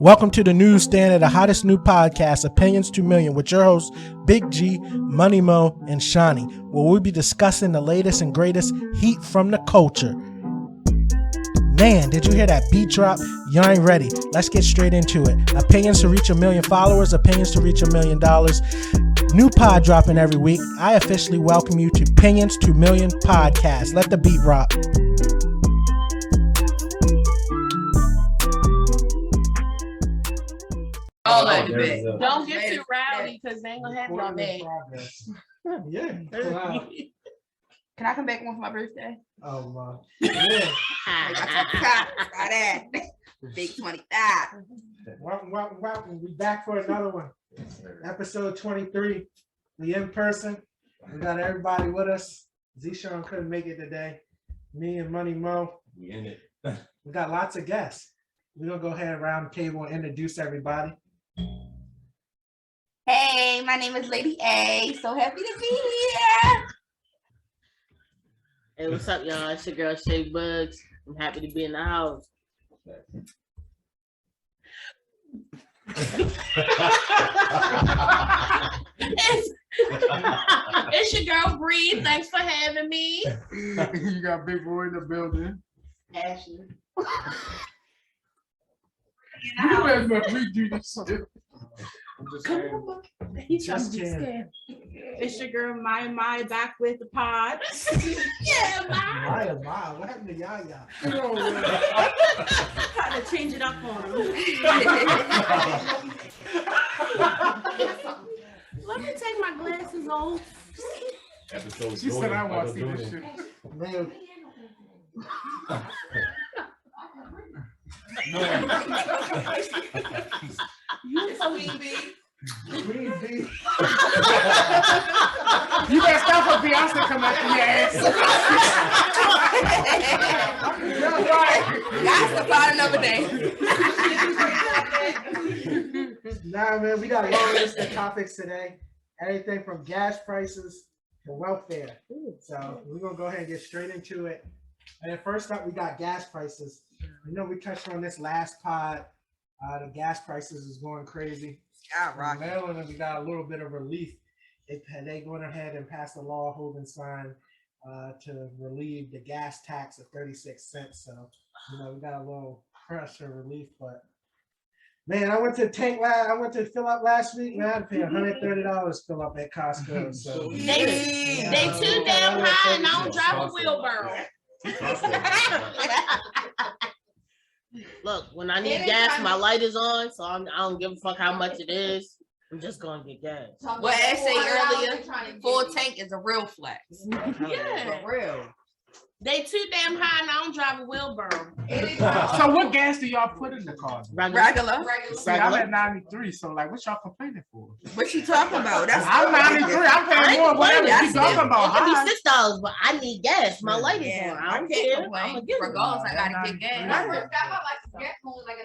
Welcome to the newsstand of the hottest new podcast, Opinions 2 Million, with your hosts, Big G, Money Mo, and Shawnee, where we'll be discussing the latest and greatest heat from the culture. Man, did you hear that beat drop? You ain't ready. Let's get straight into it. Opinions to reach 1 million followers, opinions to reach $1 million. New pod dropping every week. I officially welcome you to Opinions 2 Million Podcast. Let the beat rock. Don't get too rowdy because they ain't gonna have it all day. Yeah. Wow. Can I come back one for my birthday? Oh my. Yeah. Big 25. Welcome. We back for another one. Episode 23. We in person. We got everybody with us. Z-Sean couldn't make it today. Me and Money Mo. We in it. We got lots of guests. We're gonna go ahead around the table and introduce everybody. Hey, my name is Lady A. So happy to be here. Hey, what's up, y'all? It's your girl Shay Bugs. I'm happy to be in the house. It's your girl Bree. Thanks for having me. You got Big Boy in the building. Ashley. You let me do this shit. He's Just trying to be kidding. scared. It's your girl Maya back with the pod. Yeah, Maya. Maya, what happened to Yaya? Had to change it up on him. Let me take my glasses off. Episode She said I want to see this shit. Man, It's Queen B. Queen B. You better stop for Beyonce come after your ass. That's the plot another day. Nah, man, we got a long list of topics today. Everything from gas prices to welfare. So we're gonna go ahead and get straight into it. And first up, we got gas prices. You know, we touched on this last pod. The gas prices is going crazy. In Maryland, we got a little bit of relief. They going ahead and passed a law, Hovenstein, to relieve the gas tax of 36 cents. So, you know, we got a little pressure relief. But man, I went to fill up last week. Man, I had to pay $130 to fill up at Costco. So They too damn high and I don't drive a wheelbarrow. Look, when I need gas, my light is on, so I don't give a fuck how much it is. I'm just gonna get gas. What I said earlier, full tank is a real flex. Yeah, For real. they too damn high and I don't drive a wheelbarrow. So what gas do y'all put in the car? Regular. See, I'm at 93, so like, what y'all complaining for? What you talking about? That's I'm 93. I'm paying more. Whatever you talking about? It could Huh? be $6, but I need gas. My light is on. I don't care. can't I'm complain. gonna get it. Regardless, I gotta get gas. I Gas only like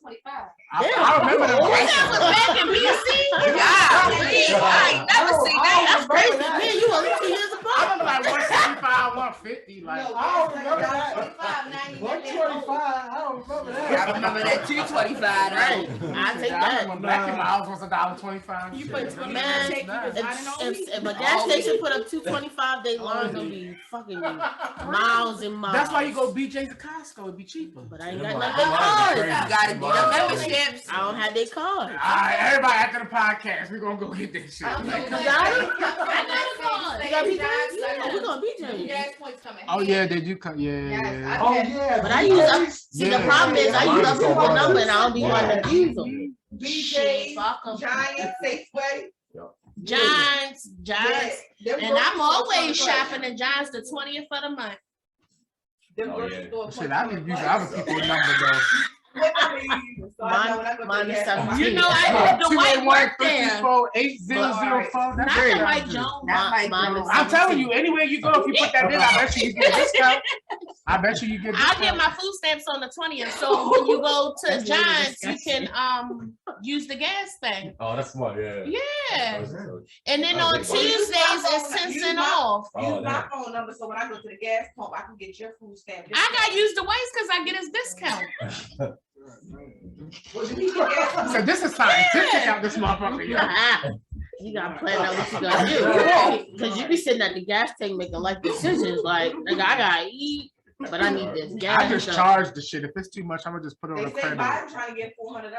$1.25. I remember them That prices. was back in BC. Yeah, I ain't never seen that. That's crazy. Man, you only 2 years I apart. remember like 175, 150. Like, I don't remember that. 125. I don't remember that. I remember that 225. Right. I take I that. remember Black and Miles was $1.25. You put 20 Man, take Nah. you designing all week. If a gas station put up $2.25, they learn gonna be fucking miles and miles. That's why you go BJ's or Costco. It'd be cheaper. But I ain't got nothing cards. You gotta get them memberships. I don't have their cards. All right, everybody after the podcast, we're gonna go get this shit. You got it? I got a card. You got BJ? Oh, we gonna BJ. Gas points coming. Oh yeah, did you come? Yeah. Oh yeah. But I use up. See, the Yeah. problem is I use up one number and I don't be wanting to use them. BJ's, Fuck 'em. Giant, Safeway. Giants, and I'm always shopping at Giants the 20th of the month. Shit, I be using other people's number though. Mine is 17. You know, I did the white work there. 281-54-8004. That's Not great. the Mike Jones. Mike Mine is I'm telling 17. you, anywhere you go, if you put that in, I bet you get a discount. I bet you get. I get my food stamps on the 20th, so when you go to Giants, you can use the gas thing. Oh, that's smart. Yeah. Yeah, and then on Tuesdays it's 10 cents off. Use my phone number so when I go to the gas pump, I can get your food stamp. I got used to waste because I get his discount. So this is scientific out this motherfucker. Yeah. You gotta plan out what you gonna do. Because you be sitting at the gas tank making life decisions like, nigga, I gotta eat, but I need this gas. I just charge the shit. If it's too much, I'm gonna just put it on They the say credit. Biden trying to get $400.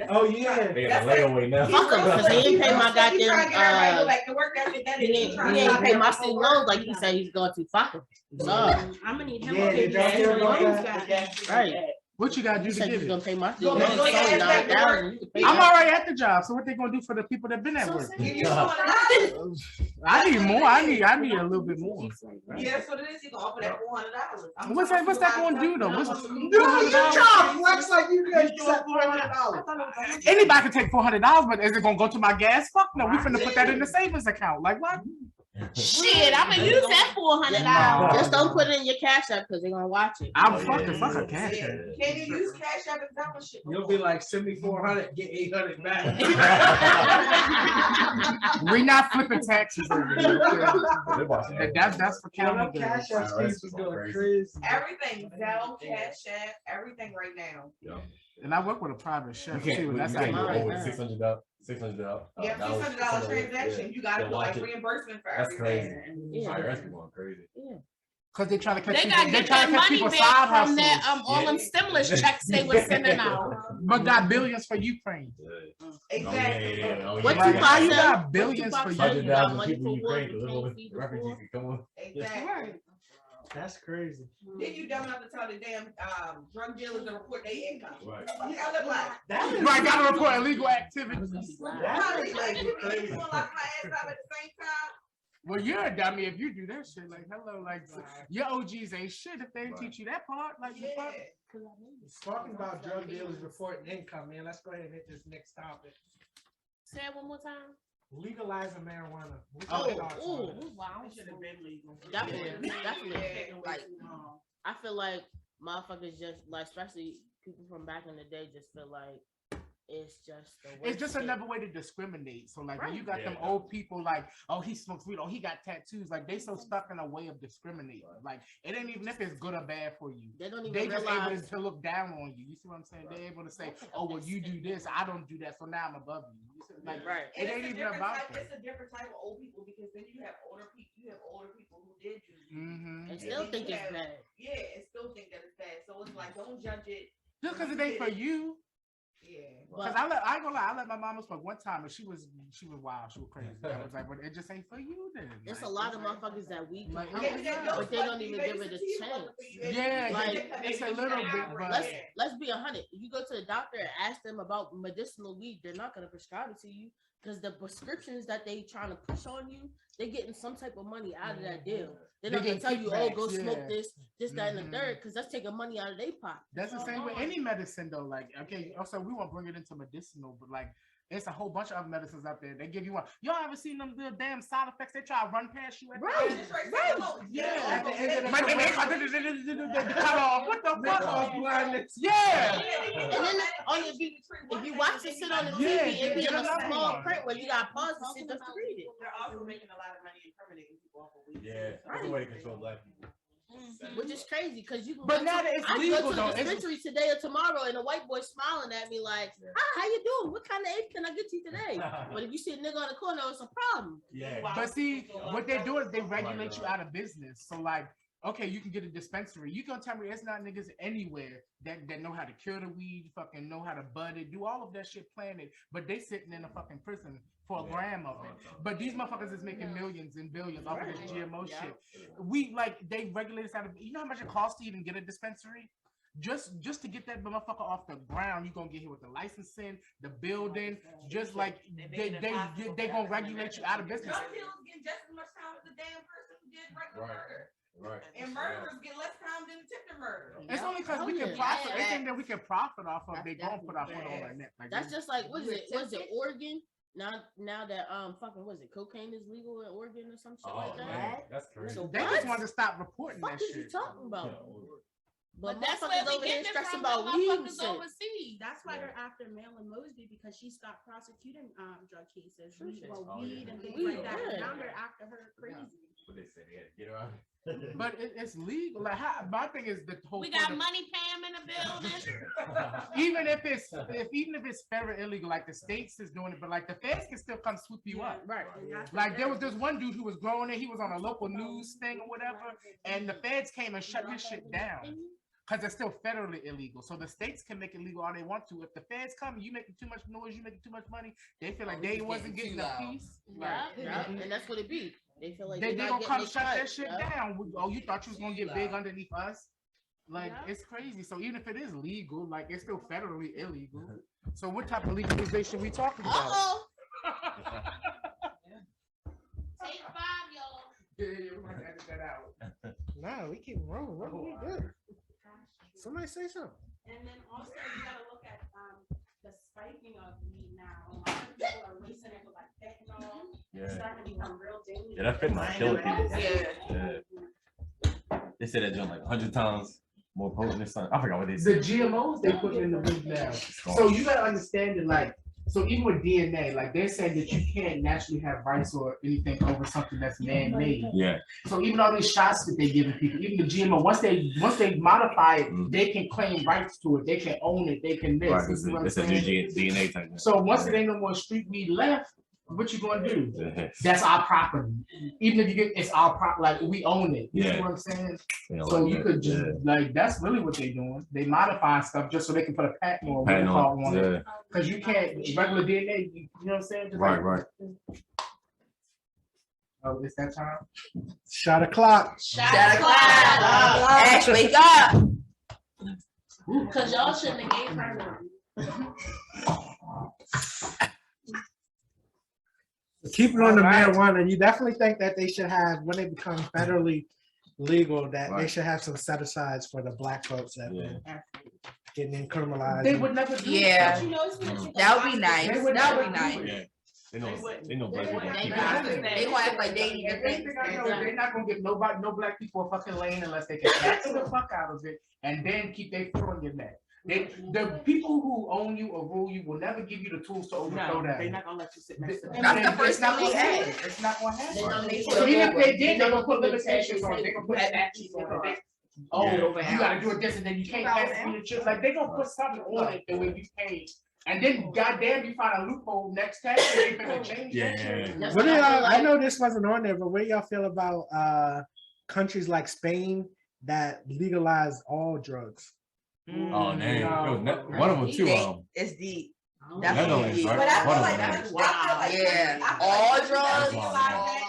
Oh yeah. They got a layaway now. Fuck him, because he ain't pay my goddamn, He trying to get everybody to go back to work. That's it. That he is ain't pay my student loans like he said he's going to. Fuck him. Sorry. I'm gonna need him Yeah, to pay did y'all hear his about loans that? back. Right. What you gotta He do to said get he's it? gonna pay my Go student loans. ahead, So back to work. 9,000. You can pay I'm that. already at the job, so what they gonna do for the people that been at work? Give you $400. I need more. I need a little bit more. Yeah, so then he gonna offer that $400. What's that gonna do though? Dude, you try to flex like you could accept $400. Anybody can take $400, but is it gonna go to my gas? Fuck no. We finna put that in the savings account. Like what? Shit, I'm gonna use that $400. Just don't put it in your cash app because they're gonna watch it. I'm fucking fuck a cash app. Can you use Cash App and that shit? You'll be like, send me 400, get 800 back. We not flipping taxes over here. They watching that. That's for Well, counting. them cash app Right, fees was going going crazy. crazy. Everything, Zelle, Cash App, everything right now. And I work with a private chef You can't, too. you That's can't how go you over Yeah. $600. Yeah, $600 transaction. You gotta Yeah, do watch like it. reimbursement for That's everything. crazy. IRS going crazy. because they trying to catch They people. gotta They get trying that to catch money people back side from that hustles. all them stimulus checks they was sending out. But got billions for Ukraine. Exactly. What Like, you how you say? got billions What for you say? you? You got 100,000 money people in for war, Ukraine, but so can't feed the refugees poor. can come on. Exactly. That's crazy. Then you dumb enough to tell the damn drug dealers to report their income. Right. Yeah, look like. Right, gotta report illegal activities. Probably like you gonna lock my ass up at the same time. Well, you're a dummy if you do that shit. Like, hello, like your OGs ain't shit if they didn't teach you that part. Like, the fuck? Talking about drug dealers reporting income, man. Let's go ahead and hit this next topic. Say it one more time. Legalizing marijuana. What's Oh, your thoughts on ooh. it? Wow, it should have been legal. Definitely. Yeah. Like, I feel like motherfuckers just like, especially people from back in the day, just feel like it's just the It's just shit. another way to discriminate. So like when you got Yeah. them old people like, oh, he smokes weed, oh, he got tattoos, like they so stuck in a way of discriminating. Like it ain't even if it's good or bad for you. They don't even They just realize. able to look down on you. You see what I'm saying? They're able to say, oh, well, you do this, I don't do that, so now I'm above you. You see, like Right. it And ain't it's a even different about type. that. It's a different type of old people because then you have older people. You have older people who did use it. Mm-hmm. And still think it's bad. Yeah, and still think that it's bad. So it's like don't judge it. Just because it ain't for you. Yeah. Because I ain't gonna lie, I let my mama smoke one time and she was wild, she was crazy. I was like, but it just ain't for you then. It's a Like, lot of motherfuckers that we Like, can yeah, help, but they don't even give it a chance. Yeah, Like, it's a little bit, but Let's be 100. If you go to the doctor and ask them about medicinal weed, they're not gonna prescribe it to you because the prescriptions that they trying to push on you, they're getting some type of money out of that deal. They're not gonna tell you, oh, go smoke this, that, and the third, because that's taking money out of their pocket. that's the same with any medicine though. Like, okay, also we won't bring it into medicinal, but like it's a whole bunch of other medicines out there. They give you one. Y'all ever seen them little damn side effects? They try to run past you at the Right. end? Yeah. At the end of the But they cut off. What the fuck? Yeah. And then on your if you watch it sit on the TV, it be in a small print where you got pause the shit just to read it. They're also making a lot of money incriminating people off of weed. Yeah, that's the way to control black people. Which is crazy because you can But go now to, that it's I can legal go to though, the dispensary today or tomorrow and a white boy smiling at me like, hi, how you doing? What kind of ape can I get you today? But if you see a nigga on the corner, it's a problem. Yeah. But see, what they do is they regulate you out of business. So like, okay, you can get a dispensary. You gonna tell me it's not niggas anywhere that know how to cure the weed, fucking know how to bud it, do all of that shit, plan it, but they sitting in a fucking prison for a gram of it. But these motherfuckers is making millions and billions off of this GMO shit. We like they regulate us out of. You know how much it costs to even get a dispensary? Just to get that motherfucker off the ground, you gonna get here with the licensing, the building, just like they gonna regulate you out of business. Drug dealers get just as much time as the damn person who did regular murder. Right. And murderers get less time than attempted murder. It's only because we can profit. Anything that we can profit off of, they gonna put our foot on our neck. Like, That's just like what is it? Was it Oregon? Now that fucking was it? Cocaine is legal in Oregon or some shit like that. Man, that's crazy. So they what? just wanted to stop reporting What that is you shit. talking about? But But that's where motherfuckers we over here get it stressing from. about The weed and motherfuckers shit. overseas. That's why they're after Marilyn Mosby because she stopped prosecuting drug cases, weed and things Weed, like that. yeah. Now they're after her crazy. What they said, they had to get her out. But it's legal. Like, my thing is the whole. We point got of- money Pam in the building. even if it's federal illegal, like the states is doing it, but like the feds can still come swoop you up. Right. Like there was this one dude who was growing it. He was on a local news thing or whatever, and the feds came and shut his shit down because it's still federally illegal. So the states can make it legal all they want to. If the feds come, you making too much noise, you making too much money, they feel like they wasn't getting a piece. Yeah, and that's what it be. They feel like They not gonna come getting shut cut. that shit down. Oh, you thought you was gonna get big underneath us? Like it's crazy. So even if it is legal, like it's still federally illegal. So what type of legalization we talking about? Uh-oh. Take 5, y'all. Yeah, we're gonna edit that out. No, we keep rolling. What we good? Somebody say something. And then also you gotta look at the spiking of weed now. A lot of people are lacing it with like fentanyl. It's Yeah. starting to become real dangerous. Yeah, that fentanyl killing people. Yeah. They said that joint like 100 times more potent than something. I forgot what they The said. GMOs they put in the weed now. So you gotta understand that, like, so even with DNA, like they're saying that you can't naturally have rights or anything over something that's man-made. Yeah. So even all these shots that they giving people, even the GMO, once they modify it, they can claim rights to it. They can own it. They can this. Right. You see what I'm It's a new saying? DNA type. thing. So once there ain't no more street weed left, what you gonna do? Yeah. That's our property. Even if you get, it's our property. Like we own it. You see Yeah. what I'm saying? You know, So like you that. could just Yeah. like that's really what they're doing. They modify stuff just so they can put a patent or what Patent they call on on it. it. Yeah. Because you can't regular DNA. You know what I'm saying? Just Right. like- Right. Oh, it's that time. Shot o'clock. Shut o'clock. Ash, wake up. Cause y'all shouldn't have gave her Keep it on the Alright. marijuana. You definitely think that they should have, when they become federally legal, that they Right. should have some set asides for the black folks that Yeah. getting criminalized. They would never do Yeah. that. You know, it's gonna take a That would lot be to nice. They would That never would be do nice. it. Yeah. They know black people They keep gonna it. act like they need to Everything I know, they're not gonna give nobody, no black people a fucking lane unless they can tax the fuck out of it and then keep their foot on your neck. The people who own you or rule you will never give you the tools to overthrow that. They're not gonna let you sit next to them. That's the first It's not thing gonna they happen. ask. It's not gonna happen. They So put even if over. they did, they're gonna put limitations on it. They're gonna put statutes on it. Oh, Yeah. you gotta do it this and then you can't pass it through your chip. Like they gonna put something on it the way you pay. And then goddamn, you find a loophole next tax year, they gonna change that shit. That's What do what I feel y'all, I like. know this wasn't on there, but what y'all feel about countries like Spain that legalize all drugs? Oh, dang. No. It was one of them too. It's deep. Netherlands, Definitely. right? But I feel One of like them. that's, I feel like Yeah. I feel All like drugs. That's legalize wild. that.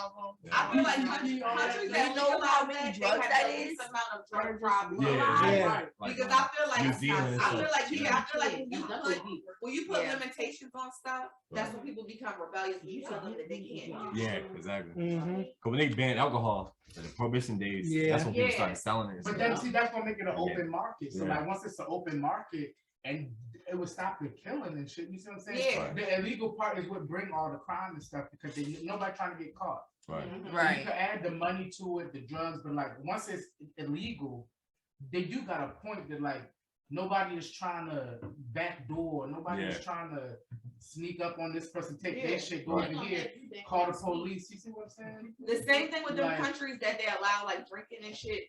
I feel like countries You that know how legalize many that, they drugs have that the least is? amount of drug problems. Yeah. Yeah. Like, Because I feel like New Zealand and I feel stuff. like yeah, I feel like That's definitely when you put Yeah. limitations on stuff, that's when people become rebellious. When you tell them that they can't. Yeah, exactly. Mm-hmm. Cause when they banned alcohol in the prohibition days, Yeah. that's when people Yeah. started selling it. But then see, that's gonna make it an open market. So Yeah. like once it's an open market and it would stop the killing and shit. You see what I'm saying? Yeah. The illegal part is what bring all the crime and stuff because nobody trying to get caught. Right. So you Right. could add the money to it, the drugs, but like once it's illegal, then you got a point that like nobody is trying to backdoor, nobody is Yeah. trying to sneak up on this person, take Yeah. their shit, go Right. over here, call the police. You see what I'm saying? The same thing with them Like- countries that they allow like drinking and shit,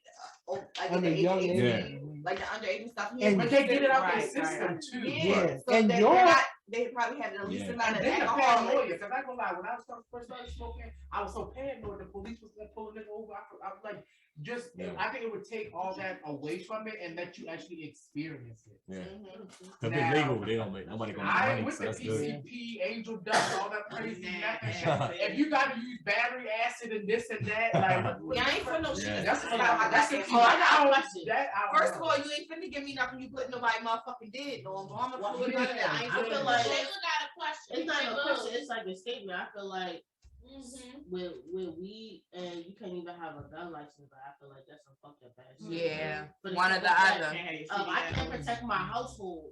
like at Under the age of young 18, age. like the underage and stuff. And- But they get it out their Right, system right. too. Yeah, so And that your- they're not, they probably have the least Yeah. amount And of then the alcohol. paranoia, because I ain't gonna lie, when I was first started smoking, I was so paranoid the police was gonna pull a nigga over. I was like, just, Yeah. I think it would take all that away from it and let you actually experience it. Yeah. Mhm. Cause Now- they're legal, they don't make nobody gonna make I money. with So the that's good. PCP, angel dust, all that crazy meth and shit. Yeah. If you gotta use battery acid and this and that, like Yeah, I ain't for no shit. Yeah. that's That's what how I that's got the that. key. Oh, I got a question. That I First of all, you ain't finna give me nothing you put nobody motherfucking dead. No, I'm Well, a fluid yeah, none of that. I ain't I doing feel that like- shit. It's not a question, it's like a statement. I feel like with weed and you can't even have a gun license, but I feel like that's some fucked up ass shit. Yeah. But One it's or the like, other. I can't protect my household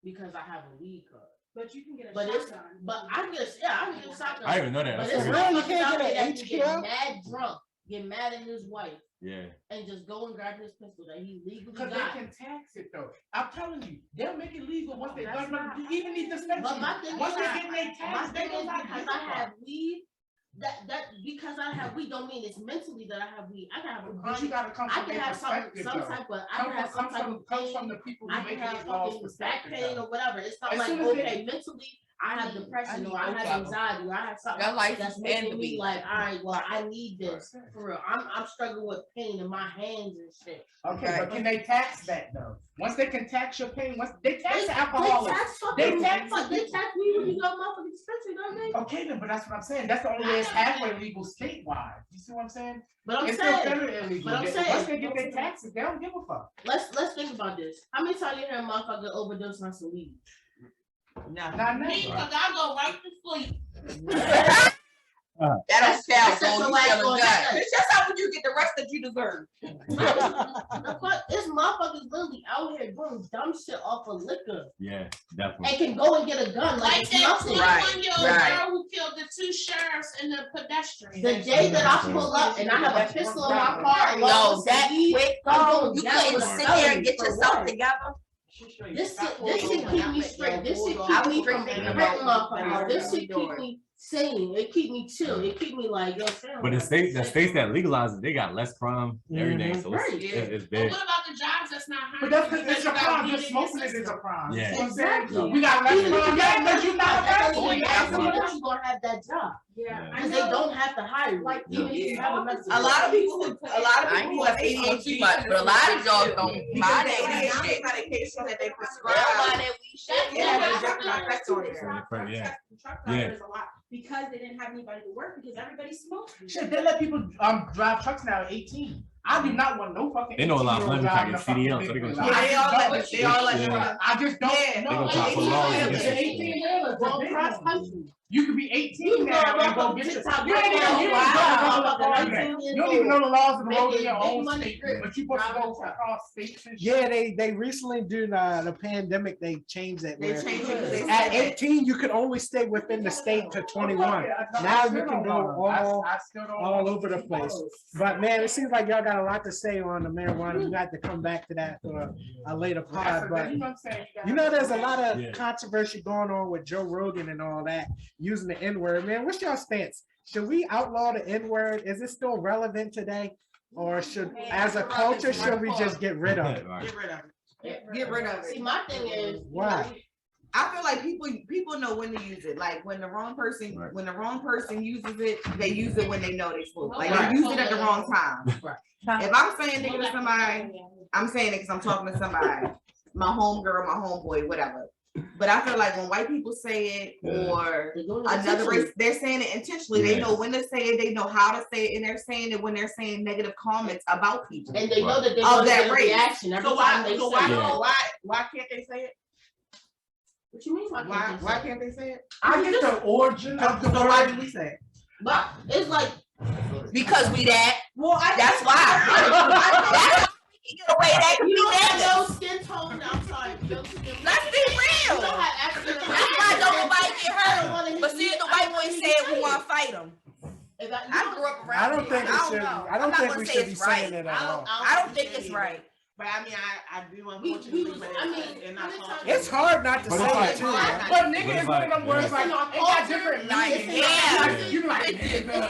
because I have a weed card. But you can get a But it's shotgun. but I can get a shotgun. I didn't even know that. But That's it's For crazy. real? You motherfuckers can't out get there an that can HQ? get mad drunk, get mad at his wife, Yeah. and just go and grab his pistol that he legally because they got. can tax it though. I'm telling you, they'll make it legal once they That's government not- even these dispensaries. But my thing Once is, they get their my tax, they thing go is like because I have weed, that because I have weed don't mean it's mentally that I have weed. I can have a But you gotta come I from can their have some perspective, though. type of I can have some type of Comes pain. from the people I who can make have these laws fucking back perspective, pain though. or whatever. It's not As like soon as okay, mentally I have depression or I both have of 'em. anxiety or I have something Your life that's and making the me weed. like, all right, well, I need this for real. I'm struggling with pain in my hands and shit. Okay, Right. but can they tax that though? Once they can tax your pain, once they tax alcohol. They tax They fucking tax- they tax weed when you go motherfucking dispensary, don't they? Okay, then, but that's what I'm saying. That's the only way it's halfway legal statewide. You see what I'm saying? But I'm It's still saying, federally illegal. but I'm Once saying- they get their taxes, they don't give a fuck. let's think about this. How many times you hear a motherfucker overdose on some weed? Not Me, never. cause I go right to sleep. That That's don't count, such boy. a You life feeling on good. that. It's just how you get the rest that you deserve. The fuck, this motherfucker's literally out here doing dumb shit off of liquor Yeah, definitely. and can go and get a gun like Like it's that nothing. 21-year-old right. girl who killed the 2 sheriffs and the pedestrian. The day that I pull up and I have a pistol in my car, along No, with that some weed, quick, I'm though. going You down couldn't with sit there and get for yourself what? together. This shit keep me straight. This shit I keep was me from thinking hurting about motherfuckers. This shit keep doing. me sane. It keep me chill. It keep me like, yo, fam. But the states that legalize it, they got less crime, everything. So Right. it's But big. what about the jobs that's not hiring? But that's because it's you a got crime. weed Just in smoking your it is a system? crime. Yeah. You know what I'm saying? Exactly. We got less Even if crime you now got because you not a that person. doesn't Yeah. mean that you gonna have that job. Yeah. Because they don't have to hire you. Like, Even if you have a mental A lot of people who have ADHD, ADHD, but a lot of y'all don't because buy they that have shit. medication that they They don't prescribe. buy that weed shit. It has a different effect on you. Yeah. Truck Yeah. drivers a lot because they didn't have anybody to work because everybody smoked. Shit, they let people drive trucks now at 18. I do not want no fucking. They know a lot of 18-year-old money driving trying to a fucking CDL, so big they gonna wheel. try- Yeah, they all let Yeah. I just don't. Yeah. know. They gonna try for laws and It's get an 18-wheeler. Go cross country. You could be 18 now and go get your. TikTok. You ain't even Wow. you don't even know the laws of the road in your own state, but you supposed to go across states and shit. Yeah, they recently do the pandemic. They changed it. They where changed it 'cause they at said that. 18, you could only stay within the state to 21. Now you can go all over the place. But man, it seems like y'all got a lot to say on the marijuana. We got to come back to that for a later pod. But you know, there's a lot of Yeah. controversy going on with Joe Rogan and all that, using the N-word. Man, what's your stance? Should we outlaw the N-word? Is it still relevant today? Or should, as a culture, should we just get rid of it? Right. Get rid of it. Get rid of See, it. my thing is, Why? I feel like people know when to use it. Like when the wrong person uses it, they use it when they know they supposed. Like Right. they use it at the wrong time. Right. If I'm saying nigga to somebody, I'm saying it because I'm talking to somebody, my homegirl, my homeboy, whatever. But I feel like when white people say it or they're doing it another intentionally. race, they're saying it intentionally. They Yeah. know when to say it, they know how to say it, and they're saying it when they're saying negative comments about people. And they know that they're Of going to that get a race. reaction every So time why? they So say why? it. Why can't they say it? What you mean? Why can't they say it? I get the origin of the So why word. do we say it? But it's like, Because we that. Well, That's why. That's why we can get away that you we don't have niggas. no skin tone. I'm sorry. No skin Let's be You real. don't have African That's why don't nobody get hurt. American. But see, the white boy said we want to fight him. If I grew up around I don't here. think we should. know. I I'm don't not think gonna we say should be it's saying right. it at all. I don't think it's right. But I mean, I do We unfortunately. was, I mean, It's hard not to But say it's it like- too. But man. But nigga is one of them words like it got different It's meanings. Yeah. You like everywhere.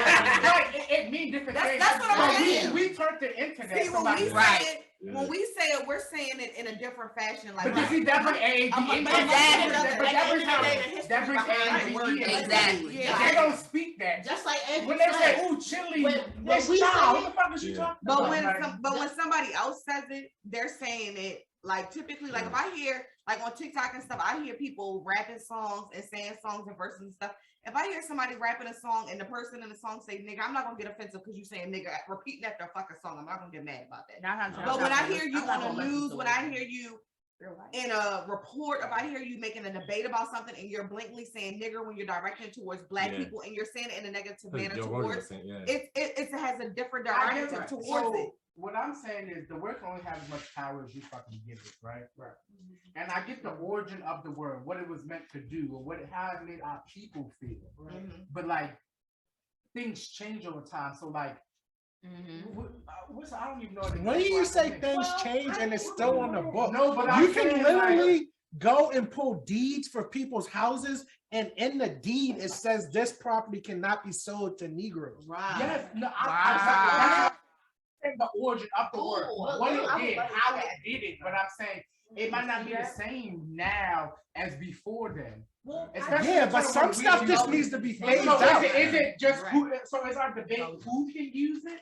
right, it means different things. That's what I'm But saying. we turned the internet. See, when we somebody- say Right. it, when we say it, we're saying it in a different fashion. Like, But you see, that brings AAVE But into that's it. another- But that brings another out- history that brings behind AAVE word. into it. Exactly. Yeah. They don't speak that. Just like Andrew When they say, said. "Ooh, chili," When this we child, say what the fuck is you Yeah. talking But about? when Like, when somebody else says it, they're saying it like typically. Like if I hear like on TikTok and stuff, I hear people rapping songs and saying songs and verses and stuff. If I hear somebody rapping a song and the person in the song say nigga, I'm not gonna get offensive because you saying nigga repeating after a fucking song. I'm not gonna get mad about that. But when I hear you on the news, when I hear you in a report, if I hear you making a debate about something and you're blatantly saying nigger when you're directing it towards black Yeah. people and you're saying it in a negative manner Joe Rogan was towards saying, yeah. it has a different I get directive that. towards So, it. what I'm saying is the word can only have as much power as you fucking give it, right? Right. And I get the origin of the word, what it was meant to do, or how it made our people feel. Mhm. But like things change over time. So like what's I don't even know. When you say things change and it's still on the book, No, but you I'm can saying, literally go and pull deeds for people's houses and in the deed it says this property cannot be sold to Negroes. Right. Yes, no, Wow. that's the origin of the word. Ooh, What well, it I would did, like how that. it did it, but I'm saying it might not be the same now as before then. Especially Yeah, to but the some way we stuff use just it. needs to be So phased is out. it just who? So is our debate who can use it?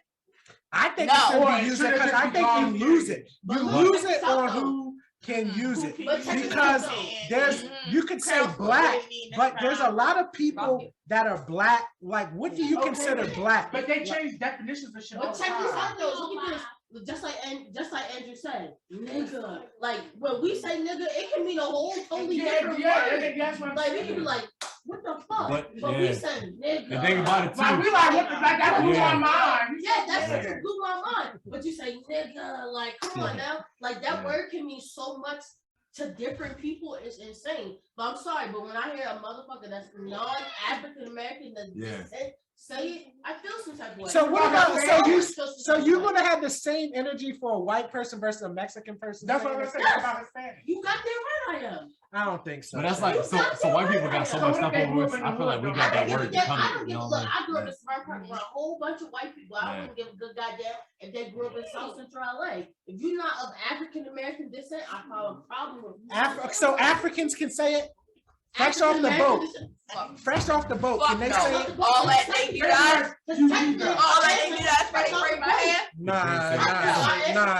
I think No. it should Or be it used should because just I be think you voluntary. lose it. But You look, lose check it this out, on though. who can use it. But check this Because out, though. there's you could say black, but there's a lot of people that are black. Like, what do you Okay. consider black? But they change definitions of shit all But the check this time. out though. Look at this. Just like Andrew said, nigga. Like when we say nigga, it can mean a whole totally different word. That's what I'm Like we saying. can be like, what the fuck? But, But we yeah. say nigga. The thing about it too. Like we like what the like that blew Yeah. my mind. Yeah, that's Yeah. what you blew my mind. But you say nigga, like come on now. Like that Yeah. word can mean so much to different people. It's insane. But I'm sorry, but when I hear a motherfucker that's non-African American that Yeah. say it, I feel some type of way. So what about I so always feel some type of you're way. gonna have the same energy for a white person versus a Mexican person? That's what saying I'm this? saying Yes. about Hispanic. You got that right, I am. I don't think so. But that's like so white people got so much stuff over us. I feel like we got that word I don't coming. give You a know look. what I grew up I in Smart Park with a whole bunch of white people. I Yeah. wouldn't give a good goddamn if they grew up in South Central LA. If you're not of African American descent, I have a problem with you. So Africans can say it fresh off the African-American boat. descent. Fresh off the boat. Can they Fuck say no. it? All that they do that. Because technically, All that they do that. Fresh off the boat. Nah,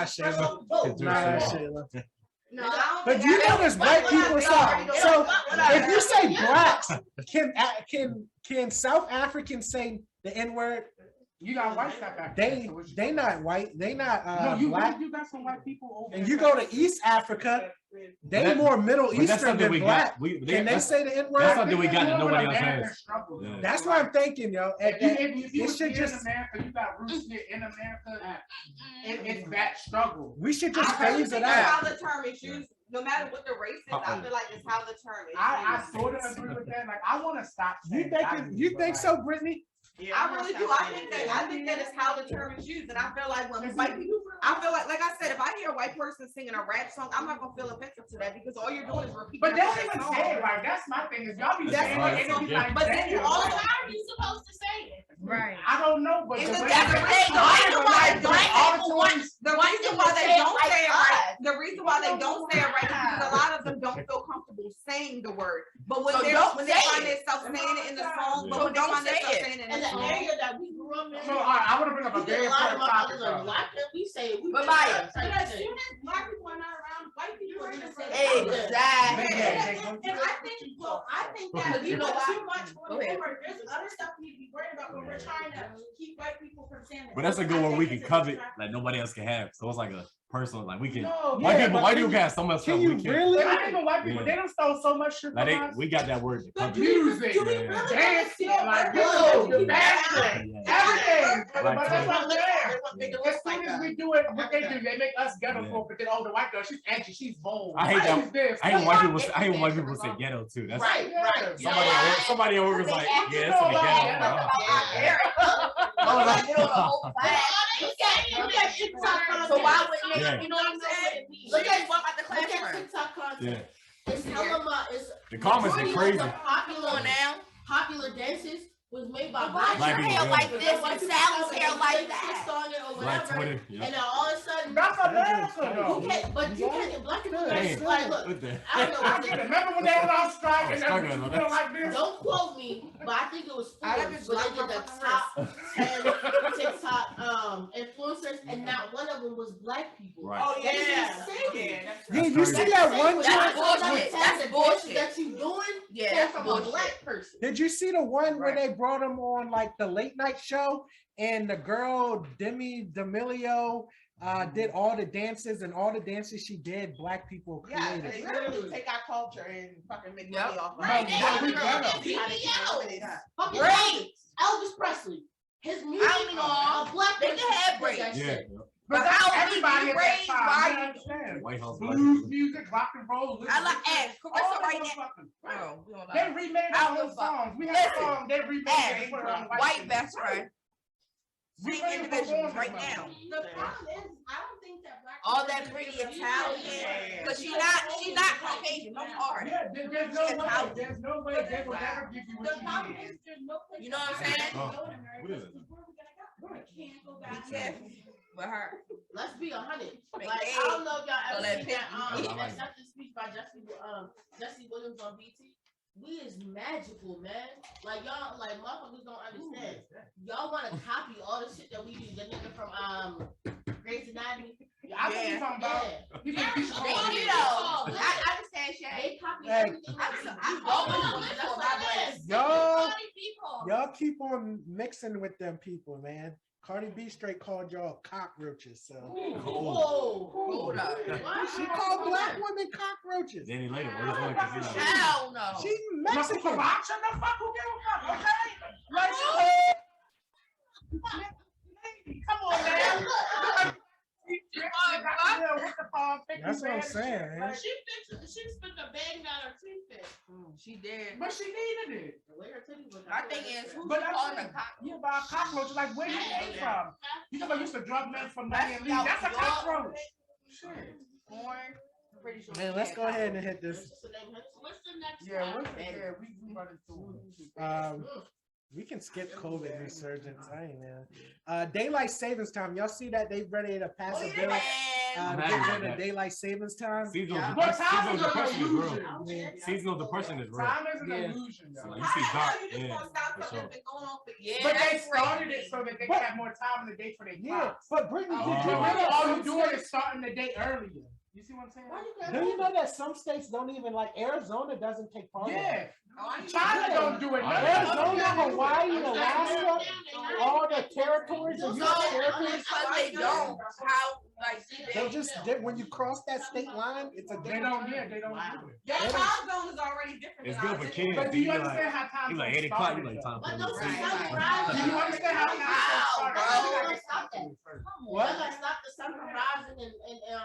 Shayla. Nah, Shayla. No, But you know there's white people. So if you say blacks, can South Africans say the N-word? You got white South Africans. They not white. They not No, you black. got some white people over And there. you go to East Africa, they That- more Middle But that's Eastern something than we black. got. We Can they that's, say the that's N-word? something we got that nobody else American has. struggle. Yeah. That's what I'm thinking, yo. If you It was should in just. America, you got roots here in America. It's that struggle. We should just I really phase think it that's out. how the term is used. No matter what the race is, I feel like it's how the term is I used. sort of agree with that. Like I want to stop. You saying think values, you but, think like, so, Brittany? I really do. I think that is how the term is used, and I feel like when white people, I feel like I said, if I hear a white person singing a rap song, I'm not gonna feel offensive to that because all you're doing is repeating. But the they don't same even song. say it right. That's my thing. Is y'all be That's saying what it, and it's it be like, but then you damn, also like, How are you supposed to say it? Right. I don't know, but It's the a way different they- thing. The reason why the black people auditory- The reason why they don't say it right, the reason why they don't say it right is because a lot of them don't feel comfortable saying the word. But when So they don't when they say find it. themselves saying it in the song, but So when they don't find say themselves it. saying it in in the the song, area that we grew up in, So I want to bring up a we very get a lot of important topic. motherfuckers are though. black and we say it. We But been Maya, that But type as shit. soon as black people are not around, white people are gonna say it. Exactly. And I think that we You know put why? too much Go on the ahead. word. There's other stuff we need to be worried about when we're trying to keep white people from saying it. But that's a good I one think we can it's a covet distraction. like nobody else can have. So it's like a personal, like we can. No, White Yeah, people, but white can people you- got so much stuff Can you we can. really? But not even white people. Yeah. They don't stole so much shit Like from they, us. we got that word. To cover. Music, Do we Yeah. really dancing, like Yo, the yeah. fashion, Yeah. everything. But Like that's what I'm saying. They As look soon like as that. we do it, what they do, they make us ghetto Yeah. folk. But then, oh, the white girl, she's edgy, she's bold. I hate that. She's this. I hate when white people. It's I hate when white the people say result. ghetto too. That's Right, right. somebody. At work, somebody at work was like, yeah, it's in the ghetto. I was like, Look at TikTok content. So why wouldn't they? Yeah. You know what I'm saying? Look Look at at what about the look at classroom? TikTok content. yeah. It's hella it's The comments majority are of crazy. the Come on now. popular dances was made by Why black your people, hair yeah. like this and Sally's hair like that? on it or Black whatever, Twitter. Yeah. and then all of a sudden, That's America, though. you can't. But you can't. Black people Damn. like look. What the? I don't know. I What get it. they, Remember when they was on strike and Struggle, everything no, feel like this? don't quote me, but I think it was I Forbes, like but they this did the black top 10 TikTok influencers, and not one of them was black people. Right. Oh That is yeah, insane. yeah, that's Yeah, right. you see that one That's joint? bullshit. That's bullshit. That you doing Yeah, came that's from a bullshit. black person. Did you see the one where Right. they brought him on like the late night show and the girl Demi D'Amelio did all the dances and all the dances she did, black people yeah, created. they literally take our culture and fucking make Yep. money off of Right, it. they but we got better. BBLs. Fucking Right. Elvis Presley. His music, I don't know. black They can person have did braids. that Yeah. shit. But But that's how everybody you at raised, that time. why You you- understand? White House. Blues music, rock and roll. I like ask all Carissa that right now. motherfucking- Oh, we don't They know. remade I our don't whole give a fuck. songs. We had Listen, a song they remade Ask and put it on the white people. best friend. We See ready to individuals perform right this now. motherfucker. The problem is, I don't think that black All people that do pretty it. Italian. They Because she's not Caucasian, no part. Yeah, there's no way. There's no way they will never give you what you need. You know what I'm saying? What is it? Be careful with her. Let's be 100. Make Like, eggs. I don't know if y'all Don't ever let seen that pick you. that acceptance speech by Jesse Williams on BT. We is magical, man. Like y'all, like motherfuckers don't understand. Y'all want to copy all the shit that we do. The nigga from Grey's Anatomy. I think you're talking about. He's a piece of Thank you, though. I understand, Shay. They copy Hey. everything. that we do. Y'all keep on mixing with them people, man. Cardi B straight called y'all cockroaches. So Whoa. Hold up. she called black women cockroaches. Danny later. Where's one? Cause he's like, Hell no. She's Mexican. Mexican. The fuck who give a fuck? Okay. Like, come on, man. That's what I'm saying, man. She spent a bang on her toothpick. She did. But she needed it. My thing is, who's But I'm calling saying, a cock? yeah, by a cockroach, like where you came from? You talking about used to drug men for money and leave? That's a That's cockroach. Shit. Corn. Pretty sure. Man, let's go ahead and hit this. What's the next Yeah, one? we running through. We can skip COVID resurgence. I ain't know. Daylight savings time. Y'all see that they ready to pass a bill? Man. Get rid of daylight savings time. seasonal Yeah. But time is an depression is real. illusion. Seasonal depression is real. Time is an Yeah. illusion, So, though. like, you see dark, You just yeah, gonna stop for something sure. that's been going on for years. But they That's started crazy. it so that they But- can have more time in the day for their Yeah, crops. but Brittany, did you Oh. know that All some you doing states- is starting the day earlier. You see what I'm saying? do you know that some states don't even like Arizona doesn't take part of it? Yeah. Oh, I China Yeah. don't do it. Oh, Arizona, Yeah. Hawaii, Alaska, all the territories, the So, US territories, because they don't, how, like, they just when you cross that state line, it's a They different. don't, yeah, they don't do it. Your time zone is already different. It's than good for ours. kids. But do you You like, understand how time you like zones 8 o'clock. You started, like though? time. But for don't the be sleep. surprised. Do you understand how time zones started? Wow, I bro. gotta stop them first. What? Y'all gotta stop the sun from rising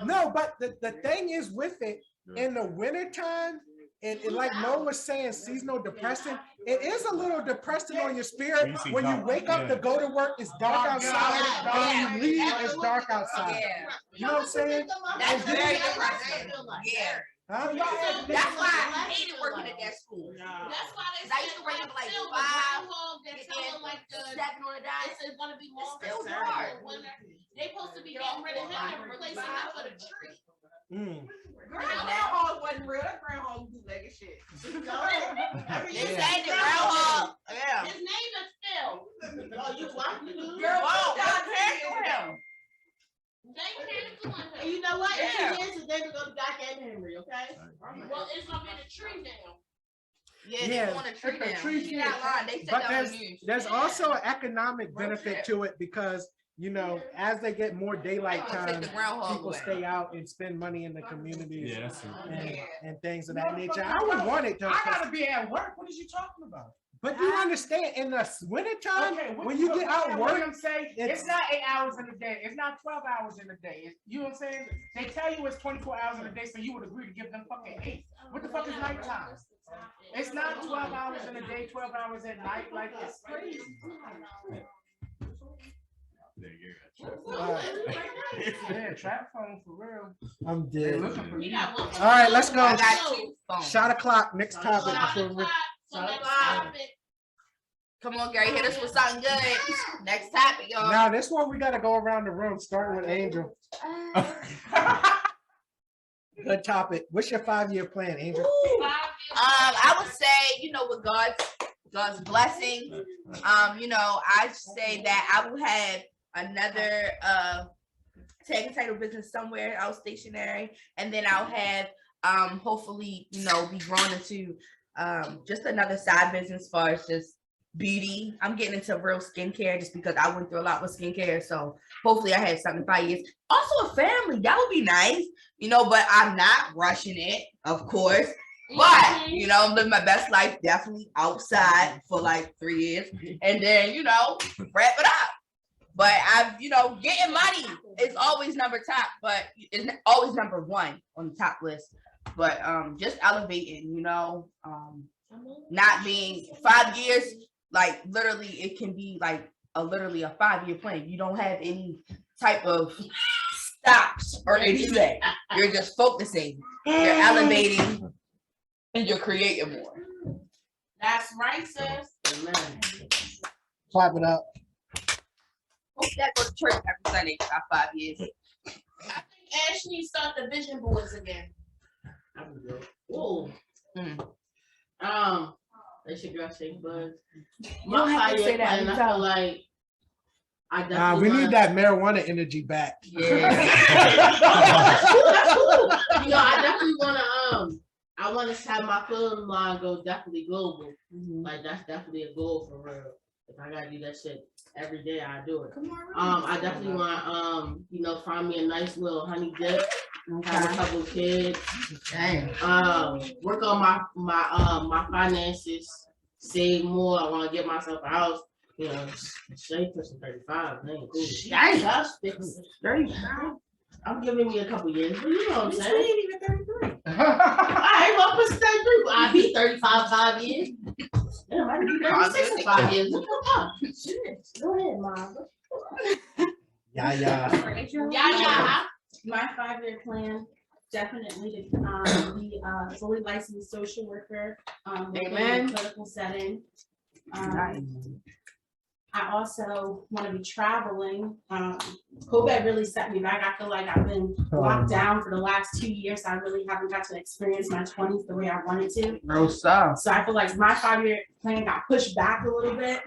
and No, but the thing is with it, in the wintertime, and like Mo was saying, seasonal depressing, it is a little depressing on your spirit. You see When you dark, wake up to yeah. go to work, it's dark outside, Yeah. and when you leave, it's dark outside. Yeah, You know what I'm saying? that's And very then- depressing. Yeah, Huh? that's why I hated working at that school. That's why they I used to wake up like still the 5, groundhog that get tell there them like the 7 on the dot. it's gonna be more It's still conservative hard. when they supposed to be getting rid of him and replacing him with a tree. Mm. Groundhog wasn't real. That groundhog bootlegged shit. They They Yeah. said the groundhog. Yeah. His name is Phil. Oh, you watching it? Girl, Whoa, God God damn him. They can't do And him. you know what? Yeah. In 2 years, his name is gonna be goddamn Henry, okay? Well, it's gonna be the tree now. Yeah, Yeah, they want a tree it's a down. tree She not lying. They said But that on news. there's also an economic benefit to it because, you know, as they get more daylight They take time, the groundhog people away. stay out and spend money in the communities Yeah, that's it. and things of that nature. I would want it to. I gotta be at work. What is you talking about? But you understand, in the wintertime, when you get out what work, I'm saying, it's not 8 hours in a day. It's not 12 hours in a day. You know what I'm saying? They tell you it's 24 hours in a day, so you would agree to give them fucking 8. What the fuck is nighttime? It's not 12 hours in a day, 12 hours at night. Like, it's crazy. There you go. Yeah, trap phone for real. I'm They dead. looking for We you. got one. All right, let's go. I got 2 phones. Shot o'clock. Next topic. Shot before we- o'clock. So next topic. Come on, Gary, hit us with something good. Next topic, y'all. Now this one we gotta go around the room, starting with Angel. Good topic. What's your 5-year plan, Angel? I would say, you know, with God's blessing, you know, I say that I will have another tag and title business somewhere else stationary, and then I'll have hopefully, you know, be drawn into just another side business as far as just beauty. I'm getting into real skincare just because I went through a lot with skincare. So hopefully I have something in 5 years. Also a family, that would be nice, you know, but I'm not rushing it, of course. But, you know, I'm living my best life, definitely outside for like 3 years. And then, you know, wrap it up. But I've, you know, getting money is always number top, but it's always number 1 on the top list. But just elevating, you know, not being 5 years, like literally it can be like literally a 5-year plan. You don't have any type of stops or any delay. You're just focusing. You're elevating, and you're creating more. That's right, sis. Amen. Clap it up. Hope that goes to church every Sunday for about 5 years. I think Ash needs to start the vision boards again. Ooh. That's your girl shake bud. You don't have to say that every I time. feel like I Nah, definitely we wanna- need that marijuana energy back. Yeah. You know, I definitely I want to have my clothing line go definitely global. Like that's definitely a goal for real. If I gotta do that shit every day, I do it. I definitely want find me a nice little honey dip, have a couple kids, work on my finances, save more. I want to get myself a house. You know, straight pushing 35, man. Cool. That's 35. I'm giving me a couple years, but you know what I'm saying. ain't even 33. I ain't gonna push 33. I'll be 35 5 years. Damn, I can be 36 in 5 years. Look at that. Shit. Go ahead, Mom. Yeah. Yeah. My 5-year plan definitely to be a fully licensed social worker. Working in Amen. a clinical setting. I also want to be traveling. COVID really set me back. I feel like I've been locked down for the last 2 years. I really haven't got to experience my 20s the way I wanted to. No stop. So I feel like my 5-year plan got pushed back a little bit.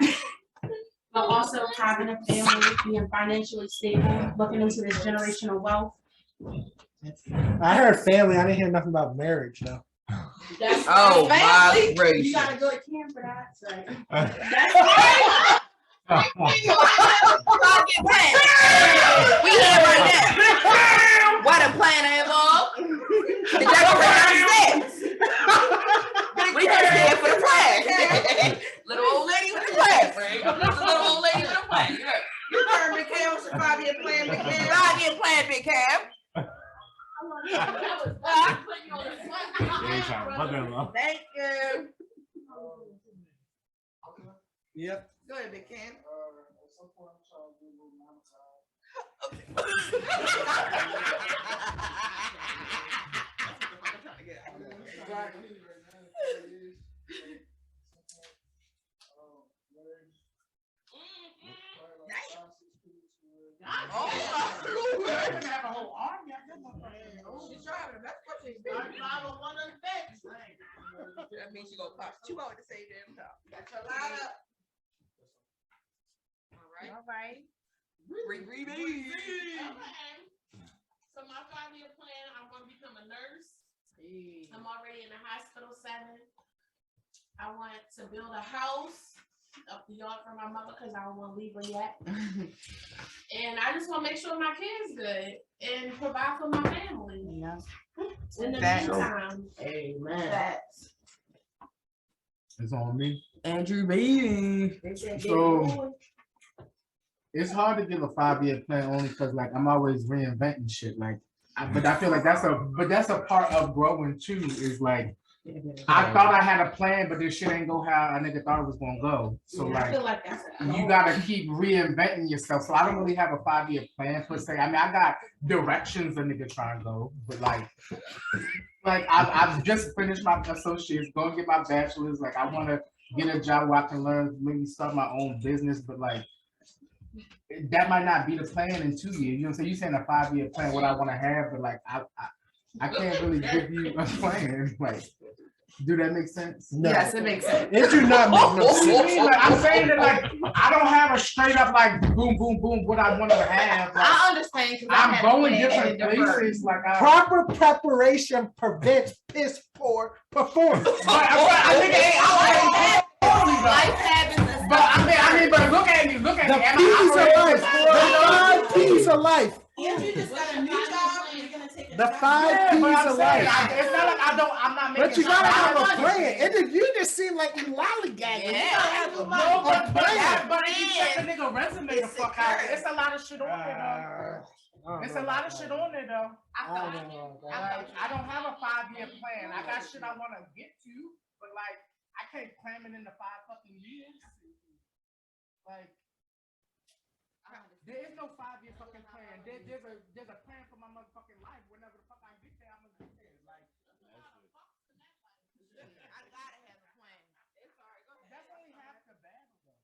But also having a family, being financially stable, looking into this generational wealth. I heard family. I didn't hear nothing about marriage though. That's Oh my You gracious. gotta go to camp for that. So. We here right now. What a plan involved. The decorator steps. We just here for the plan. Little old lady with the plan. Little old lady with a plan. You heard Big Cam. What's your 5-year plan, Big Cam? 5-year plan, Big Cam. Mother-in-law. Thank you. Yep. Go ahead, Big Cam. That means you gonna pop 2 out to say damn top. Got your line up. All right. Baby. So my 5-year plan, I want to become a nurse. I'm already in a hospital setting. I want to build a house up the yard for my mother because I don't want to leave her yet. And I just want to make sure my kids good and provide for my family. Yeah. In the Facts. meantime. Amen. Facts. It's on me. Andrew Baby. So it's hard to give a 5-year plan only because like I'm always reinventing shit. Like, but I feel like that's a part of growing too. Is like I thought I had a plan, but this shit ain't go how a nigga thought it was gonna go. So I like feel like that's you gotta keep reinventing yourself. So I don't really have a 5-year plan per se. I mean, I got directions a nigga trying to go, but like I've just finished my associates, gonna get my bachelor's. Like I want to get a job where I can learn, maybe start my own business, but like that might not be the plan in 2 years. You know what I'm saying? You saying a 5-year plan, what I want to have, but like I can't really give you a plan. Like, do that make sense? No. Yes, it makes sense. It do not make no sense. Like, I'm saying that like I don't have a straight up like boom, boom, boom, what I want to have. Like, I understand. I'm going different places. Like Proper preparation prevents piss poor performance. I think it ain't Life happens. but I mean, but look at me. The P's of life. The 5 P's of life. Andrew just got a new job and you're gonna take a The job. 5 P's I'm of saying, life. it's not like I'm not making. But you gotta have a money. plan. You just seem like you lollygagging. You gotta have a No, plan. but if you check the nigga resume the fuck out, it's a lot of shit on there though. It's a lot of shit on there though. I don't have a 5-year plan. I got shit I want to get to, but like I can't cram it into 5 fucking years. Like There is no 5-year fucking plan. There's a plan for my motherfucking life. Whenever the fuck I get there, I'm gonna get there. Like, I gotta have a plan. It's all right. Go ahead. that's only half the battle, though.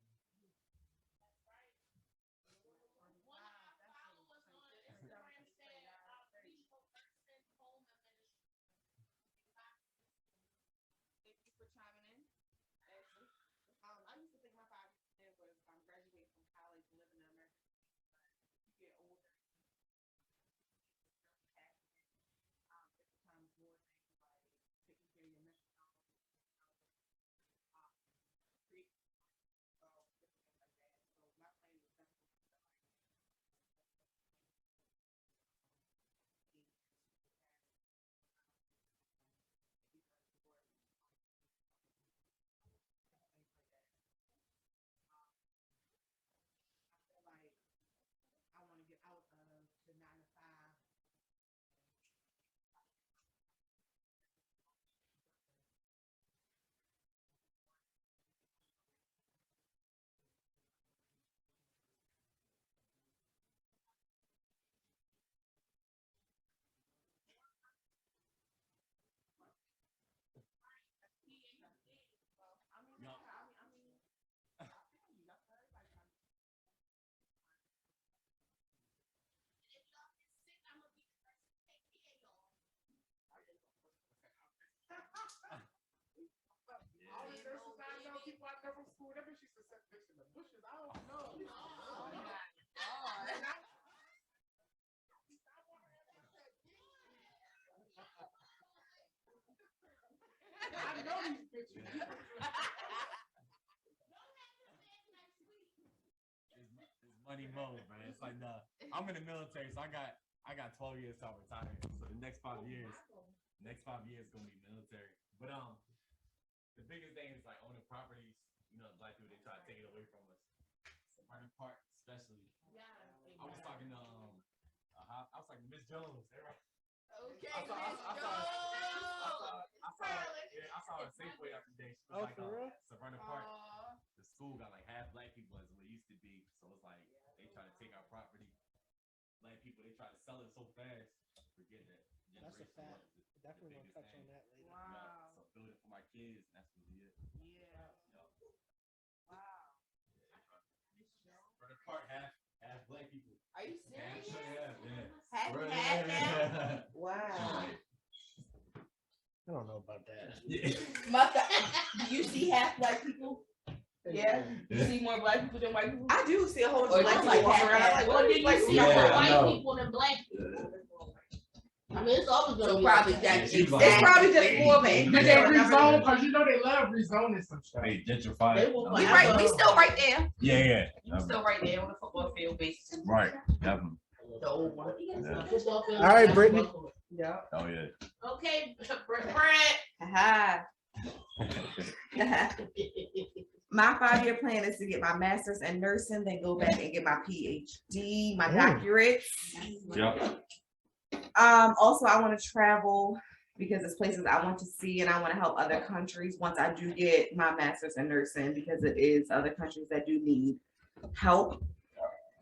Thank you for chiming in. I used to think my 5 years was graduate from college, living in America. You get older. It becomes more things like taking care of your mental health, create, different things like that. So my plan was definitely like I want to get out of the 9 to 5. All the nurses I know, people I know from school, that bitch used to set bitch in the bushes. I don't know. I know these bitches. It's money mode, man. It's like, nah, I'm in the military, so I got 12 years till I retire. So the next 5 years gonna be military. But the biggest thing is like owning properties. You know, black people, they try to take it away from us. So running part, especially. Yeah. I was talking to Miss Jones. Okay. I saw her Safeway after day. She was like, for real? Savannah Park. The school got like half black people as what it used to be. So it's like they try to take our property. Black people, they try to sell it so fast. Forget that. That's a fact. Definitely gonna touch on that later. Wow. So build it for my kids. And that's really it. Yeah. Wow. Savannah Park, half black people. Are you serious? Yeah. Half now? Wow. I don't know about that. Do you see half black people? Yeah. You see more black people than white people? I do see a whole Or bunch of just black like people around. I'm half. like, What what did did you you see see? more I white know. people than black people? I mean, it's always gonna So be probably like that. that. She's like- It's probably just more of an Did they rezone? Because you know they love rezoning some stuff. They gentrified. They will We forever- right. We still right there. Yeah. We still right there on the football field, basically. Right. Definitely. The old one. Yeah. Football field. All right, Brittany. Yeah. Oh yeah. Okay, Brad. Haha. My 5-year plan is to get my master's in nursing, then go back and get my PhD, my doctorate. Yep. Also, I want to travel because it's places I want to see, and I want to help other countries once I do get my master's in nursing, because it is other countries that do need help.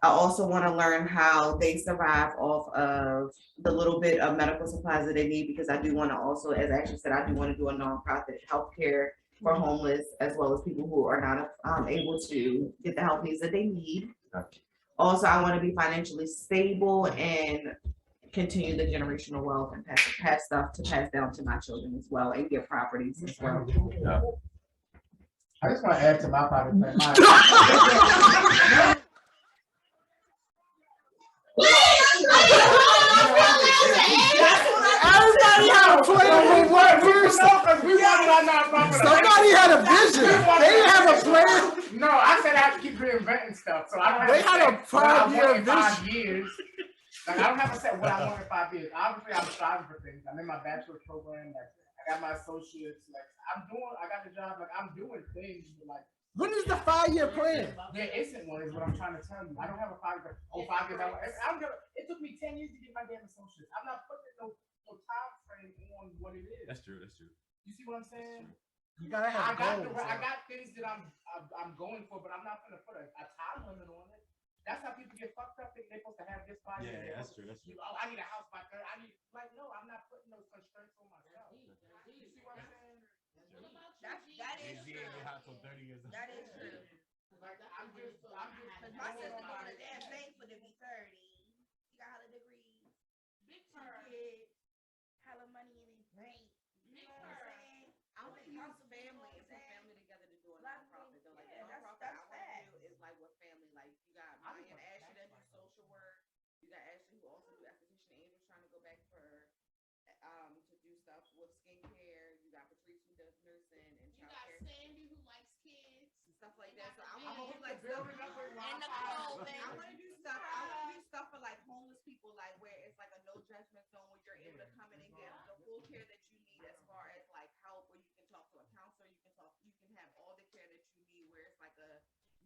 I also want to learn how they survive off of the little bit of medical supplies that they need, because I do want to also, as Ashley said, I do want to do a nonprofit healthcare for homeless, as well as people who are not able to get the health needs that they need. Also, I want to be financially stable and continue the generational wealth and pass stuff to pass down to my children as well, and get properties as well. Yeah. I just want to add to my private plan. Everybody had a plan with what first. Somebody had a vision. They didn't have a plan. No, I said I have to keep reinventing stuff. So I don't have They a had set a what I want 5-year in 5 years. Like, I don't have a set what I want in 5 years. Obviously, I'm striving for things. I'm in my bachelor's program. Like, I got my associates. Like, I got the job. Like, I'm doing things. But, like, What is the 5-year plan? there isn't one, is what I'm trying to tell you. I don't have a 5 year. Oh, 5 years. It took me 10 years to get my damn associates. I'm not putting no time frame on what it is. That's true. That's true. You see what I'm saying? You gotta have goals. I got things that I'm going for, but I'm not gonna put a time limit on it. That's how people get fucked up. They're supposed to have this body. Yeah, and that's true. That's true. Oh, I need a house by 30. I need like no, I'm not putting those constraints on myself. You see what I'm saying? That is Jay-Z ain't been hot till 30 years old. That is true. Like I'm just Cause my sister doing a damn thing for to be 30. She got hella degrees, Big two her. kids, hella money in it. Great. You know what I'm saying? I want to use family and put family together to do a nonprofit though. Like Yeah, the nonprofit that's I want to do is like with family. Like you got Maya and Ashley that do social work. You got Ashley who also do esthetician. Angel's trying to go back for to do stuff with skincare. You got Patrice who does nursing and You got childcare Sandy who likes kids. and stuff like that. So I I'm want to do like build stuff. it up with And the Wi-Fi. clothing. I want to do stuff. I want to do stuff for like homeless people, like where it's like a no judgment zone where you're able to come in and get the full care that you need as far as like help, where you can talk to a counselor, you can have all the care that you need, where it's like a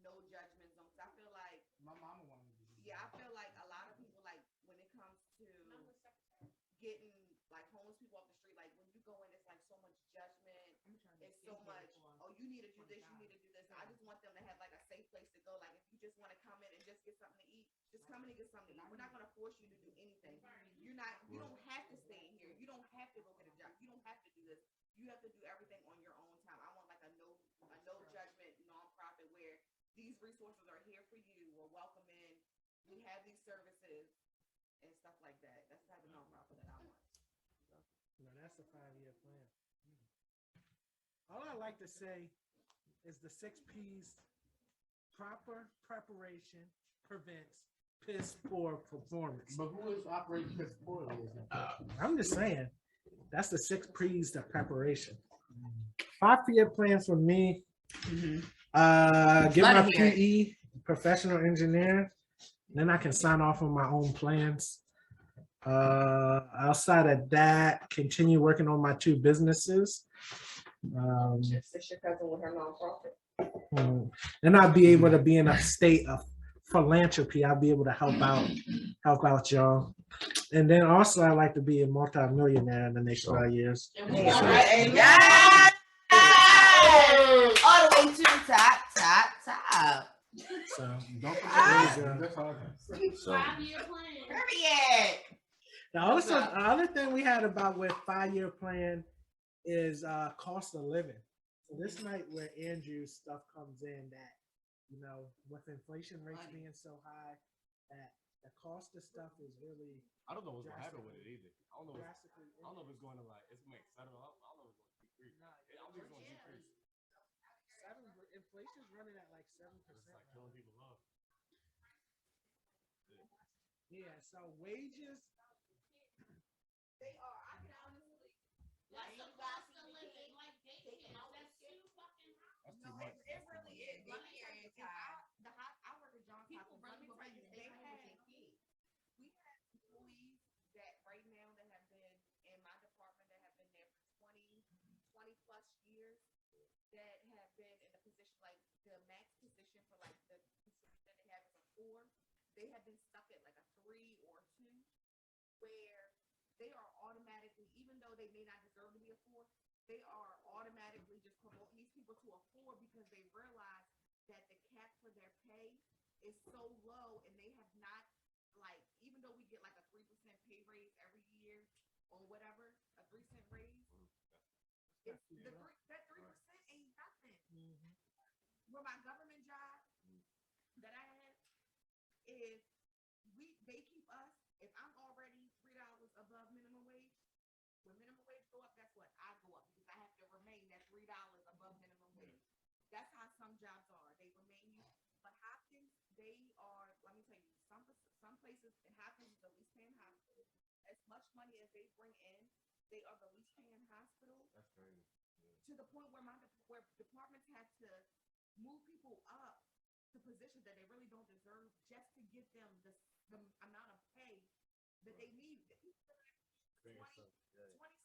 no judgment zone. 'Cause I feel like, My mama wanted to do yeah, I feel like a lot of people like when it comes to getting like homeless people off the street, like when you go in, it's like so much judgment. It's so much, oh, you need to do this, you need to do this. I just want them to have like a safe place to go. Like if you just want to come in and just get something to eat, just come in and get something to eat. We're not going to force you to do anything. You don't have to stay in here. You don't have to go get a job. You don't have to do this. You have to do everything on your own time. I want like a no judgment nonprofit where these resources are here for you. We're welcome in. We have these services and stuff like that. That's the type of nonprofit that I want. No, that's a 5-year plan. All I like to say is the 6 P's: proper preparation prevents piss poor performance. But who is operating this poorly? I'm just saying, that's the 6 P's to preparation. 5-year plan for me. Get my PE, professional engineer. Then I can sign off on my own plans. Outside of that, continue working on my 2 businesses. It's your cousin with her nonprofit. And I'll be able to be in a state of philanthropy. I'll be able to help out y'all. And then also I like to be a multi-millionaire in the next 5 years. Yes! All the way to the top. So Don't Ah! forget that's all. 5-year plan. Period. now also the other thing we had about with 5-year plan is cost of living. So this night where Andrew's stuff comes in that, you know, with inflation rates being so high, that the cost of stuff is really I don't know what's gonna happen with it either. I don't know if drastically. it's going to like it's going to settle. I don't know if it's going to decrease. I don't think it's going to decrease. Inflation's running at like 7%. It's like killing people off. Yeah, so wages. They are. I can honestly. That's the cost of living. Like daycare. That's too fucking high. That's No, too much. it really is. I work at John's People Hospital. Let me running tell you, around we with had their kids. employees that right now that have been in my department that have been there for 20 plus years that have been in a position like the max position for like the position that they have is a 4. They have been stuck at like a 3 or 2 where they are automatically, even though they may not deserve to be a 4, they are automatically just promoting these people to a 4 because they realize that the cap for their pay is so low and they have not, like, even though we get like a 3% pay raise every year or whatever, a 3-cent raise, that 3% ain't nothing. Where my government job that I had is they keep us, if I'm already $3 above minimum wage, when minimum wage go up, guess what? I go up because I have to remain that $3 above minimum wage. That's how some jobs are. They remain you. But Hopkins, they are, let me tell you, some places, and Hopkins is the least paying hospital. As much money as they bring in, they are the least paying hospital. That's crazy. To the point where where departments have to move people up to positions that they really don't deserve just to get them the amount of pay that they need. People that are 20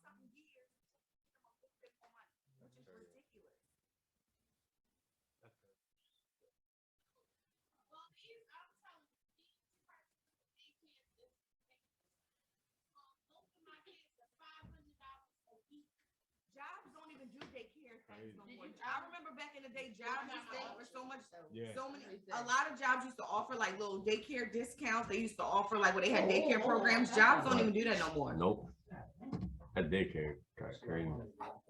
something years, give them a little bit more money, which is ridiculous. That's crazy. Well, I'm telling you, these prices of daycare is ridiculous. Both of my kids are $500 a week. Jobs don't even do daycare I remember back in the day, jobs used to offer so much, Yeah. so many. A lot of jobs used to offer like little daycare discounts. They used to offer like where they had daycare programs. Jobs don't even do that no more. Nope. That daycare. That's crazy.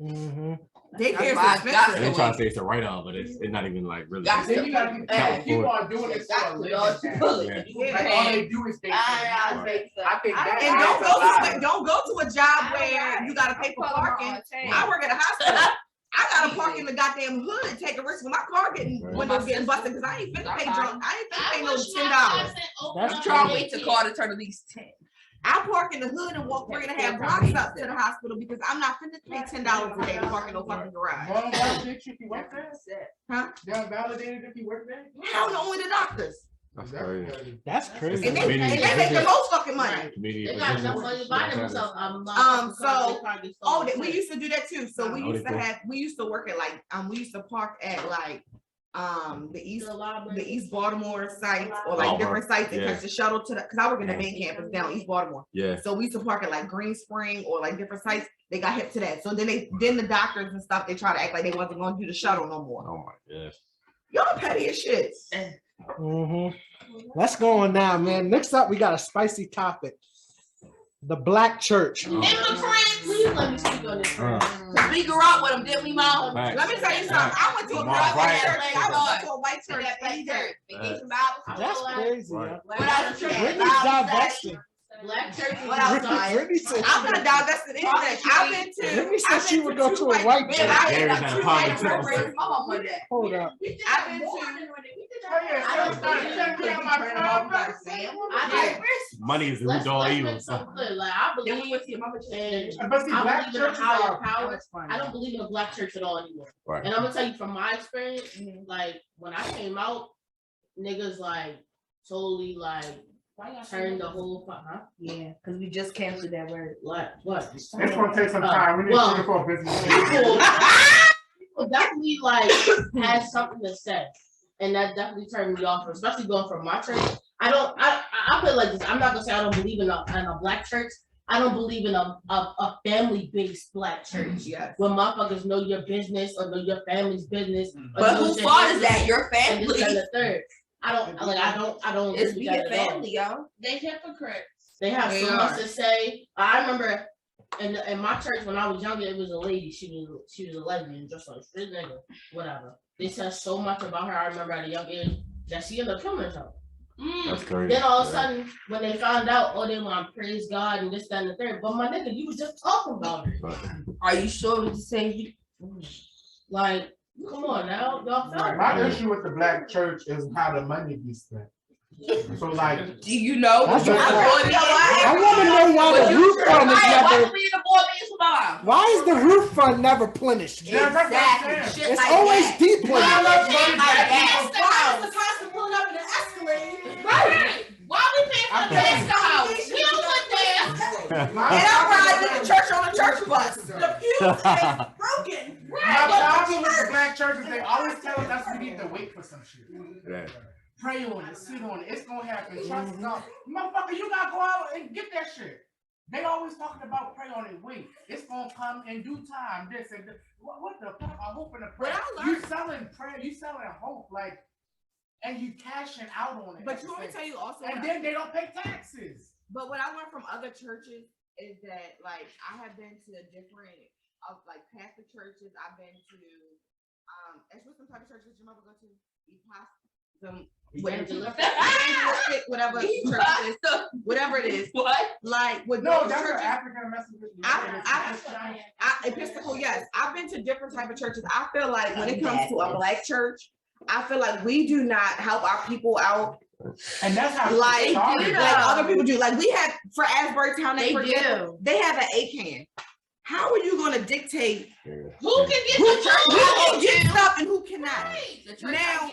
Mm-hmm. Daycare is That's why I expensive. They try to say it's a write-off, but it's not even like really. Got Then you gotta keep, Hey. keep on doing it for a living. Yeah. Like, all they do is they. I think that. And don't that's a lot. don't go to a job where you gotta pay for parking. I work at a hospital. I gotta park in the goddamn hood and take a risk when my car windows getting busted because I ain't finna pay drunk. I ain't finna pay no $10. That's Trying to wait to call to turn at least 10. I park in the hood and walk 3.5 blocks up to the hospital because I'm not finna pay $10 a day to park in no fucking garage. Don't validate you if you work there? Huh? They don't validate it if you work there? Hell no, only the doctors. That's crazy. That's crazy. And they make the most fucking money. They got enough money to buy themselves. We used to do that too. So we used to work at like we used to park at like the East Baltimore sites or like different sites and catch the shuttle to the because I work in the main campus down East Baltimore. Yeah. So we used to park at like Green Spring or like different sites. They got hip to that. So then the doctors and stuff they try to act like they wasn't going to do the shuttle no more. Oh my gosh. Y'all petty as shit. Mm-hmm. Let's go on now, man. Next up, we got a spicy topic. The Black Church. Please let me speak on this. We grew up with them, didn't we, Mom? Let me tell you something. I went to a black church. I went to a white church. That's crazy. Right. Brittany's divesting. Black church. Brittany said I'm gonna divest it. I've been to. Brittany said she would go to a white church. Hold up. I've been to. Money is the root of all evil. So. Like I believe But see, I black believe in a churches higher are power. I don't believe in a black church at all anymore. Right. And I'm gonna tell you from my experience, like when I came out, niggas like totally like turned the whole Yeah, because we just canceled that word. what? It's gonna take some time. We need well, 24 business days. People definitely like had something to say, and that definitely turned me off, especially going from my church. I put it like this. I'm not gonna say I don't believe in a black church. I don't believe in a family-based black church. Yes. Where motherfuckers know your business or know your family's business. But whose fault is that? Your And this, family. that, and the third. I don't. It's agree be with your that at all. family, yo. They hypocrites. They have They so are. much to say. I remember in my church when I was younger, it was a lady. She was a lesbian, just like this nigga, whatever. They said so much about her. I remember at a young age that she ended up killing herself. That's crazy. Then all of a sudden, when they found out, they want to praise God and this, that, and the third. But my nigga, you was just talking about it. Are you sure it was the same? Like, come on now, y'all felt My issue with the black church is how the money be spent. So like, Do you know? That's what a you fact. afford? I want to know why the roof fund is Why never. we in the board meetings tomorrow? Why is the roof fund never replenished? yeah, that's what I'm saying. Shit It's like always that. depleted. Why is the cost of pulling up in an Escalade? right. Why we paying for the gas house? We don't went there. And I'm riding to the church on a church bus. The pew is broken. My problem with the black church is they always telling us we need to wait for some shit. Yeah. Pray on it, sit on it, it's gonna happen. Trust God. Motherfucker, you gotta go out and get that shit. They always talking about pray on it, wait. It's gonna come in due time. This and this. What the fuck? I hope in a prayer. You selling prayer, you selling hope, like, and you cashing out on it. But you want me to tell you also, and then they don't pay taxes. but what I learned from other churches is that like I have been to different like Catholic churches. I've been to what's some type of churches your mother go to? Evangelistic, whatever church it is, whatever it is. What? Like with No, those that's an churches. African message. Episcopal, yes. I've been to different type of churches. I feel like when it comes to a black church, I feel like we do not help our people out And that's how like other people do. Like we have for Asbury Town, They for do. example, they have an ACAN. How are you gonna dictate Who can get who the church? can get stuff and who cannot? Right. The church Now,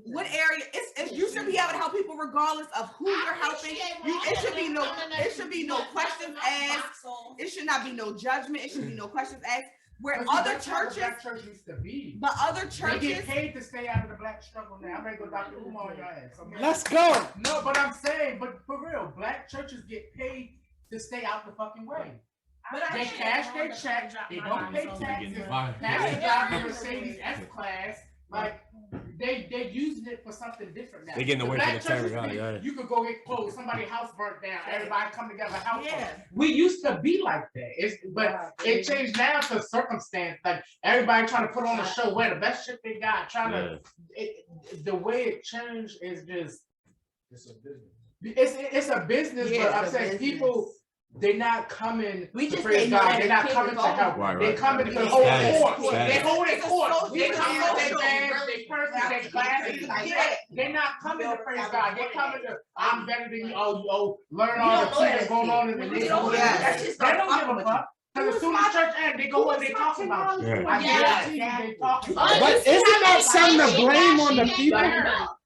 what area? It's you should be able to help people regardless of who you're helping. It should be no questions asked. It should not be no judgment. It should be no questions asked. Where other churches, black church used to be. but other They churches, get paid to stay out of the black struggle now. I'm ready to go Dr. Umar on your ass. Okay? Let's go. No, but I'm saying, but for real, black churches get paid to stay out the fucking way. They cash their check. They don't pay taxes. Pastor drive a Mercedes S-Class. Like they using it for something different now. They getting away from the churches terror, be, yeah. You could go get clothes. Somebody's house burnt down. Everybody come together. House. Yeah. We used to be like that. But it changed now to circumstance. Like everybody trying to put on a show, wear the best shit they got. Trying to. The way it changed is just. It's a business. It's a business, Yeah, but I'm it's a saying business. people. They're not coming We to just praise didn't know God. that They're the not kid coming was to help. Right, They right. coming to Status, hold status. court. They hold it court. It's They come social with their media. bags, they purses, they glasses. Yeah. They're not coming to praise God. They're coming to, I'm better than you. Oh, learn You all the don't know things that that's going on in the shit. neighborhood. Yes. They don't give a fuck. Because as soon as church ends, they go what they talking about. Yeah. I Yes. guarantee you they talking But about. But you see isn't how that many something to times she blame got on the shit people? turned up?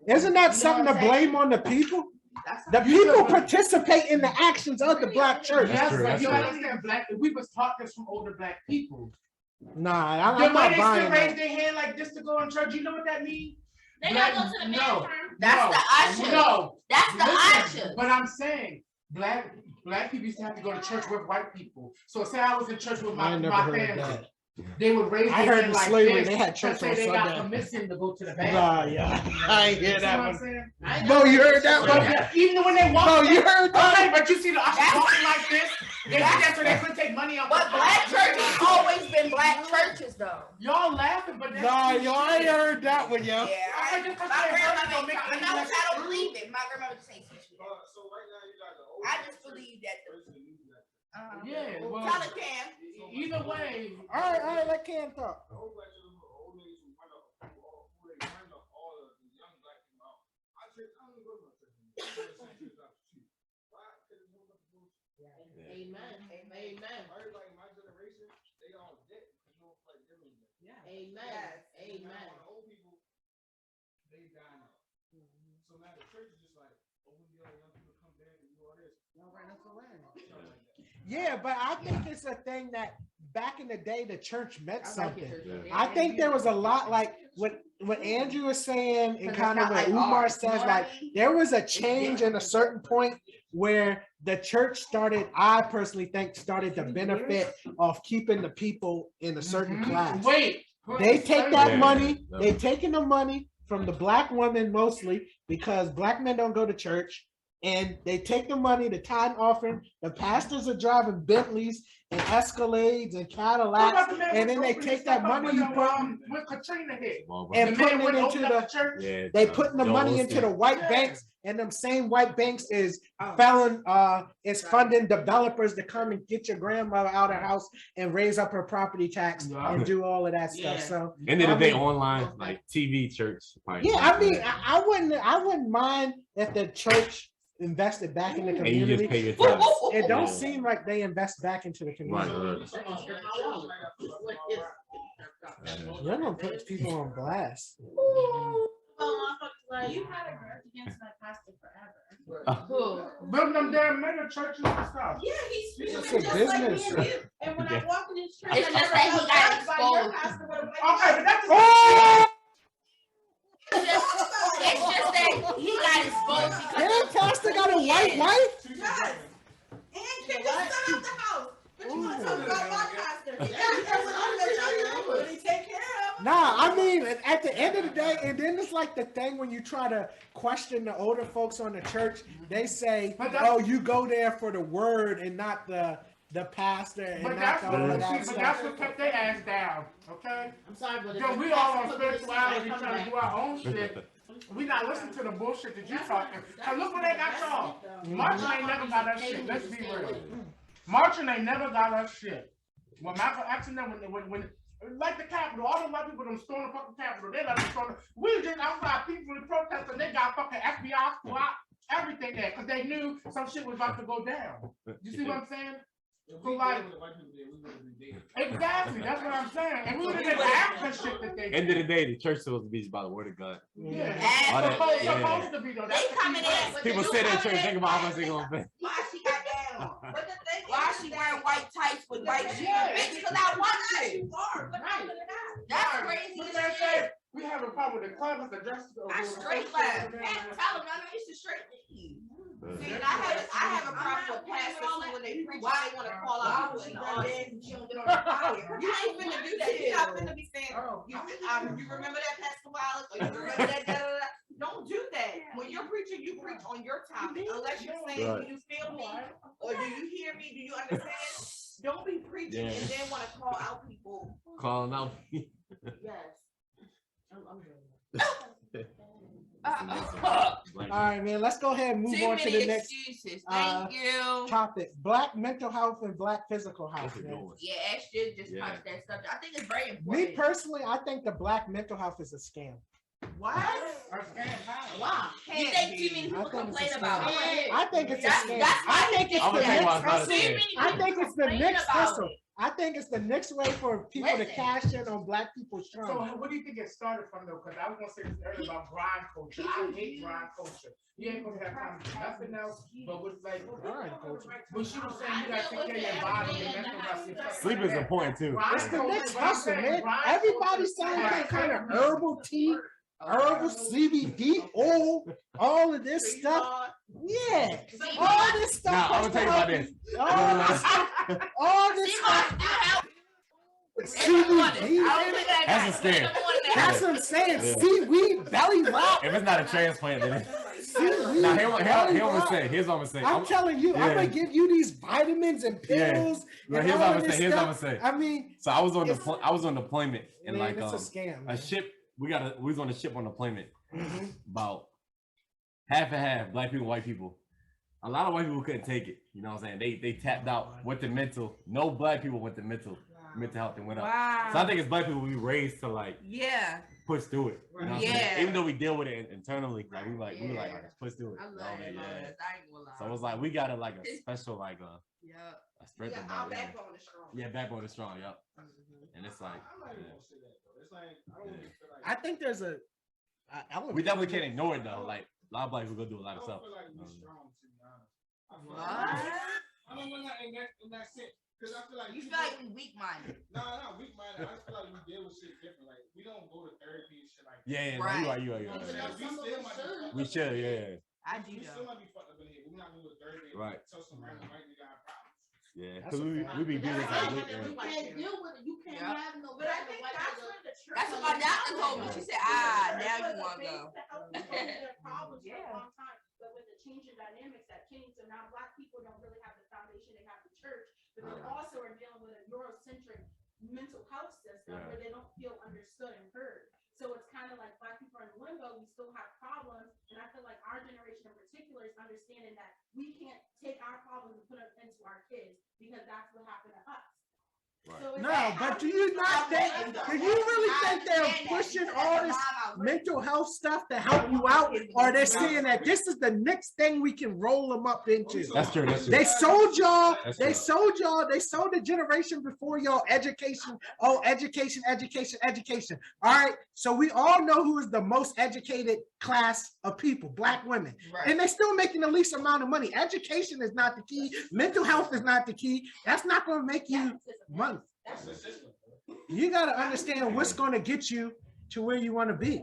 Isn't that something to blame on the people? The people participate in the actions of the black church. Yes, true, but that's you true. understand, black. We was taught this from older black people. Nah, The I'm way not they still buying raise that. their hand like this to go in church, you know what that means? They gotta go to the No. bathroom. That's the usher. No. That's the Listen, usher. but I'm saying black people used to have to go to church with white people. So say I was in church with I my ain't never heard family. that. They would raise I their heard hand in like slavery this they had to church say on they got Sunday. permission to go to the Nah, bathroom. yeah, I ain't You hear see that what I'm one. saying? No, you heard that But one? yeah, even when they walk, No, you heard that? okay, but you see the ushers walking like this. They did that so they couldn't take money out. But black churches always been black churches though. Y'all laughing, but that's Nah, true yo, I ain't shit. heard that one, yo. Yeah, Okay, just 'cause my they heard it grandmother, don't make it and any I less don't true. believe it. My grandmother just ain't teach me that. So right now you guys are I just believe that. Yeah, well, Tell it, Cam. either way. All right, let Cam talk. the old black children were old niggas who run up, who they run up all of the young black people out. I don't even go to my church anymore. Why? Because it's one of the bullshit. Amen. Amen. Everybody in my generation, they all dead. You know, like they're in there. Amen. Yes. Amen. The old people, they die now. So now the church is just like, oh, when the young people come back and do all this. Yeah, but I think it's a thing that back in the day, the church meant something. Yeah. I think there was a lot like what Andrew was saying and kind of what Umar says, like there was a change in a certain point where the church started, I personally think, started to benefit of keeping the people in a certain class. Wait. They take that Yeah. money, they taking the money from the black women mostly because black men don't go to church. And they take the money, the tithe offering. The pastors are driving Bentleys and Escalades and Cadillacs, and then they take that money you put with Katrina hit. and The putting man it went into opened up the. church. Yeah, They putting the money into the white banks, and them same white banks is funding developers to come and get your grandmother out of the house and raise up her property tax and do all of that stuff. So End of the I day, mean- online, like TV church. yeah, I mean, I wouldn't mind if the church invested back in the And you just community. pay your tax. It don't Yeah. seem like they invest back into the Right, community. right. You're gonna put people on blast. You had a grudge against that pastor forever. Building them damn mega churches and stuff. Yeah, he's It's just a like me business. and you. And when I Yeah. walk in his church, It's I just never that he felt got judged by your exposed. pastor with a white Okay, but that's Oh, It's just that he got exposed because damn, pastor got a white wife. Yes. And kicked his son out the house. But you want to talk about my pastor? He got everyone that he take care of. Nah, I mean, at the end of the day, and then it's like the thing when you try to question the older folks on the church, they say, "Oh, you go there for the word and not the pastor and But not that's all of what, that but stuff." that's what kept their ass down, okay? I'm sorry, but Because we all on spirituality trying to do our own shit. We not listening to the bullshit that you talking. Cause look what they got y'all. Marching ain't never got us shit. Let's be real. Marching ain't never got us shit. When Michael asked them when like the Capitol, all the white people them storm the fucking Capitol, they let them storm. We just outside peacefully protesting. They got fucking FBI squad, everything there, cause they knew some shit was about to go down. You see what I'm saying? If So we like, did what the white people did, we would have been dead. exactly, that's what I'm saying. And we would have been after shit that they End of the did. day, the church supposed to be by the word of God. Yeah, All that- supposed to be though. they That's the coming key in. word. People say that church, think about how much they gonna pay. Why she got down? But the thing why she wearing white tights with white shoes? Yeah. Bitch, because I want to. You are, but I'm gonna die. That's crazy What as they shit. say? We have a problem with the club, the dress. I straight laugh. And tell them, no, it's a straight leave. See, and I have a problem with pastors who when they preach, why they want to call out people in the audience. You don't get on the fire. You ain't finna do that. You're not finna be saying, you remember that, Pastor Wallace? Or you remember that, da, da, da. Don't do that. When you're preaching, you preach on your topic. Unless you're saying, do you feel me? Or do you hear me? Do you understand? Don't be preaching and then want to call out people. Calling out. Yes. I'm doing All right, man. Let's go ahead and move on to the next excuses. Thank you. topic. Black mental health and black physical health. That's a man. good one. Yeah, Ash did just touch that subject. I think it's very Me important. personally, I think the black mental health is a scam. What? Wow. You think too many I people think complain it's a about scam. it? I think it's a That's- scam. that's I think it's I'm the gonna tell you why next. it's not a scam. I think it's the Complain next about hustle. it. I think it's the next way for people to Listen. cash in on black people's So trauma. what do you think it started from though? Because I was gonna say this earlier about grind culture. I hate grind culture. You ain't gonna have time to do nothing else. But with like Grind culture. when she was saying you gotta take care of your body, your mental health, your stuff Sleep like is that. important too. Grind It's the culture, next what I'm hustle, saying, man. grind Everybody's culture- selling that kind of herbal tea, herbal CBD oil, all of this stuff. Yeah, all this stuff. Now I'm gonna tell you about this. All this stuff. CBD. That's a scam. That's what I'm saying. Yeah. Seaweed, belly rot. If it's not a transplant, then it's. Seaweed, Now here's belly what I'm rot. saying. Here's what I'm saying. I'm telling you, I'm Yeah. gonna give you these vitamins and Yeah. pills. Right, and here's all what of I'm this saying. Here's what I'm stuff. saying. I mean, So I was on It's- I was on deployment and man, like it's a scam. a man. ship. We was on a ship on deployment. Mhm. About half and half, black people, white people. A lot of white people couldn't take it. You know what I'm saying? They tapped out with the mental. No black people with the mental health and went up. Wow. So I think it's black people we raised to like Yeah. push through it. You know what I'm saying? Yeah. Even though we deal with it internally, like we were like, Yeah. let's push through it. I You know love what I that. mean? Yeah. I ain't gonna lie. So it's like we got a like a special like Yeah. a strength Yeah, about our it. backbone is strong. Yeah, backbone is strong. Yep. And it's like I'm not even gonna say that though. It's like I don't really feel like I think there's a. we definitely can't ignore it though. Like a lot of black people go do a lot I of don't stuff. feel like we're strong to be honest. I feel What? I don't know that in that sense. Because I feel like You feel like we weak minded. nah, not weak minded. I just feel like we deal with shit different. Like we don't go to therapy and shit like that. Yeah, Right. no, you are. You know what I'm saying? We still might be fucked We up should, in the head. yeah, I do We still though. might be fucked up in here. We're not gonna go to therapy and Right. tell some random white nigga our problems. yeah. That's Cause a we fact. be being That's like, why yeah. you can't deal with it. You can't Yeah. have no. But I black think and white that's nigga. where the church. That's what my doctor told me. She said, now you want to go. Their problems for Yeah. a long time, but with the changing dynamics that came, so now black people don't really have the foundation they have the church, but they also are dealing with a Eurocentric mental health system Yeah. where they don't feel understood and heard. So it's kind of like black people are in limbo. We still have problems, and I feel like our generation in particular is understanding that we can't take our problems and put them into our kids because that's what happened to us. Right. So it's No, like, but how do we you stop not think? that? Do you really think they're pushing all this mental health stuff to help you out, or they're saying that this is the next thing we can roll them up into? That's true. That's true. They sold y'all. That's They true. sold y'all. They sold the generation before y'all education. Oh, education, education, education. All right. So we all know who is the most educated class of people, black women. Right. And they're still making the least amount of money. Education is not the key. Mental health is not the key. That's not going to make you money. That's the system. You got to understand what's going to get you to where you want to be.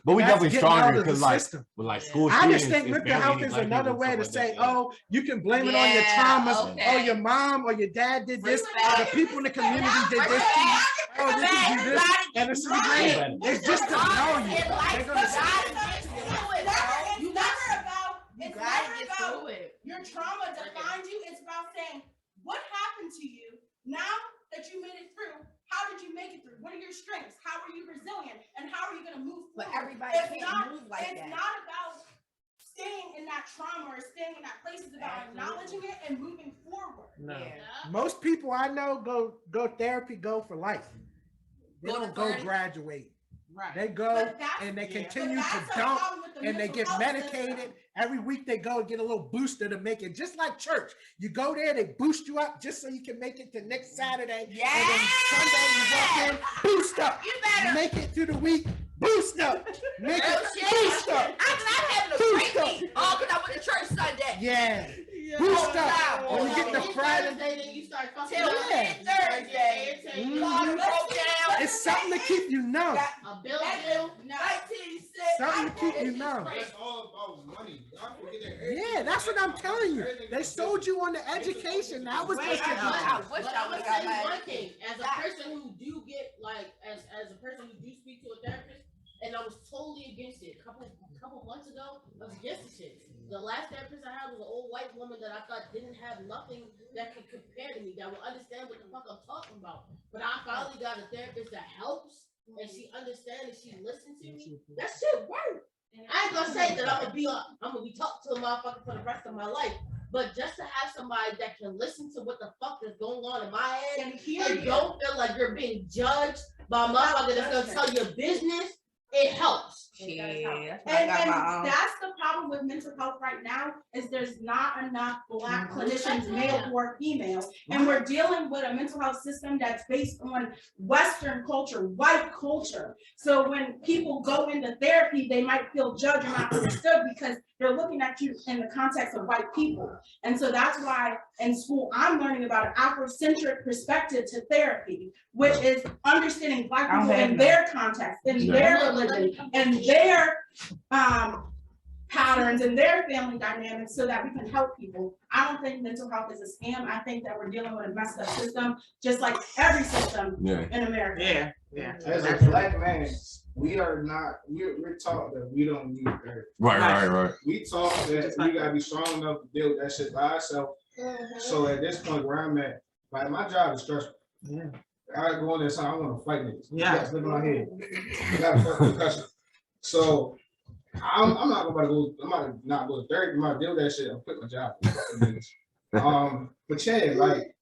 But we That's definitely getting out stronger of the because like system. with like school I shootings, just think it's mental barely health any is black another people way and to stuff like say, that, yeah. oh, you can blame it on your Yeah, traumas. okay. Oh, your mom or your dad did this. Or the people in the community did this to you. Oh, this is you this. And it's great. It's just to know you. They're gonna say, You never about, You it's gotta never get about through it. your trauma defined you. It's about saying, what happened to you? Now that you made it through, how did you make it through? What are your strengths? How are you resilient? And how are you gonna move But forward? everybody It's can't not- move like It's that. not about staying in that trauma or staying in that place. It's about acknowledging it and moving forward. no. Yeah. Most people I know go therapy, go for life. They Go to don't go 30. graduate. Right. They go But that's- and they But continue to that's a dump problem with the and they mental get health medicated. system. Every week they go and get a little booster to make it just like church. You go there, they boost you up just so you can make it to next Saturday. And then Sunday you walk in, boost up. You better. Make it through the week, boost up. Make Real it shit. boost up. I'm having a Boost great up. week. Oh, because I went to church Sunday. Yeah. Boost up. Oh, When you get the It's Friday, Thursday, then you start fucking Till up. Yeah. Thursday. Mhm. God broke down. it's something to keep you numb. A bill. 1986. Something to keep you numb. It's all about money. Y'all forget that Yeah, that's what I'm telling you. They sold you on the education. That was just But a I'm gonna say one thing, as a person who do get like, as a person who do speak to a therapist, and I was totally against it. A couple months ago, I was against the shit. The last therapist I had was an old white woman that I thought didn't have nothing that could compare to me, that would understand what the fuck I'm talking about. But I finally got a therapist that helps, and she understands and she listens to me. That shit worked. I ain't gonna say that I'm gonna be talking to a motherfucker for the rest of my life. But just to have somebody that can listen to what the fuck is going on in my head and don't feel like you're being judged by a motherfucker that's gonna tell your business, it helps. Yeah. And that's the problem with mental health right now, is there's not enough Black clinicians, male or female. And we're dealing with a mental health system that's based on Western culture, white culture. So when people go into therapy, they might feel judged or not understood because they're looking at you in the context of white people. And so that's why in school, I'm learning about an Afrocentric perspective to therapy, which is understanding Black people in their context, in their religion, and their patterns and their family dynamics so that we can help people. I don't think mental health is a scam. I think that we're dealing with a messed up system, just like every system in America. As a Black man, we're taught that we don't need therapy. Right. We taught that we gotta be strong enough to deal with that shit by ourselves. So at this point where I'm at, like my job is stressful. I go in there, so I want to fight niggas. Yeah, slip in my head. I got a fucking concussion. So I'm not not go to therapy. I'm not deal with that shit. I'll quit my job. But yeah, like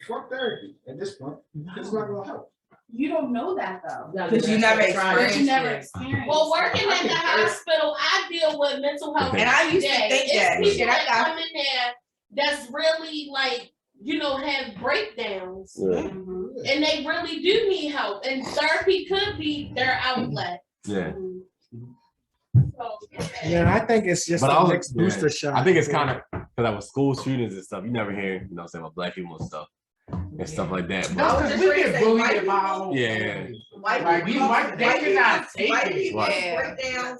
fuck therapy at this point. It's not gonna help. You don't know that though. Because you never experienced it. Well, working at the hospital, I deal with mental health. And I used to think that people that come in there that's really like, you know, have breakdowns. And they really do need help. And therapy could be their outlet. Yeah, I think it's just a mixed booster shot. I think it's kind of because I was school shootings and stuff. You never hear, you know, what I'm saying, about Black people and stuff and stuff like that. But we get bullied about White people breakdowns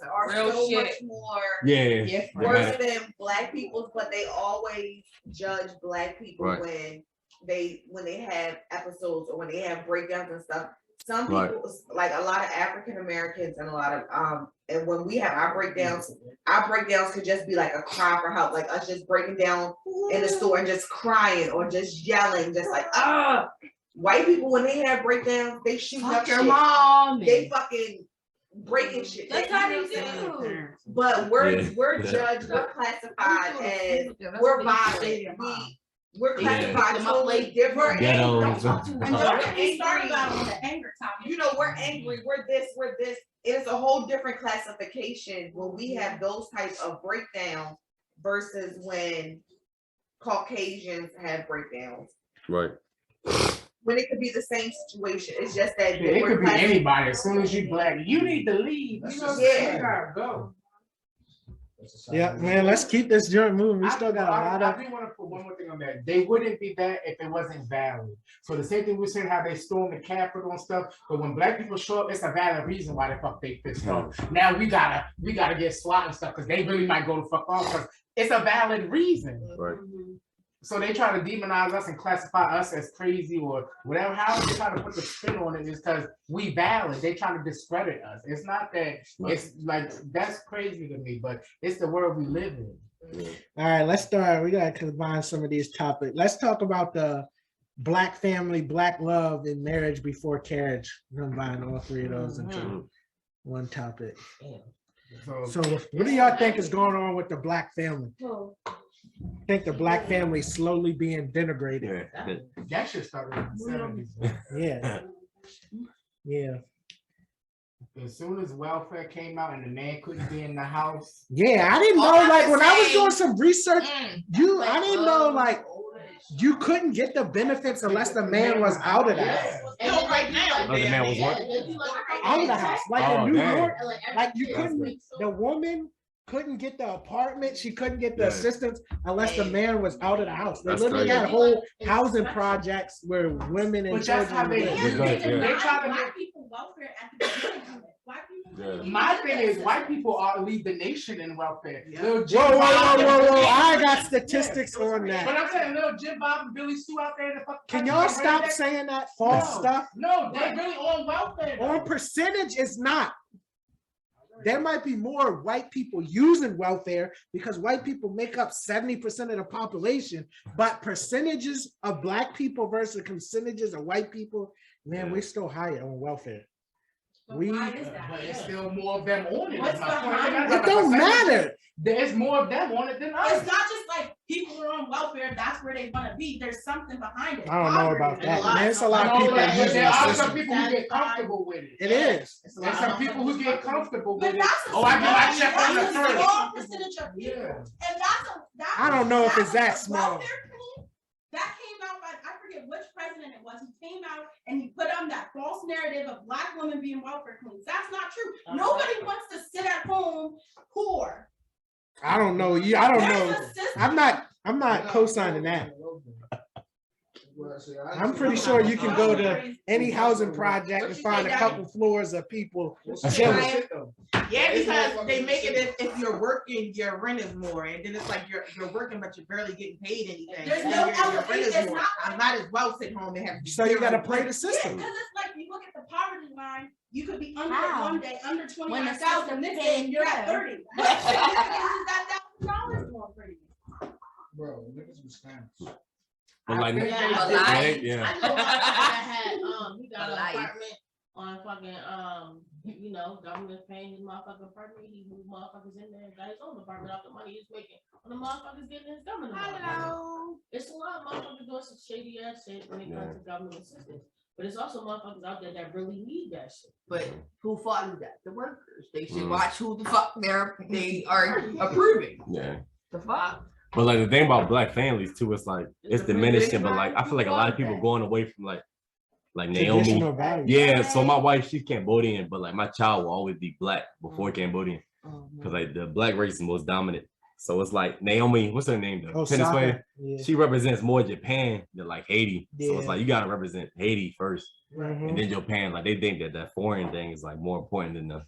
are Real so shit. much more worse than Black people's, but they always judge Black people when they have episodes or when they have breakdowns and stuff. Some people, like a lot of African Americans and a lot of and when we have our breakdowns could just be like a cry for help, like us just breaking down in the store and just crying or just yelling, just like White people, when they have breakdowns, they shoot up your shit. mom. They fucking breaking shit. That's how they do. But we're judged, we're classified as we're violent. We're classified totally different. Don't talk to me. We started out on the anger topic. You know, we're angry, we're this. It's a whole different classification when we have those types of breakdowns versus when Caucasians have breakdowns. Right. When it could be the same situation. It's just that it could be anybody. As soon as you Black, you need to leave. You know, you gotta go. Yeah, man, let's keep this joint moving. We still got a lot of. I do want to put one more thing on that. They wouldn't be that if it wasn't valid. So the same thing we're saying how they stormed the Capitol and stuff. But when Black people show up, it's a valid reason why the fuck they pissed off. Now we gotta get SWAT and stuff because they really might go to fuck off because it's a valid reason. Right. So they try to demonize us and classify us as crazy or whatever. How they try to put the spin on it is because we valid. They try to discredit us. It's not that it's like that's crazy to me, but it's the world we live in. All right, let's start. We gotta combine some of these topics. Let's talk about the Black family, Black love, and marriage before carriage. Combine all three of those into one topic. So what do y'all think is going on with the Black family? I think the Black family is slowly being denigrated. That shit started in the 70s. Yeah. As soon as welfare came out and the man couldn't be in the house. Yeah, I didn't know, like when I was doing some research, I didn't know like you couldn't get the benefits unless the man was out of the house. And right now, the man was what? Out of the house. Like in New damn. York, like you couldn't, the woman couldn't get the apartment, she couldn't get the assistance unless the man was out of the house. They literally had whole housing projects where women and But that's how children they lived. try to Black people welfare at the beginning of it. Black people My thing is, white people lead the nation in welfare. Yeah. Lil Whoa, Jim whoa, Bob whoa, and whoa, whoa! Billy- I got statistics on But that. I'm saying, Lil Jim Bob and Billy Sue out there in the fucking Can country, y'all they stop redneck- saying that false stuff? No, they really on welfare. though. On percentage, it's not. There might be more white people using welfare because white people make up 70% of the population, but percentages of black people versus percentages of white people, man, we're still higher on welfare. But We, why is that? But it's still more of them on it. What's That's my point. behind They it? got it don't the percentage. matter. There's more of them on it than us. It's not just like people are on welfare, that's where they want to be. There's something behind it. I don't know about Poverty. that. Man, it's a lot of I know people that, but using there the are system. some people who get comfortable with it. It is. There's some people who get comfortable But with it. that's a Oh, I know, I checked on the that's a first. small percentage of people. Yeah. And that's I don't know if it's that was a small. welfare plan that came out by, I forget which president it was. He came out and he put on that false narrative of black women being welfare queens. That's not true. Nobody wants to sit at home poor. I don't know. I don't There's know. a system. I'm not co-signing that. I'm pretty sure you can go to any housing project and find a couple floors of people chilling. Yeah, because they make it if you're working, your rent is more, and then it's like you're working, but you're barely getting paid anything. There's So no your elevation. rent is It's more. not I'm not as well sit home and have. So you gotta play the Yeah, system. because it's like you look at the poverty line, you could be under How? it one day, under When the 29,000, this system day paying you're you. at 30. What significance is that $1,000 more for you? Bro, niggas was scammers. But like, think Yeah, they a did lie. that. yeah. I know a that had he got A an life. apartment on fucking government paying his motherfucking apartment. He moved motherfuckers in there and got his own apartment off the money he's making on the motherfuckers getting his government money. Hello. It's a lot of motherfuckers doing some shady ass shit when it comes to government assistance. But it's also motherfuckers out there that really need that shit. But who funded that? The workers. They should Mm. watch who the fuck they are approving. Yeah. The fuck? But like the thing about black families too, it's like it's It's a diminishing, but really like I feel like a lot of people going away from like Naomi. Traditional values. Yeah, so my wife, she's Cambodian, but like my child will always be black before Cambodian. Because like the black race is most dominant. So it's like Naomi, what's her name though? Tennis player. Yeah. She represents more Japan than like Haiti. So Yeah. it's like you gotta represent Haiti first. Mhm. And then Japan, like they think that foreign thing is like more important than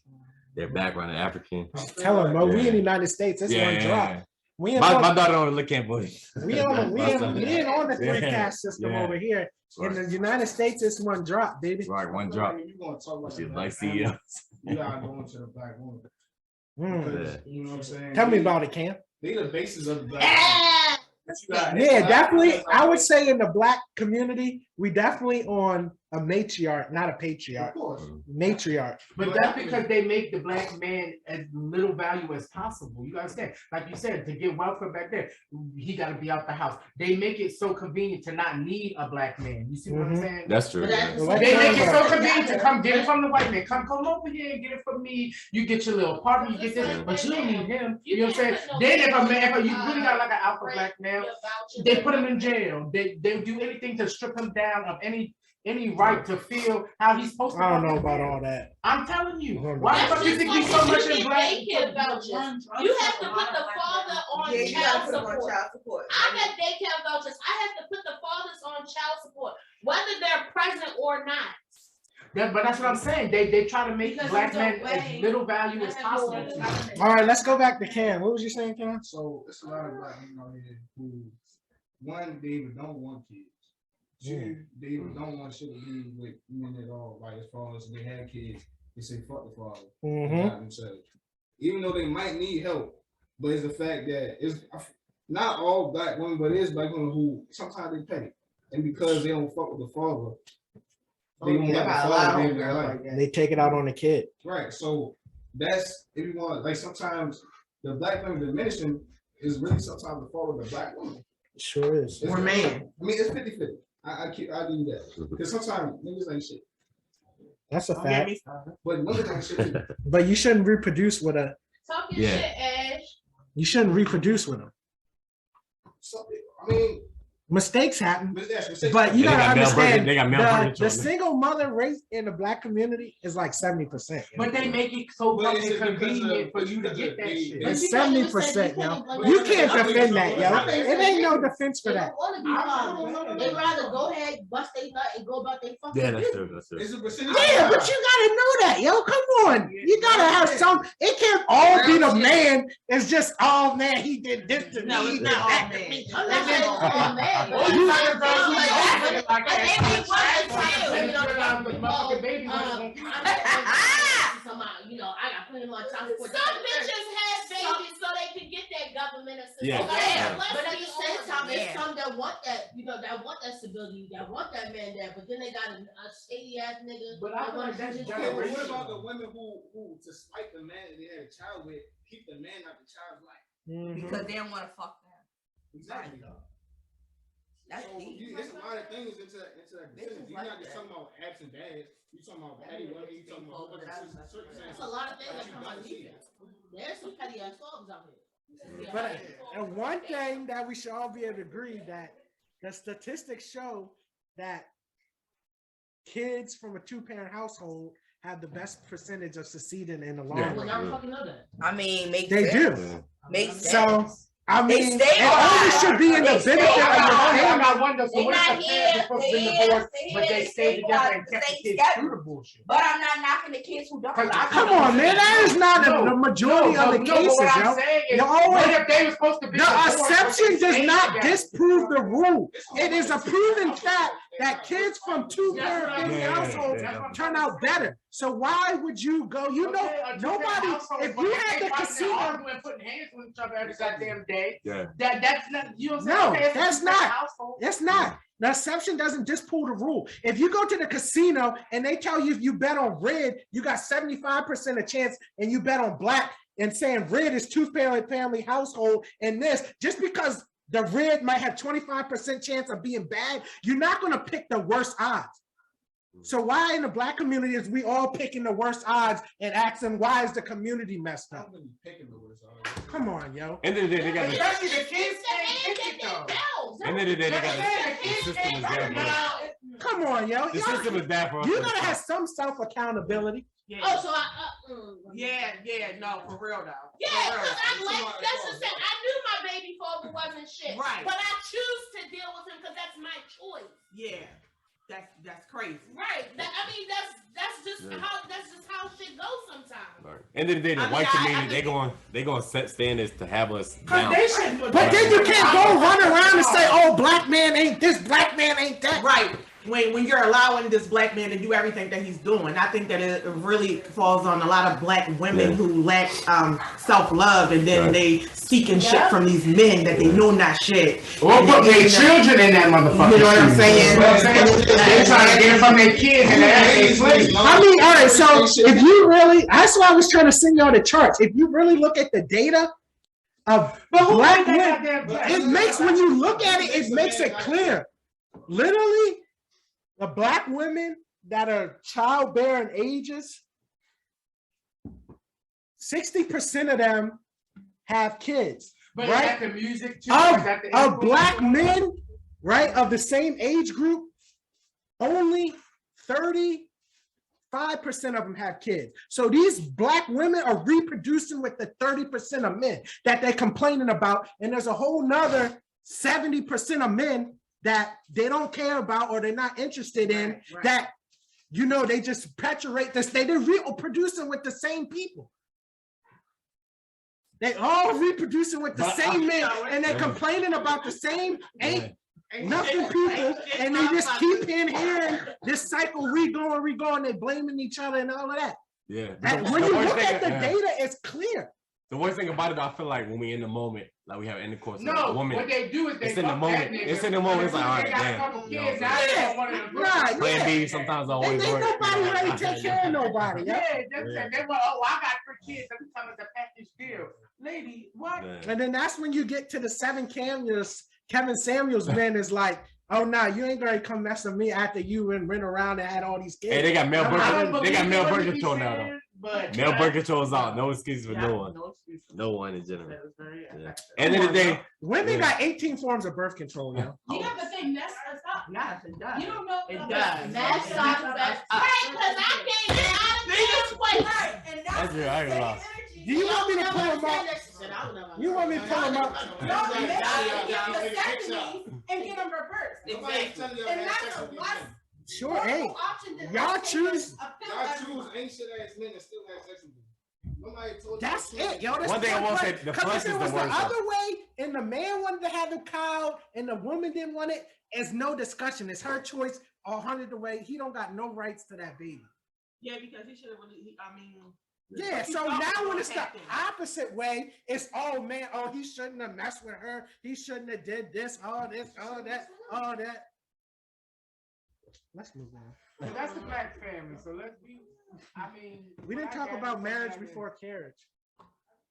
their background in African. Tell them, we in Yeah. the United States. It's one drop. We ain't My on, daughter don't look Cambodian. we ain't on the three Yeah. caste system Yeah. over here. In the United States, it's one drop, baby. Right, one drop. You gonna talk about She's the like black family, CEO. you gotta go into the black woman. Mm. Because, you know what I'm saying? Tell me about it, Cam. They the basis of the black family. But you got- Yeah, definitely. I would say in the black community, we definitely on a matriarch, not a patriarch. Of course. Matriarch. But that's because they make the black man as little value as possible. You understand? Like you said, to get welfare back there, he got to be out the house. They make it so convenient to not need a black man. You see what I'm Mhm. saying? That's true. But that's- yeah. They make it so convenient to come get it from the white man. Come over here and get it from me. You get your little apartment, you get this, but you don't need him. You know what I'm saying? Then if you really got like an alpha black male, they put him in jail. They do anything to strip him down of any right to feel how he's supposed to. I don't know fucking about feel. all that. I'm telling you. Hold on. Why the That's fuck you just think we like so if much you in get black? daycare vouchers. You have to put the father on Yeah, you gotta child put them on support. child support. I got daycare vouchers. I have to put the fathers on child support, whether they're present or not. But that's what I'm saying. They try to make Because black there's men no as way. little value as I have possible. no idea. All right, let's go back to Cam. What was you saying, Cam? So it's a lot of black men out here who, one, they even don't want kids. Two, they even don't want shit to be with men at all. Like as far as they had kids, they say fuck the father. They Mm-hmm. got themselves. Even though they might need help, but it's the fact that it's not all black women, but it is black women who sometimes they petty. And because they don't fuck with the father, they don't Yeah, let got a the lot father of be in their homegirls life. like that. They take it out on the kid. Right. So that's if you want, like sometimes the black women diminishing is really sometimes the fault of the black woman. Sure is. It's Or the- man. I mean, it's 50-50. I do that. Because sometimes niggas ain't shit. That's a Don't get fact. me started. But women ain't shit too. But you shouldn't reproduce with a. Talking Yeah. shit, Ash. You shouldn't reproduce with them. So, I mean, Mistakes happen. that's But you They gotta got male understand, birth- they got male birth the control. single mother rate in the black community is like 70%. But they make it so But it's fucking because convenient of- for you to because get of that they- shit. they- It's But you can't 70%, even say yo. you can't You blame can't them. defend that, yo. They It ain't no defense for They that. don't wanna be fathers. They rather go ahead, bust their nut, and go about their fucking Yeah, that's true. That's true. It's a percentage. Yeah, but you gotta know that, yo. Come on. You gotta have some. It can't all be the man. It's just, oh man, he did this to No, me. it's he did not all that to men. me. I'm not saying it's all mad. Well, you gotta go through Like, the whole thing like and that. every one of them, you know, The motherfucking baby I'm was somehow, you know, I got plenty of my child support. Some bitches have babies so they can get that government assistance. Yeah. Yeah, Let's but at be the same honest. time, there's Yeah. some that want that, you know, that want that stability, that want that man there, but then they got a shady ass nigga. But I that feel wanna like that's do this Okay, but shit. what about the women who to spite the man that they had a child with, keep the man out the child's life? Because they don't want to fuck them. Exactly. That's So deep. there's a lot of things into that vicinity. You're like not just that. talking about absent dads. You're talking about petty women. You're talking about other circumstances. There's a lot of things that you come out don't of see. defense. There's some petty ass dogs out here. But and one thing that we should all be able to agree that the statistics show that kids from a two-parent household have the best percentage of succeeding in the long Yeah. Well, run. y'all fucking know that. I mean, makes They sense. do. Makes So sense. I They mean, stay it only alive. should be in the They stay benefit of your alive. I family. got wonder, so They what if not the here, parents supposed to be they divorced, here, but they they stay stayed together and together, kept the stay kids together. through the bullshit? But I'm not knocking the kids who don't. Cause I Come on, man. That is not the majority of the but cases, what I'm yo. saying is, You always- what if they were supposed to be The divorced, but exception they does stayed not together? disprove the rule. It is a proven fact that kids from two-parent family Yeah, households yeah. turn out better. So why would you go? You know, Okay, a two-parent nobody. household, If but you they had the fighting and casino, arguing, putting hands on each other every goddamn day. Yeah. That's not. You know what I'm saying? No, Okay, it's a that's two-parent not. household. it's not. The exception doesn't disprove the rule. If you go to the casino and they tell you if you bet on red, you got 75% of chance, and you bet on black and saying red is two-parent family household, and this just because the red might have 25% chance of being bad, you're not going to pick the worst odds. So why in the black community is we all picking the worst odds and asking why is the community messed I up? don't think you're picking the worst odds. Come on, yo. End of the day, they got the Especially the It's kids the can't hand pick it that though. they bells. end of the day, they got The the kids system can't is pick there it for us. now. Come on, yo. The system is there for us. You gotta have some self-accountability. Oh, so Yeah, no, for real though. Yeah, For real. because I'm like, that's just it. I knew my baby father wasn't shit. Right. But I choose to deal with him because that's my choice. Yeah, that's crazy. Right. I mean, that's just how shit goes sometimes. Right. End of the day, the I mean, white I community, they gonna set standards to have us Cause down. they should. But then you can't go run around and say, oh, black man ain't this, black man ain't that. Right. When you're allowing this black man to do everything that he's doing, I think that it really falls on a lot of black women Yeah. who lack self-love, and then Right. they seeking shit from these men that they know not shit. Or And put they- their children in that motherfucker. You know what I'm saying? You know what I'm saying? They trying to get it from their kids and they slaves. I mean, all right, so if you really, that's why I was trying to send y'all the charts. If you really look at the data of black women, it makes, when you look at it, it makes it clear. Literally, the black women that are childbearing ages, 60% of them have kids. But Right. is that the music too? Is that the Of influence? black men, right, of the same age group, only 35% of them have kids. So these black women are reproducing with the 30% of men that they're complaining about. And there's a whole nother 70% of men that they don't care about or they're not interested in, Right. that, you know, they just perpetuate this. They're reproducing with the same people. They all reproducing with the But same men, and they're complaining about the same ain't nothing people, and they just keep in hearing this cycle re-going, they blaming each other and all of that. Yeah. And when you look at the data, it's clear. The worst thing about it, I feel like when we in the moment, like we have intercourse with a No, woman, what they do is they it's in the fuck moment. that nigga. It's in the moment. It's like, all right, They got a damn. couple You know kids, what now I'm they saying? don't want to agree. Nah, Plan yeah. B sometimes And always ain't work. nobody ready to take care of nobody. Yeah. Yeah, that's Yeah. it. They want, oh, I got 3 kids. Every time it's a package deal. Lady, what? Yeah. And then that's when you get to the 7 cameras. Kevin Samuels man is like, oh nah, you ain't gonna come mess with me after you and run around and had all these kids. Hey, they got male I'm birth. not I don't gonna- They got believe male what birth he control be now, though. saying, but Male birth control is out. No excuses for Yeah, no one. no excuses. No one in general. That was very Yeah. effective. End of the day, Women Yeah. got 18 forms of birth control, yo. You know the thing messed us up. Yes, it does. You don't know. It the- does. Mad side effects. Right, because I can't get out of this place. And That's real, I ain't gonna lie. Do you want me to pull them up? You want me to pull them up? No, Yeah, they yeah, gotta yeah, get yeah, the yeah. vasectomy and get them reversed. Nobody's telling you And that not sex the with less these Sure ain't. Y'all choose. Y'all choose ain't shit ass niggas still have sex with you. Nobody told you. That's it, yo. That's One thing I won't say, the because flesh if is it the was the worst. other way, and the man wanted to have the cow, and the woman didn't want it, it's no discussion. It's her choice. 100 the way. He don't got no rights to that baby. Yeah, because he should have really. I mean. Yeah, He so thought now it when was it's the happening. opposite way, it's oh man, oh he shouldn't have messed with her, he shouldn't have did this, all that. Let's move on. But that's the black family. So let's be. I mean, We didn't talk about marriage before carriage.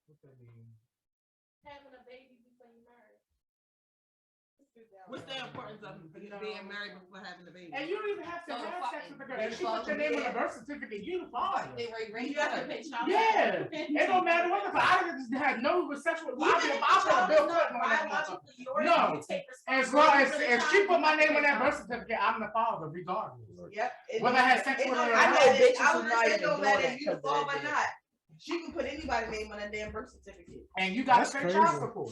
What's that mean? Having a baby before you marry. What's the importance of being married before having a baby? And you don't even have to So have sex with the girl. you If she put your name on the birth certificate, you the father. You have to pay child Yeah, support. it don't matter what. If I just had no sexual, I'll put a bill Clinton on that motherfucker. No, as long as she put my name on that birth certificate, I'm the father, regardless. Yep. Whether I had sex with her or I not. know bitches I who was not just even no doing matter that if you the 'cause father they're or not. She can put anybody's name on a damn birth certificate. And you got That's to pay crazy. child support.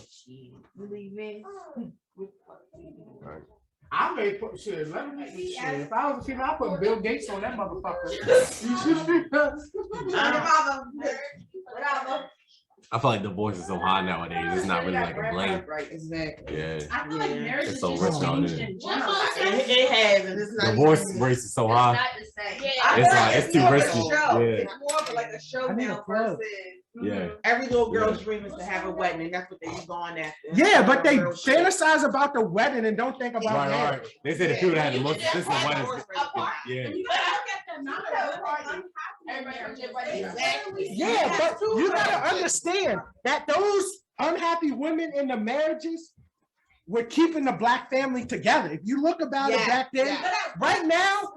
Believe me. I may put shit. Let me shit. If I was a female, I put Bill Gates on that motherfucker. I feel like divorce is so high nowadays. It's not really like a blame. Right, exactly. Yeah. I feel like marriage It's is so just rich out changed there. in general. It has, and it's not Divorce even- rates is so high. Yeah. I It's feel like- it's too more of a risky. show. Yeah. It's more of like a show I need a now plug. versus. Yeah. Every little girl's Yeah. dream is to have a wedding, and that's what they be going after. Yeah, but they Real shit. fantasize about the wedding and don't think about Right, marriage. right. They say the people that had the most consistent weddings. Yeah. You gotta look at the amount of women Yeah, but you gotta understand that those unhappy women in the marriages were keeping the black family together. If you look about it back then, right now,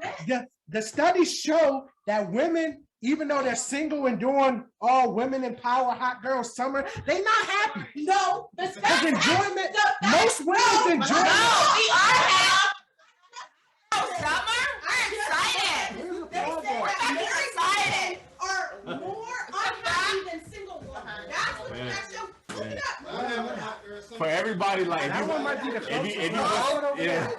the studies show that women, even though they're single and doing all women in power, hot girl summer, they not happy. No, Because enjoyment, most women's enjoyment. are more unhappy than single women. That's what that show. Look it up. I have a hot girl summer. For everybody, like if That you, one might be the if you, closest. yeah.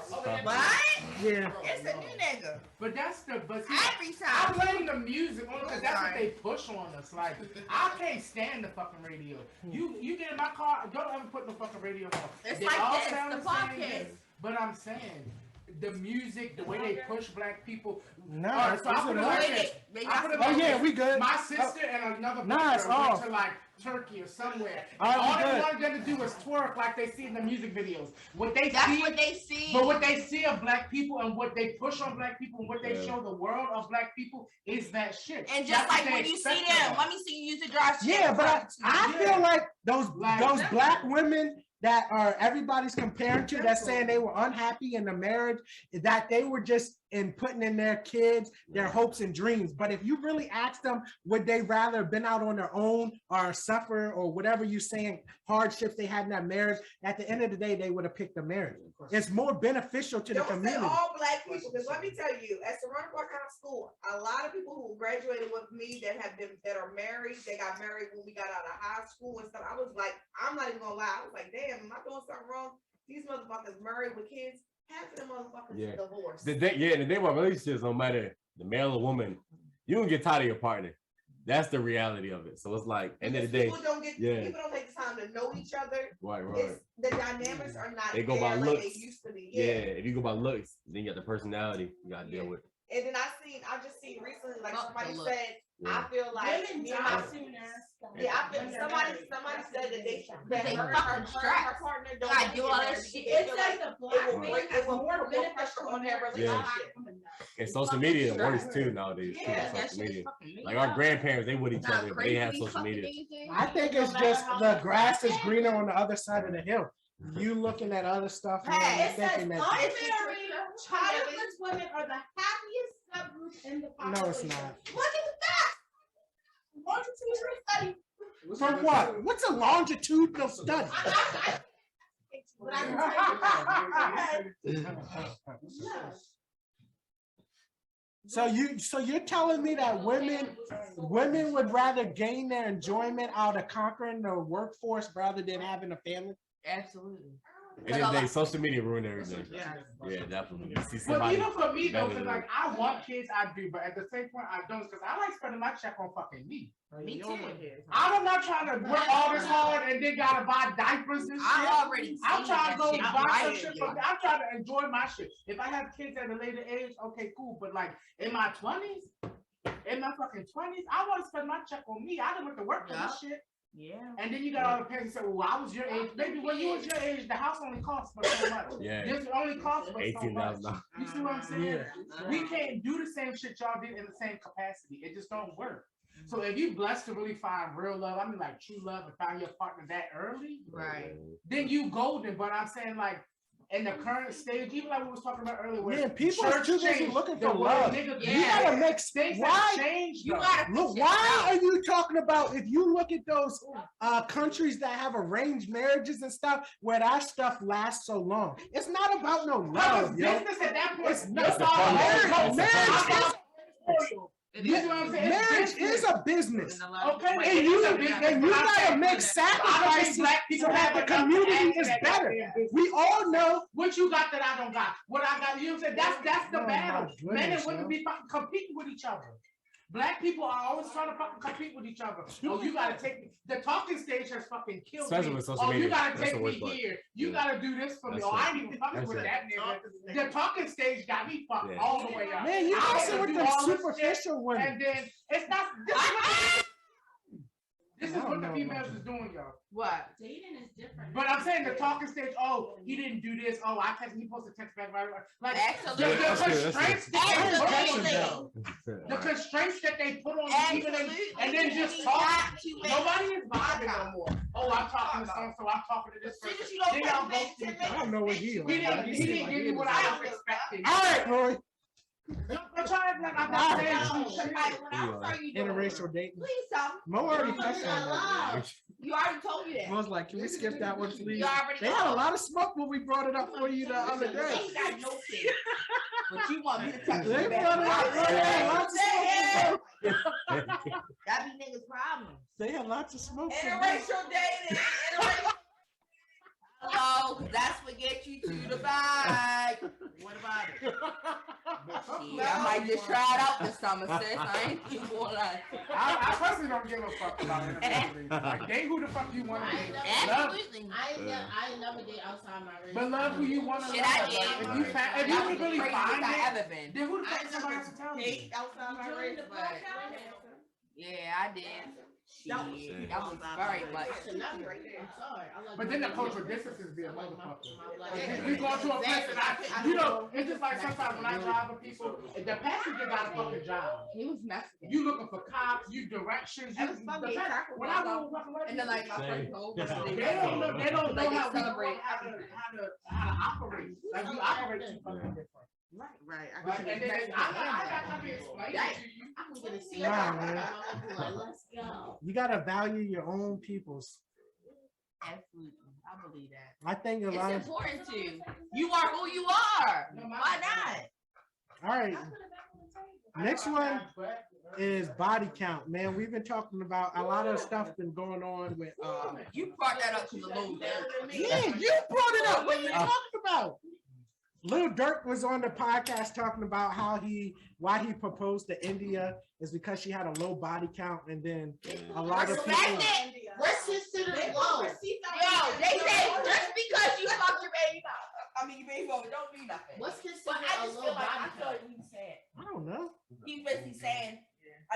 Yeah. It's a new nigga. But that's the but see, Every I time. blame the music only because that's what they push on us. Like I can't stand the fucking radio. You get in my car, don't ever put no fucking radio on. It's They like all this, sound the same, podcast. but I'm saying the music, the way they push black people. Nah, All right, so I it's put it a like lot. this. I put it Oh like yeah, this. we good. My sister and another Nah, it's brother went off. to like Turkey or somewhere. All right, we All they good. wanted them to do was twerk like they see in the music videos. What they That's see, what they see. but what they see of black people and what they push on black people and what they Yeah. show the world of black people is that shit. And just That's what like they when you see expect them, of let us. me see you use the drive. Yeah, but I feel like those Like- black women that are everybody's comparing to, that's saying they were unhappy in the marriage, that they were just in putting in their kids their hopes and dreams. But if you really ask them, would they rather have been out on their own or suffer or whatever you saying hardships they had in that marriage, at the end of the day they would have picked the marriage. It's more beneficial to the Don't say community. all black people, because let me tell you, at Serrano Park High School, a lot of people who graduated with me that are married, they got married when we got out of high school and stuff. I was like, I'm not even gonna lie, I was like, damn, am I doing something wrong? These motherfuckers married with kids, half of them motherfuckers Yeah. divorced. The day about relationships, no matter the male or woman, you don't get tired of your partner. That's the reality of it. So it's like, end of the day, People don't take the time to know each other. right, right. It's, the dynamics are not They go there by like looks. they used to be. Yeah, if you go by looks, then you got the personality you got to deal with. And then I just seen recently, like Fuck somebody the look. said, Yeah. I feel like Women me and die my sooner. yeah, I feel somebody said that They her fucking her stressed. partner don't Gotta wanna do get all that married shit. because It they feel says like the black will man break- has it will more put benefits pressure on to their marriage than relationship. black women does. And social fucking media stress. works too nowadays. too, Yeah, that social shit media. is fucking Like our grandparents, they with each Not other, but they have crazy, social fucking media. amazing. I think it's just the grass is greener on the other side of the hill. You looking at other stuff, and Hey, you're It says thinking that unmarried, childless women are the happiest subgroup in the population. no, it's not. Look at the facts. Longitudinal study. From what? What's a longitudinal study? But I can tell you. So you're telling me that women would rather gain their enjoyment out of conquering the workforce rather than having a family? Absolutely. And then social media ruined everything. Yeah. Yeah, definitely. You see Well, somebody even for me though, better cause than like I want kids, I do, but at the same point I don't, cause I like spending my check on fucking me. Me too. I'm not trying to work all this hard and then gotta buy diapers and shit. I already I'm seen trying to go that shit. buy some shit for me. I'm trying to enjoy my shit. If I have kids at a later age, okay, cool. But like in my 20s, I want to spend my check on me. I didn't went to work for this shit. Yeah. And then you got all the parents that say, well, I was your age. Maybe when you was your age, the house only cost but so much. Yeah. This only cost but so much. $18,000. You see what I'm saying? Yeah. We can't do the same shit y'all did in the same capacity. It just don't work. So if you blessed to really find real love, I mean like true love, and find your partner that early, Right. then you golden. But I'm saying like in the current stage, even like we was talking about earlier, where Man, people are church too busy changed, looking the for way love. niggas- You gotta make things why have changed. You though. gotta look. Why are you talking about? If you look at those countries that have arranged marriages and stuff, where that stuff lasts so long, it's not about no love, yo. business at that point. It's That's not the fun. marriage. That's the fun. You see what I'm saying? Marriage is a business. Okay, And you gotta make sacrifices so that the community is better. We all know. What you got that I don't got. What I got, you know what I'm saying? That's the Oh, battle. my Men and goodness, women yo. be fucking competing with each other. Black people are always trying to fucking compete with each other. Oh, you gotta take me. The talking stage has fucking killed Especially me. with social Oh, media. you gotta That's take the me worst part. here. You Yeah. gotta do this for me. That's Oh, I it. ain't even fucking That's with it. that nigga. The talking stage got me fucked Yeah. all the way up. Man, you I messing gotta with do them all this shit, superficial women. and then it's not. This is I don't what the know females about is doing, y'all. What? Dating is different. But I'm saying the talking stage. Oh, he didn't do this. Oh, I text. He supposed to text back right. Like Absolutely. the That's true, that's constraints. true. that they put on Absolutely. you, the constraints that they put on you, even and then just talk. Nobody is vibing no more. Oh, I'm talking to someone, so I'm talking to this person. Then y'all both do I don't know what he. He didn't give me what I was expecting. All right, Roy. I'm trying to like I'm not saying shit. Interracial dating. Please stop. Mo already touched on that. You already told me that. Mo's like, can we skip that one, please? You already They had a lot of smoke when we brought it up for you the other day. Ain't got no kids. But you want me to touch They you brought it up. They had lots of smoke. That be niggas' problem. They had lots of smoke. Interracial dating. Hello, 'cause that's what gets you to the bag. What about it? Yeah, I might just try it out this summer, sis. I ain't even gonna lie. I personally don't give a fuck about it. Like, date who the fuck you want to date. Love, Absolutely. I ain't never date outside my race. but love who you want to love. Shit, I Like, did. if you That could was the really craziest find I it, ever been. then who the fuck somebody has to tell me? Date outside my race, but yeah, I did. Shit, that was very much. I'm sorry. I like But then the my- cultural differences be a motherfucker. my If we go to a place and you know, it's just like sometimes when I drive with people, the passenger got a fucking job. He was Mexican. You looking for cops, you directions. That was funny. When I go fucking away, And then like my Same. first whole they don't know Like, how they to celebrate. how to operate. Like we operate too fucking different. Right. Right? And then I got to explain it to you. I can get a seat. Nah, man. Like, let's go. You gotta value your own peoples. Absolutely. I believe that. I think a It's lot of. important to. You are who you are. Why not? All right. Next one is body count, man. We've been talking about a lot of stuff been going on with. You brought that up to the low. Yeah, you brought it up. What are you talking about? Lil Durk was on the podcast talking about why he proposed to India is because she had a low body count, and then a lot of people. What's considered low? Yo, they say just because you fucked your baby mama, I mean your baby mama don't mean nothing. What's But considered I a just low feel like body I feel count? like we said I don't know. he's basically saying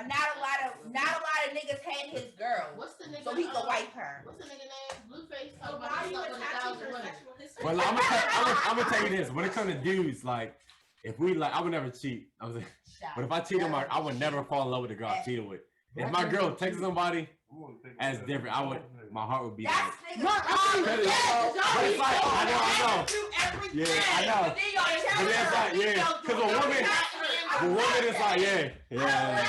not a lot of niggas had his girl, What's the nigga? so he could wipe her. What's the nigga name? Blueface. So Talking why about are you stuff with attaching 1,000 your women. sexual history? Well, I'm gonna tell you this. When it comes to dudes, like if we like, I would never cheat. But if I cheat on I would never fall in love with the girl I cheated with. If my girl texts somebody, that's different. My heart would be like. That's niggas. But it's like, I know. Yeah, I know. But then y'all tell But that's like, her, yeah, because a woman is like, yeah.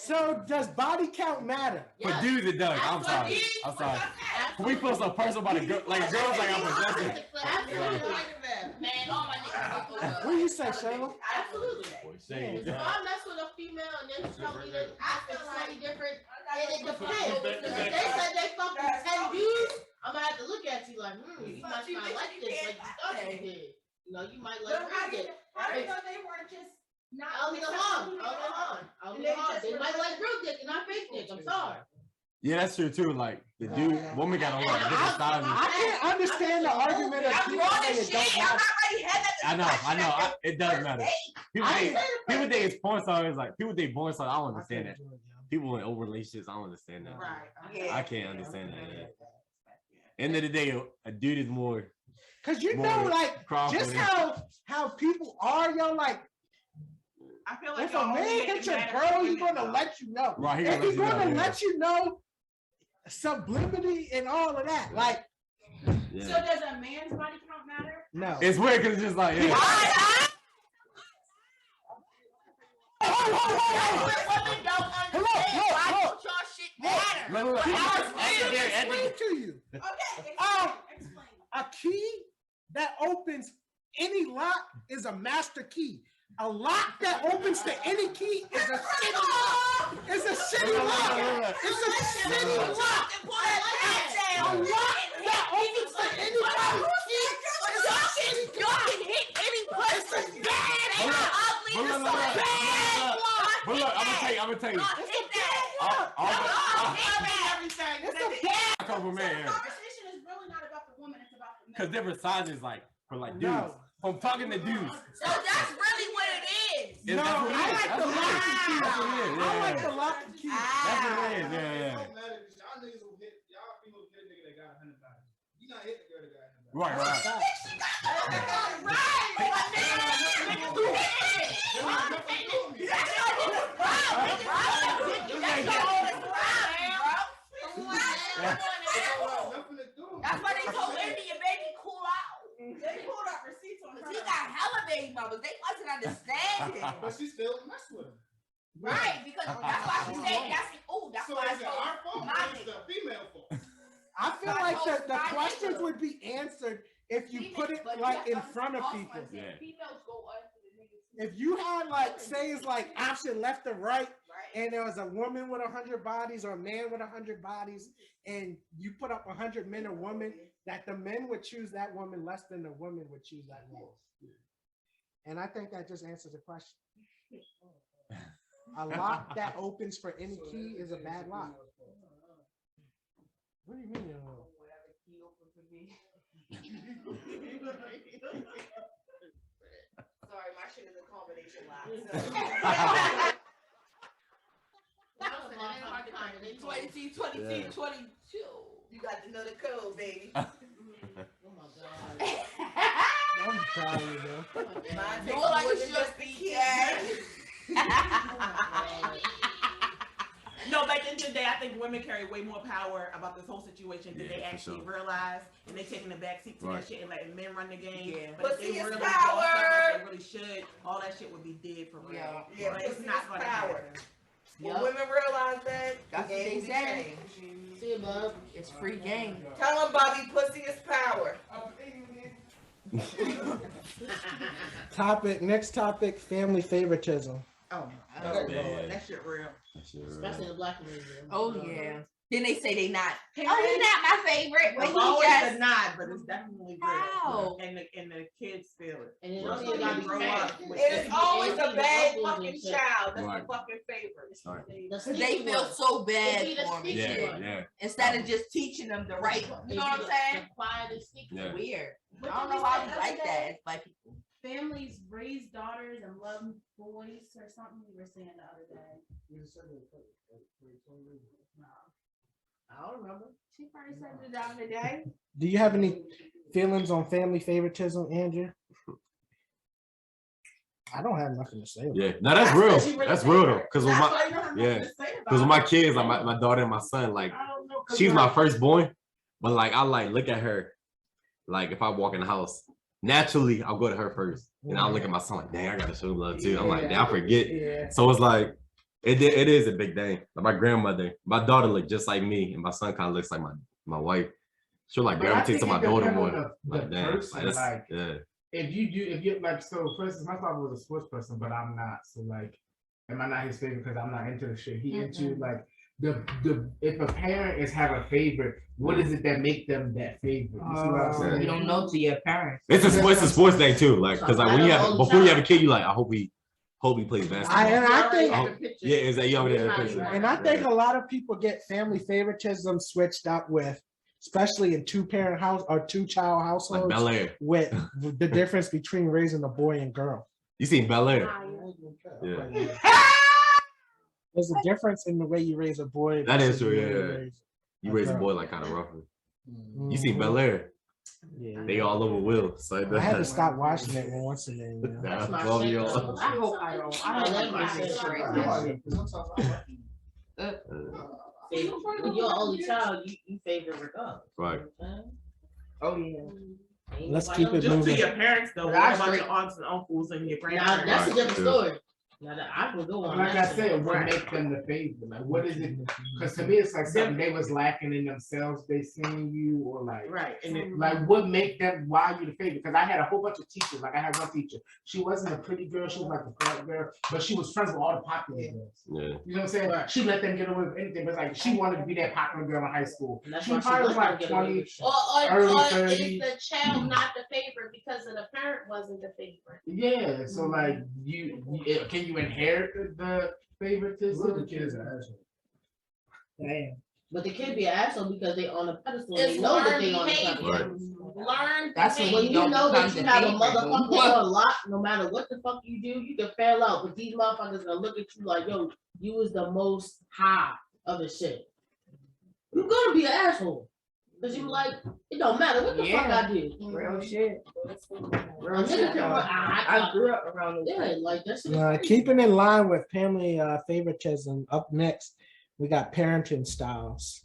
So does body count matter? For dudes, it does. I'm sorry. I'm sorry. Can we feel so personal about a girl? Like girls, like I'm possessive. Man, all my niggas. What do you say, Shayla? Absolutely. Shade. If I mess with a female and then tell me that I feel slightly different, and it depends. If they said they fucked with 10 dudes, I'm gonna have to look at you like, you must not like this like you thought you did. You know, you might like this. How do you know they weren't just not? I'll leave it alone. They might like real dick and not fake dick. I'm sorry. Yeah, that's true too. Like the dude, woman got a lot of different styles. I can't understand the argument of people saying it don't matter. I know. It does matter. People think it's porn stars. Like people think porn stars. I don't understand that. People in old relationships, I don't understand that. Right. I can't understand that. Yeah. End of the day, a dude is more. Cause you know, like just how people are, yo. Like I feel like if a man hits your girl, he's gonna let you know. Right, and he's gonna let you know sublimity and all of that. Like, So does a man's body count matter? no. It's weird because it's just like, yeah. Women don't understand why don't y'all shit matter. Explain to you. Okay, explain. A key that opens any lock is a master key. A lock that opens to any key is a shitty lock. It's a shitty lock. It's a shitty lock. A lock that opens to anybody's key is a shitty lock. Y'all can hit any place. It's a bad ugly. It's a bad lock. But look, I'm gonna tell you. Hit that. I come from man. Conversation is really not about the woman, it's about the man. Because different sizes, like for like dudes. No. From talking to dudes. So that's really what it is. No, I like the lock and key. I like the lock and key. That's what it is. Yeah. Y'all niggas will hit, y'all people will hit a nigga that got 100 dollars. You not hit the girl that got 100 dollars. Right. That's why they told India, baby, cool out. They pulled up receipts on her. He got hella baby mamas. They wasn't understanding. But she still mess with him. Right, because that's why she said that's So why is it our fault my or is it the female fault? I feel like the questions would be answered if you put it like in front of people. Yeah. Females go after the niggas. If you had like, say it's like option left or right, and there was a woman with 100 bodies or a man with 100 bodies, and you put up 100 men or women, that the men would choose that woman less than the women would choose that woman. And I think that just answers the question. A lock that opens for any key is a bad lock. What do you mean? Sorry, my shit is a combination lock. 22. You got to know the code, baby. Oh my God. I'm proud of you, though. Mine takes like it should be. No, but at the end of the day, I think women carry way more power about this whole situation than they for actually sure. realize, and they taking the backseat to that shit and letting men run the game. Yeah. But if Pussy they is really power. bossed up like they really should, all that shit would be dead for real. Yeah, But it's pussy not is gonna power. happen. When women realize that, That's what they said. See you, bub. It's free game. Tell them, Bobby, pussy is power. Next topic, family favoritism. Oh, Yeah. that shit real. Especially in the black community. Oh yeah. Then they say they not. Oh, he's not my favorite, but It's he always just. a nod, but it's definitely real. How? And the kids feel it. And then Once you gotta be grow fair. up with It's always a bad uncles fucking and shit. child. That's Right. the fucking favorite. Right. The They sneaky feel one. so They bad be the for me. sneaky Yeah, one. yeah. Instead of just teaching them the right, They you know be what I'm the- saying? the quiet and sneaky. Yeah. Weird. But I don't then know we how said you the like other that. day, It's like people. Families raise daughters and love boys or something we were saying the other day. I don't remember. She probably said it the other day. Do you have any feelings on family favoritism, Andrew? I don't have nothing to say about Yeah. it. No, that's real. That's real though. Because with That's my why you don't have yeah. nothing to say about because with it. my kids, like my daughter and my son, like I don't know, 'cause she's you're my like- firstborn, but like I like look at her, like if I walk in the house, naturally I'll go to her first, and I'll look at my son like, dang, I gotta show love too. I'm like, dang, I forget. Yeah. So it's like It is a big thing. Like my grandmother, my daughter look just like me, and my son kind of looks like my wife. She'll like But I gravitate to think my it daughter depends on more. the Like damn, person, that's, like, yeah. if you like, so for instance, my father was a sports person, but I'm not. So like, am I not his favorite because I'm not into the shit? He into like the if a parent is have a favorite, what is it that make them that favorite? You see what I'm saying? You don't know to your parents. It's a sports thing too. Like because like when you have before you have a kid, you like I hope he plays basketball. I think Yeah, is that you already have a picture? And I think a lot of people get family favoritism switched up with, especially in two-parent house or two-child Like households, Bel Air. with the difference between raising a boy and girl. You seen Bel Air? Yeah. There's a difference in the way you raise a boy. That is versus true, the way yeah. raise You raise a girl. boy like kind of roughly. You Mhm. seen Bel Air? Yeah. They all over Will. So I had to stop watching it once and then. You know? That's my 12 shit, year though. old. I hope I don't. I love my I shit. When you're an only child, you favor regardless. Right. Oh yeah. Let's keep it Just to moving. your parents though. But What I about straight- your aunts and uncles and your Now grandparents? that's a Right, different yeah. story. Now that I can go on. Like I that shit. said, what make them the favorite? Like, what is it? Because to me, it's like something they was lacking in themselves. They seen you, or like, Right, and then like what make them? Why you the favorite? Because I had a whole bunch of teachers. Like I had one teacher. She wasn't a pretty girl. She was like a fat girl, but she was friends with all the popular girls. Yeah. You know what I'm saying? She let them get away with anything. But like she wanted to be that popular girl in high school. And that's She why she probably was let them like get away 20. with shit. Early Or is 30s. the child not the favorite because of the parent wasn't the favorite? Yeah. So like can you inherit the favoritism? The kids are asshole. Damn. But the kid be an asshole because they on a pedestal. It's They know that learned they on a behavior. pedestal. Learn. That's when When you you don't know that become you the have a favorite. motherfucker on lock, no matter what the fuck you do, you can fail out. But these motherfuckers gonna look at you like, yo, you was the most high of the shit. You're gonna be an asshole. Cause you like, it don't matter what the fuck I do. Real shit. A Real nigga shit. can run- I grew up around those. Yeah, like that shit. is crazy. Keeping in line with family favoritism, up next, we got parenting styles.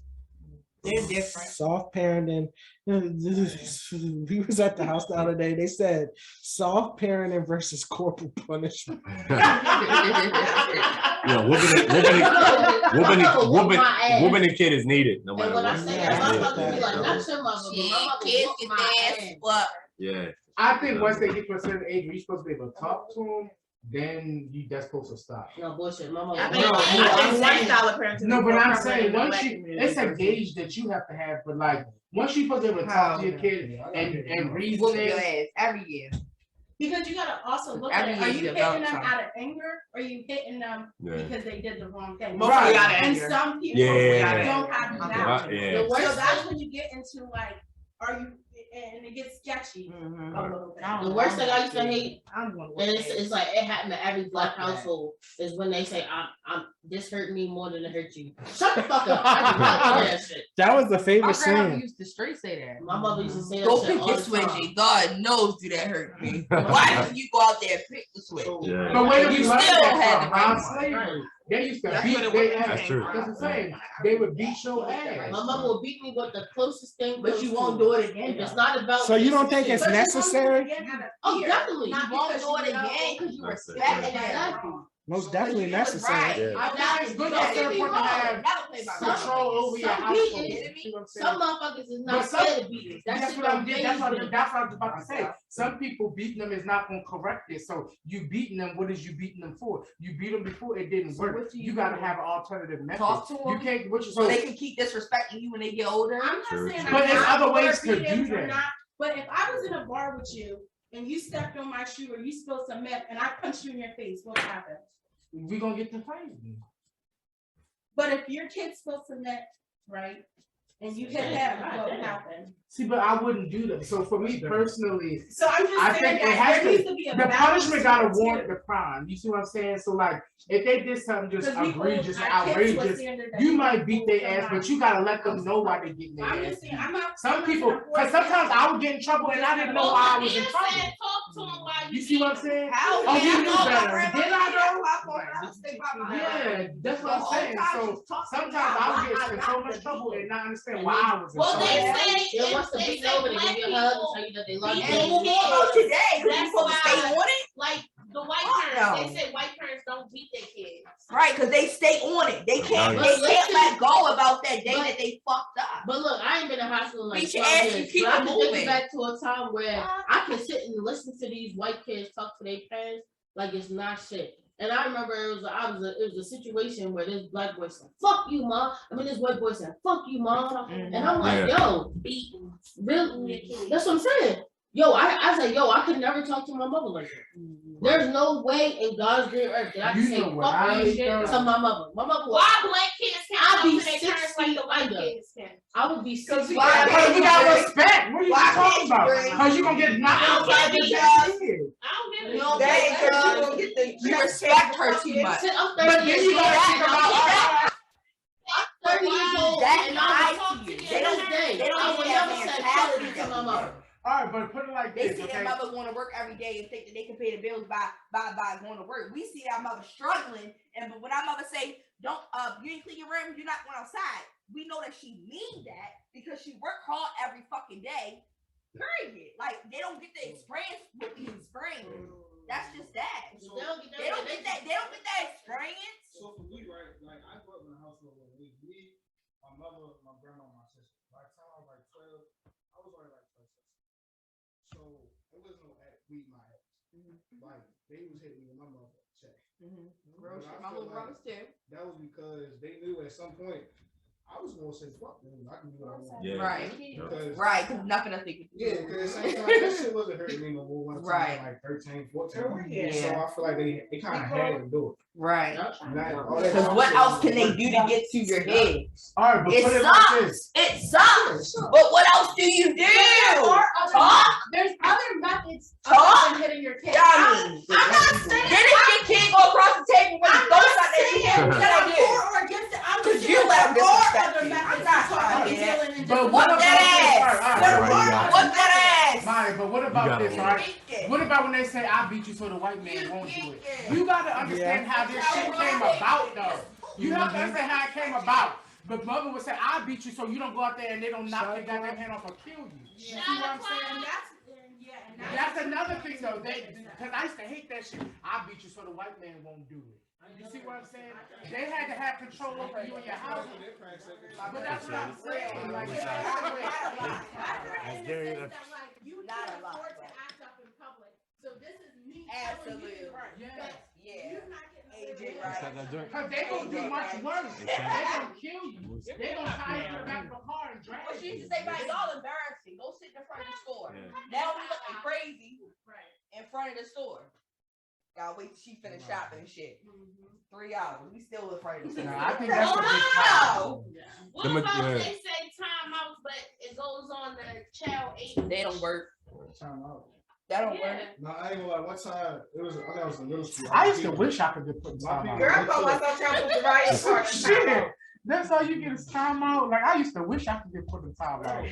They're different. Soft parenting. We was at the house the other day. They said soft parenting versus corporal punishment. Yeah, whooping a kid is needed no matter And when I what. say Yeah, that, my I mother get be that. like, not your mother, but my mother Kids whoop get my their ass. ass whooped. Yeah. I think once they get to a certain age where you're supposed to be able to talk to them, then that's supposed to stop. No bullshit. My mother. I No, think, I think one style of parenting. No, is but more I'm prevalent saying in the once black you, community it's a versus- gauge that you have to have, but like once you're supposed to be able to talk to your kid and reason Whoop your it. ass every year. Because you gotta also look Every at it. Are year you you hitting develop them something. out of anger or are you hitting them Yeah. because they did the wrong thing? Mostly Right. out of And anger. some people Yeah. don't have the Okay. balance. Yeah. The worst So that's when you get into like, are you, and it gets sketchy Mhm. a little bit. The worst thing I used to hate, I'm gonna and it's like it happened to every black Fuck that. household, is when they say, I'm this hurt me more than it hurt you. Shut the fuck up. I do not hear that shit. That was the My favorite grandma saying. used to straight say that. My mother used to say that Go shit pick all your the switch. time. God knows do that hurt me. Why didn't you go out there and pick the switch? Yeah. But where do You we learn still that had from? the Around right one. slavery. They used to That's beat where the their women ass. That's true. That's what I'm saying. They would beat your ass. My mother will beat me with the closest thing. But you close won't to do it again, If it's though. not about. So you don't think it's But you won't do it necessary? again out of Oh, fear, definitely. not You won't because do it you know- again because you That's it, respect yeah. them. Most definitely You was necessary. right. Yeah. I think it's good at a certain point to have Never play by my control over your Some household. beatings- You see what I'm saying? Some motherfuckers is But not some- scared of beatings. That That's shit what don't I'm phase that's what them. I was about to say. Some people beating them is not gonna correct it. So you beating them, what is you beating them for? You beat them before it didn't So work. what do You you gotta do? have an alternative method. Talk to You them can't what you so they can keep disrespecting you when they get older. I'm not True, saying. true. But I'm there's not other for ways to beatings do or that. not, But if I was in a bar with you and you stepped on my shoe or you spilled some meth and I punched you in your face, what would happen? We gonna get to fighting. But if your kid spilled some meth, right, and you hit him, what would happen? See, but I wouldn't do that. So for me personally, So I'm just I saying think it that has there to- needs to be a the balance punishment gotta to it, warrant too. the crime. You see what I'm saying? So like, if they did something just 'Cause we egregious and hold our kids to a outrageous, standard that you we might hold beat their them ass, out. but you gotta let them know why they getting their I'm ass. just saying, I'm not. Some I'm not people, gonna because force sometimes it. I would get in trouble and I didn't know why I was in trouble. Talk to him while You see what I'm saying? How? Oh, you Yeah, knew know my better. grandma Did I did. know? That's why I wanna stay by my Yeah, that's what I'm saying. So sometimes I would get in so much trouble and not understand why I was in Well, trouble. they Yeah. say They want to beat over to give you a hug and tell you that they love you. and move on today. 'Cause you That's supposed to stay why- on it. Like the white Fuck parents, no. they say white parents don't beat their kids. Right, because they stay on it. They can't But let listen, go about that day but- that they fucked up. But look, I ain't been in high school in like Beat your 12 ass, years, you keep but I it can moving. think back to a time where I can sit and listen to these white kids talk to their parents like it's not shit. And I remember it was a situation where this black boy said, "Fuck you, mom." I mean, this white boy said, "Fuck you, mom." And I'm like, "Yo, Beating. really?" That's what I'm saying. Yo, I said, "Yo, I could never talk to my mother like that." There's no way in God's green earth that I can You say know what fuck I you shit know? to my mother. My mother was, Why black kids can't I'll talk be to their 6 parents like the white feet under. kids can? I would be 6 feet. why- under. Because we got respect. What are you Why talking can't you about? bring- Because you gonna get knocked I don't upside get the it, head. I don't get it. You don't That ain't get because you it. don't get the you respect her too much. Shit, I'm But 30 then years you old. gotta think about I'm 30 years old. That's And I nice talk to to you. you. They don't- Day. they don't I get would that never say fuck mentality you to that my we mother. all right, but put it like They this, see okay? their mother going to work every day and think that they can pay the bills by going to work. We see our mother struggling, and when our mother say, "Don't you ain't clean your room, you're not going outside," we know that she mean that because she worked hard every fucking day. Period. Like they don't get the experience with the experience. That's just that. They don't get that. They don't get that. They don't get that experience. So for me, right, like I grew up in a household where me, my mother, my grandma, my sister. By the time I was like 12, I was already like 12 sisters. So it was no beat my ass. Like they was hitting me with my mother check. Real But shit. I My feel little like brothers too. that was because they knew at some point I was gonna say fuck them. I can do what I want. Yeah. Right. Because, Right. Because nothing else they can do. Yeah, because at the same time, that shit wasn't hurting me no more when I was Right. like 13, 14. Yeah. So I feel like they kind of had to do it. Right. Not all that Because what shit else was can they work. do to get to your head? All right, but It put it like sucks. this. It sucks. But what else do you do? Talk. There's other methods Talk. other than hitting your kids. Johnny. I'm not saying Then if your kid go across the table with I'm the not those out there, saying what that I'm you for or against it. I'm Because just you saying let them there are disrespect other you. methods I'm not to trying to dealing get and But just- what Whoop about that this? ass. All right, Right, you got it. Whoop that ass. Maya, but what about gotta this, work. right? Speak it. What about when they say I beat you so the white man You won't do speak it? it. You gotta understand how this shit came about, though. You have to understand how it came about. But mother would say I beat you so you don't go out there and they don't knock your goddamn hand off or kill you. You see what I'm saying? That's another thing though. Because I used to hate that shit. I beat you so the white man won't do it. You see what I'm saying? They had to have control over you and your house. But that's what I'm saying. Like, That's Gary. That, like, you Not can't a lot, afford to but- act up in public. So this is me telling Absolutely. you, Yeah. but Yeah. you're not getting away AJ, with right. it. Cause they gonna do much worse. They gonna kill you. They gonna tie you in the back of the car and drag What she you. used to say, "Man, y'all embarrassing. Go sit in front of the store." Yeah. Now we looking crazy Right. in front of the store. Y'all wait till she finish shopping and shit. 3 hours. We still in front of the store. Nah, I think that's a big Wow. What Them- about yeah. they say timeouts, but it goes on the child 8? They don't work. Time out. That don't Yeah. work. No, I ain't gonna lie. One time, it was I think I was in middle school. I used to wish I could get put in time out. Girl, I call myself trying to put the right part in time Shit. out. That's all you get is time out. Like I used to wish I could get put in time out.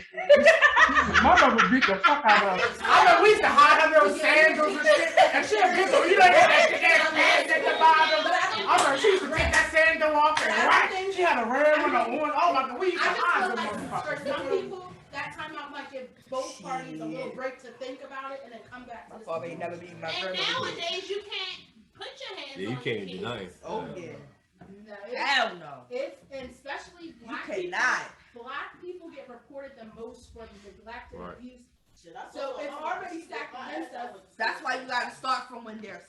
Mother would beat the fuck out of us. I know we used to hide under those sandals and shit. And she'd get the, you know, that sand at the bottom. I know she used to take that sandal off and whack. She had a red one, a orange. Oh my God, we used to I just hide feel them like for motherfuckers. some people, that timeout might give both parties a little break to think about it and then come back to My the father ain't never beat my And grandmother. nowadays you can't put your hands Yeah, on you can't the kids. deny. Oh yeah. No, Hell no. it's and especially You black people. cannot. Black people get reported the most for the neglect and Right. abuse. Shit, I So told it's my already mother, stacked against us. That's why you gotta start from when they're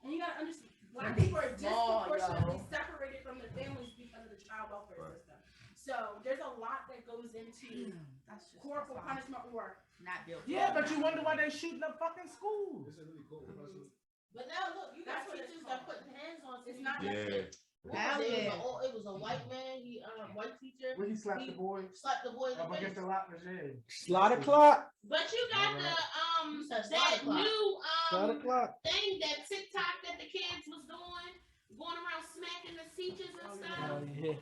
And you gotta understand, black When they people are small, disproportionately yo. separated from their families because of the child welfare Right. system. So there's a lot that goes into That's just corporal punishment or not built. Yeah, but you wonder why they shooting up fucking schools. This is really cool. But now look, you got That's what it's teachers that called. put hands on. It's you. not Yeah. that shit. What was it? Hell It was a white man. He white teacher. When he slapped the boy Slapped the boy in the up against face. the lot of his head. Slaughter clock. But you got the You said that slaughter clock. new Slaughter clock. thing that TikTok that the kids was doing, going around smacking the teachers and stuff. Oh, yeah.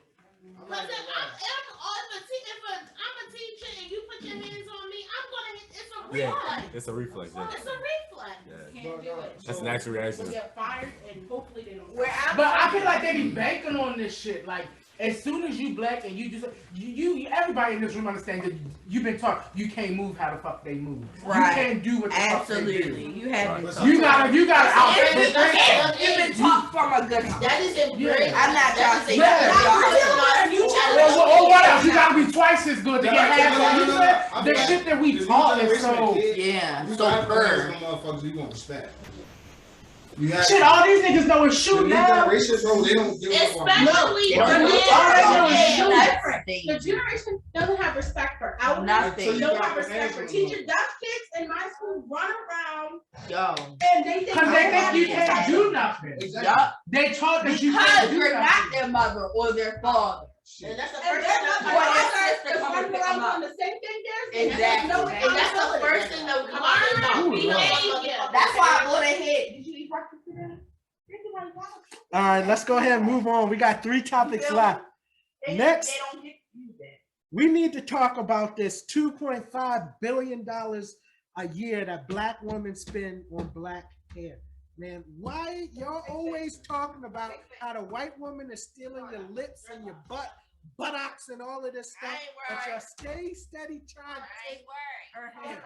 Cause if I'm a teacher and you put your hands on me, I'm gonna hit. It's a Yeah, reflex. it's a reflex. Yeah. It's a reflex. Yeah. Can't do it. That's an actual reaction. You'll get fired and hopefully they don't. Where But I feel like they be banking on this shit. Like, as soon as you black and you just everybody in this room understands that you've been taught you can't move how the fuck they move. Right. You can't do what the Absolutely. fuck they do. You have been taught. You gotta out. You've been taught from a good house. That is embraced. Yeah. I'm not trying to say Yeah. that. What else? You gotta be twice as good to get half No, of no, it. no. The shit that we The new taught is generation of so. kids, Yeah. you So gotta put firm. those motherfuckers you want respect. You have Shit, all these niggas know is the shoot new now. generation, bro, they don't give a fuck. Especially They for don't men. give a fuck. The Nothing. generation doesn't have respect for elders. Nothing. Don't have respect for teachers. Dutch kids in my school run around Yo. and they think. Cause they think you can't do nothing. Exactly. Yup. They taught that you Because can't do you're not nothing. their mother or their father. And that's the And first they're thing that not comes Or out. their sister is come and running pick around them up. doing the same thing they're doing. Exactly. And that's the first thing that would come out their mouth. Learn behavior. That's why I bought a head. Did you eat breakfast today? All right, let's go ahead and move on. We got 3 topics left. Next. They don't get to use that. We need to talk about this $2.5 billion a year that Black women spend on black hair. Man, why y'all always talking about how the white woman is stealing your lips and your buttocks and all of this stuff, but y'all stay steady trying to take her hair.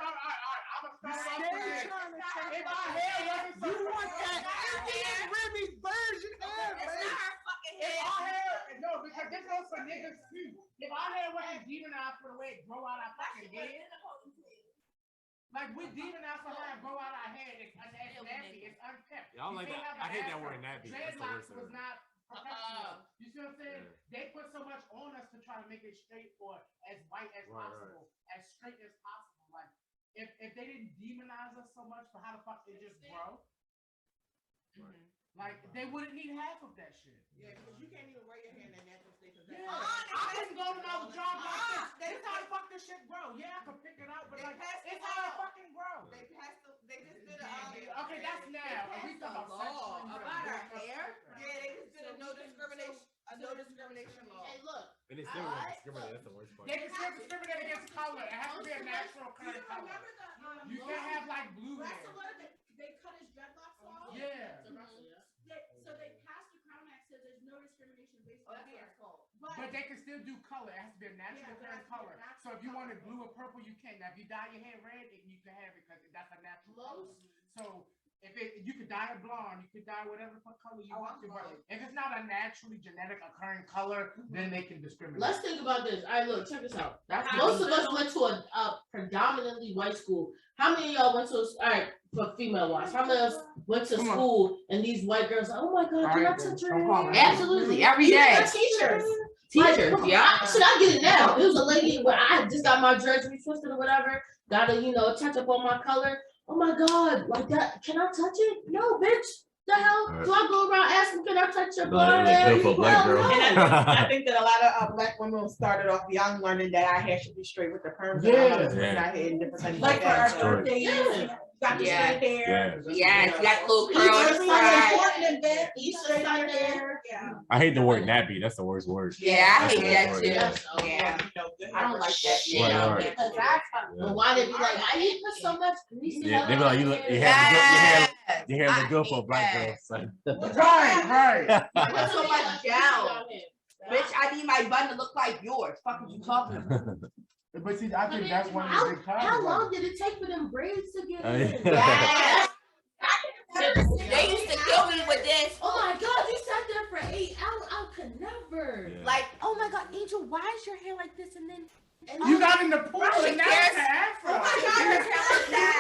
You want that Indian Remy version hair, man. No, because this goes for niggas too. If our hair wasn't demonized for the way it grow out our fucking head, like we demonize for how it grow out our head, it's nasty, it's unkept. Yeah, I don't like that. I hate that word nappy. That's the Dreadlocks worst was word. not professional. You see what I'm saying? They put so much on us to try to make it straight or as white as possible, as straight as possible. Like if they didn't demonize us so much for how the fuck they just grow, like they wouldn't need half of that shit. Yeah, because you can't even wear your hair in that natural state. Yeah, I couldn't go to my job like this. This how the fuck this shit grow. Yeah, I can pick it out, but like it's how it fucking grow. They just did Okay, that's now. And we talking about law sexual about our stuff. hair. Yeah, they just did a no discrimination law. Hey, look. And it's still wrong discriminate. That's the worst part. They can still discriminate against color. It has to be a natural kind of color. You can't have like blue hair. They cut his dreadlocks off. Yeah. So they passed the Crown Act, so there's no discrimination based on hair. But they can still do color. It has to be a natural kind of color. So if you wanted blue or purple, you can. Now if you dye your hair red, you can have it because that's a natural color. So you could dye it blonde, you could dye whatever the fuck color you want to. But if it's not a naturally genetic occurring color, then they can discriminate. Let's think about this. All right, look, check this out. That's Most of us went to a predominantly white school. How many of y'all went to, all right, for female wise, how many of us went to school and these white girls, oh my God, can I touch your hair? Absolutely, every day. Teachers. Teachers, Like, yeah. Should I get it now? It was a lady where I just got my dreads retwisted or whatever, got a, touch up on my color. Oh my God, like that, can I touch it? No, bitch. The hell? Do I go around asking, can I touch your blonde hair? And I think that a lot of Black women started off young learning that our hair should be straight with the perms. And all of us putting our hair in different things Like for our that. birthdays, Yeah. you got the straight hair. Yes, you got a little curl on the Every side. important event, Easter straight Sunday. hair. Yeah. I hate the word nappy. That's the worst word. Yeah, I hate that That's too. Yes, Yeah, I don't like that shit. Right. But why they be like, why you put so much grease in Yeah, they be like, you look, your Yes. hair look good for a hate black that. girl. son. Right. I put so much gel. Bitch, I need my bun to look like yours. Fuck what you talking about? But see, I think that's one of the big How long problems. did it take for them braids to get Oh, in? Yes. They used to kill me with this. Oh my God, you sat there for 8 hours. I could never. Yeah. Like, Oh my God, Angel, why is your hair like this? And then You got in the pool and now it's an afro. oh my God, her hair like that.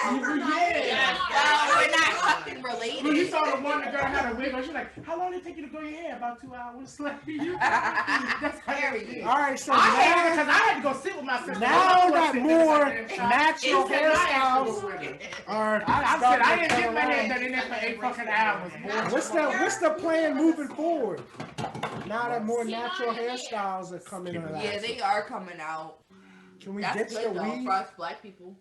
Yeah. Well, we're not fucking When you related. saw the one the girl had a wig on, she's like, how long did it take you to grow your hair? About 2 hours. Like, you, that's Period. All right, so I hated it now, because I had to go sit with my sister. now that more natural Natural hairstyles are I said I didn't starting to get come my hair around, done in there for 8 fucking hours. Boy. what's the plan moving forward? Now that more natural hairstyles are coming around, Yeah, they are coming out. can we That's ditch the good though weave? for us black people.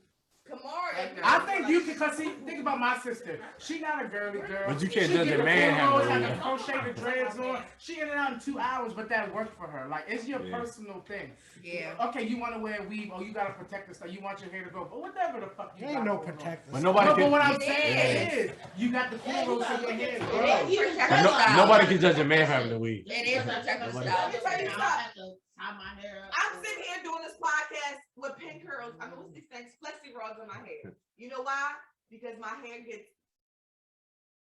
I think you can, cause see, think about my sister. She not a girly girl. But you can't She judge get a the man cornrows, having got a the crochet the dreads on. She in and out in 2 hours, but that worked for her. Like it's your Yeah. personal thing. Yeah. Okay, you want to wear a weave, or you gotta protect the stuff. You want your hair to go, but whatever the fuck you There ain't got no going on. protector. But nobody No, can. but what I'm It saying is. is, you got the cornrows so your hair It grows. is protective But style. nobody can judge a man for having a weave. It is protective Nobody- style. Let me tell you I something. have to tie my hair up. I'm sitting here doing this podcast with pin curls. I mean, what's these things? Flexi rods in my hair. You know why? Because my hair gets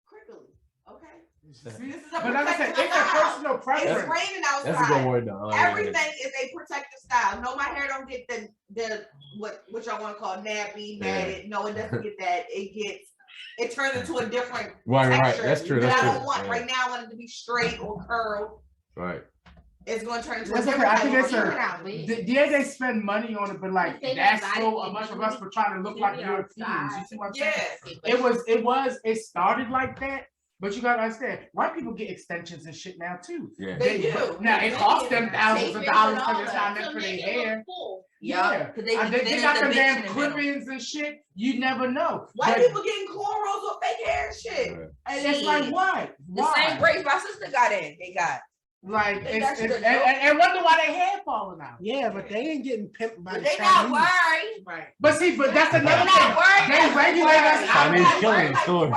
crinkly. Okay. This is a But like I said, protective it's a style. personal It's preference. raining That's a good outside. word though. I like that. Everything is a protective style. No, my hair don't get the what y'all want to call nappy, matted. No, it doesn't get that. It turns into a different Right. texture That's true. that That's I true. don't want. Yeah. Right now, I want it to be straight or curled. Right. It's going to turn into That's a okay. different I think type it's of a. hair. Yeah, they spend money on it, but like They that's got so body much of image. us for trying to look like Europeans. You see what I'm saying? Yes. It started like that, but you gotta understand, white people get extensions and shit now too. Yeah. They do. Now it costs them thousands of They dollars spend because all it's that not meant to for their make it look hair. full. Yeah, they got the damn clip-ins and shit. You never know. White But- people getting cornrows or fake hair and shit. and it's like why? The same braids my sister got in. They got. Like That's it's, the joke. and wonder why their hair falling out. Yeah, but they ain't getting pimped by the They not Chinese. worried. Right. But see, but that's another They not thing. worried. They regulate us out of Chinese that. killing the store.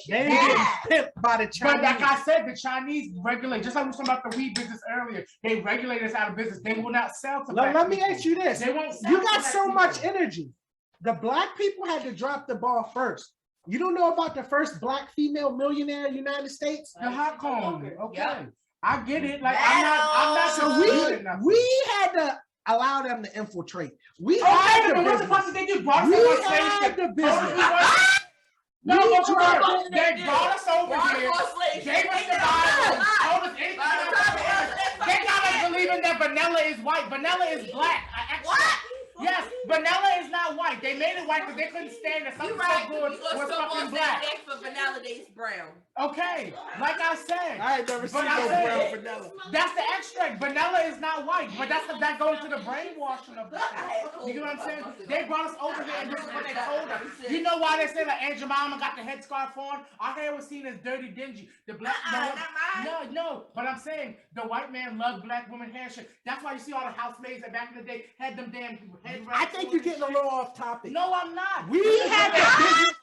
They ain't getting pimped by the Chinese. But like I said, the Chinese regulate, just like we were talking about the weed business earlier, they regulate us out of business. They will not sell to black Let me people. ask you this. They won't sell You to got black so people. much energy. The black people had to drop the ball first. You don't know about the first black female millionaire in the United States? The hot cone. Okay. Yep. I get it. Like I'm not So we had to allow them to infiltrate. We had okay, the but what the fuck business. did they do? Brought us We over had slaves. the business. No, We but you brought- heard, they brought us over here, gave us the Bible, told us anything they got us believing that vanilla is white. Vanilla is black. What? Yes, vanilla is not white. They made it white because they couldn't stand that something so good was fucking black. for vanilla days brown. Okay, like I said, I ain't never seen But I no said- brown vanilla. that's the extract. Vanilla is not white, but that goes to the brainwashing of the shit. You get what I'm saying? They brought us over here and this is what they told us. You know why they say like Aunt Jemima got the headscarf on? Our hair was seen as dirty, dingy. The black no, but I'm saying the white man loved black women hair shit. That's why you see all the housemaids that back in the day had them damn head I think you're getting a little off topic. No, I'm not. We had the business.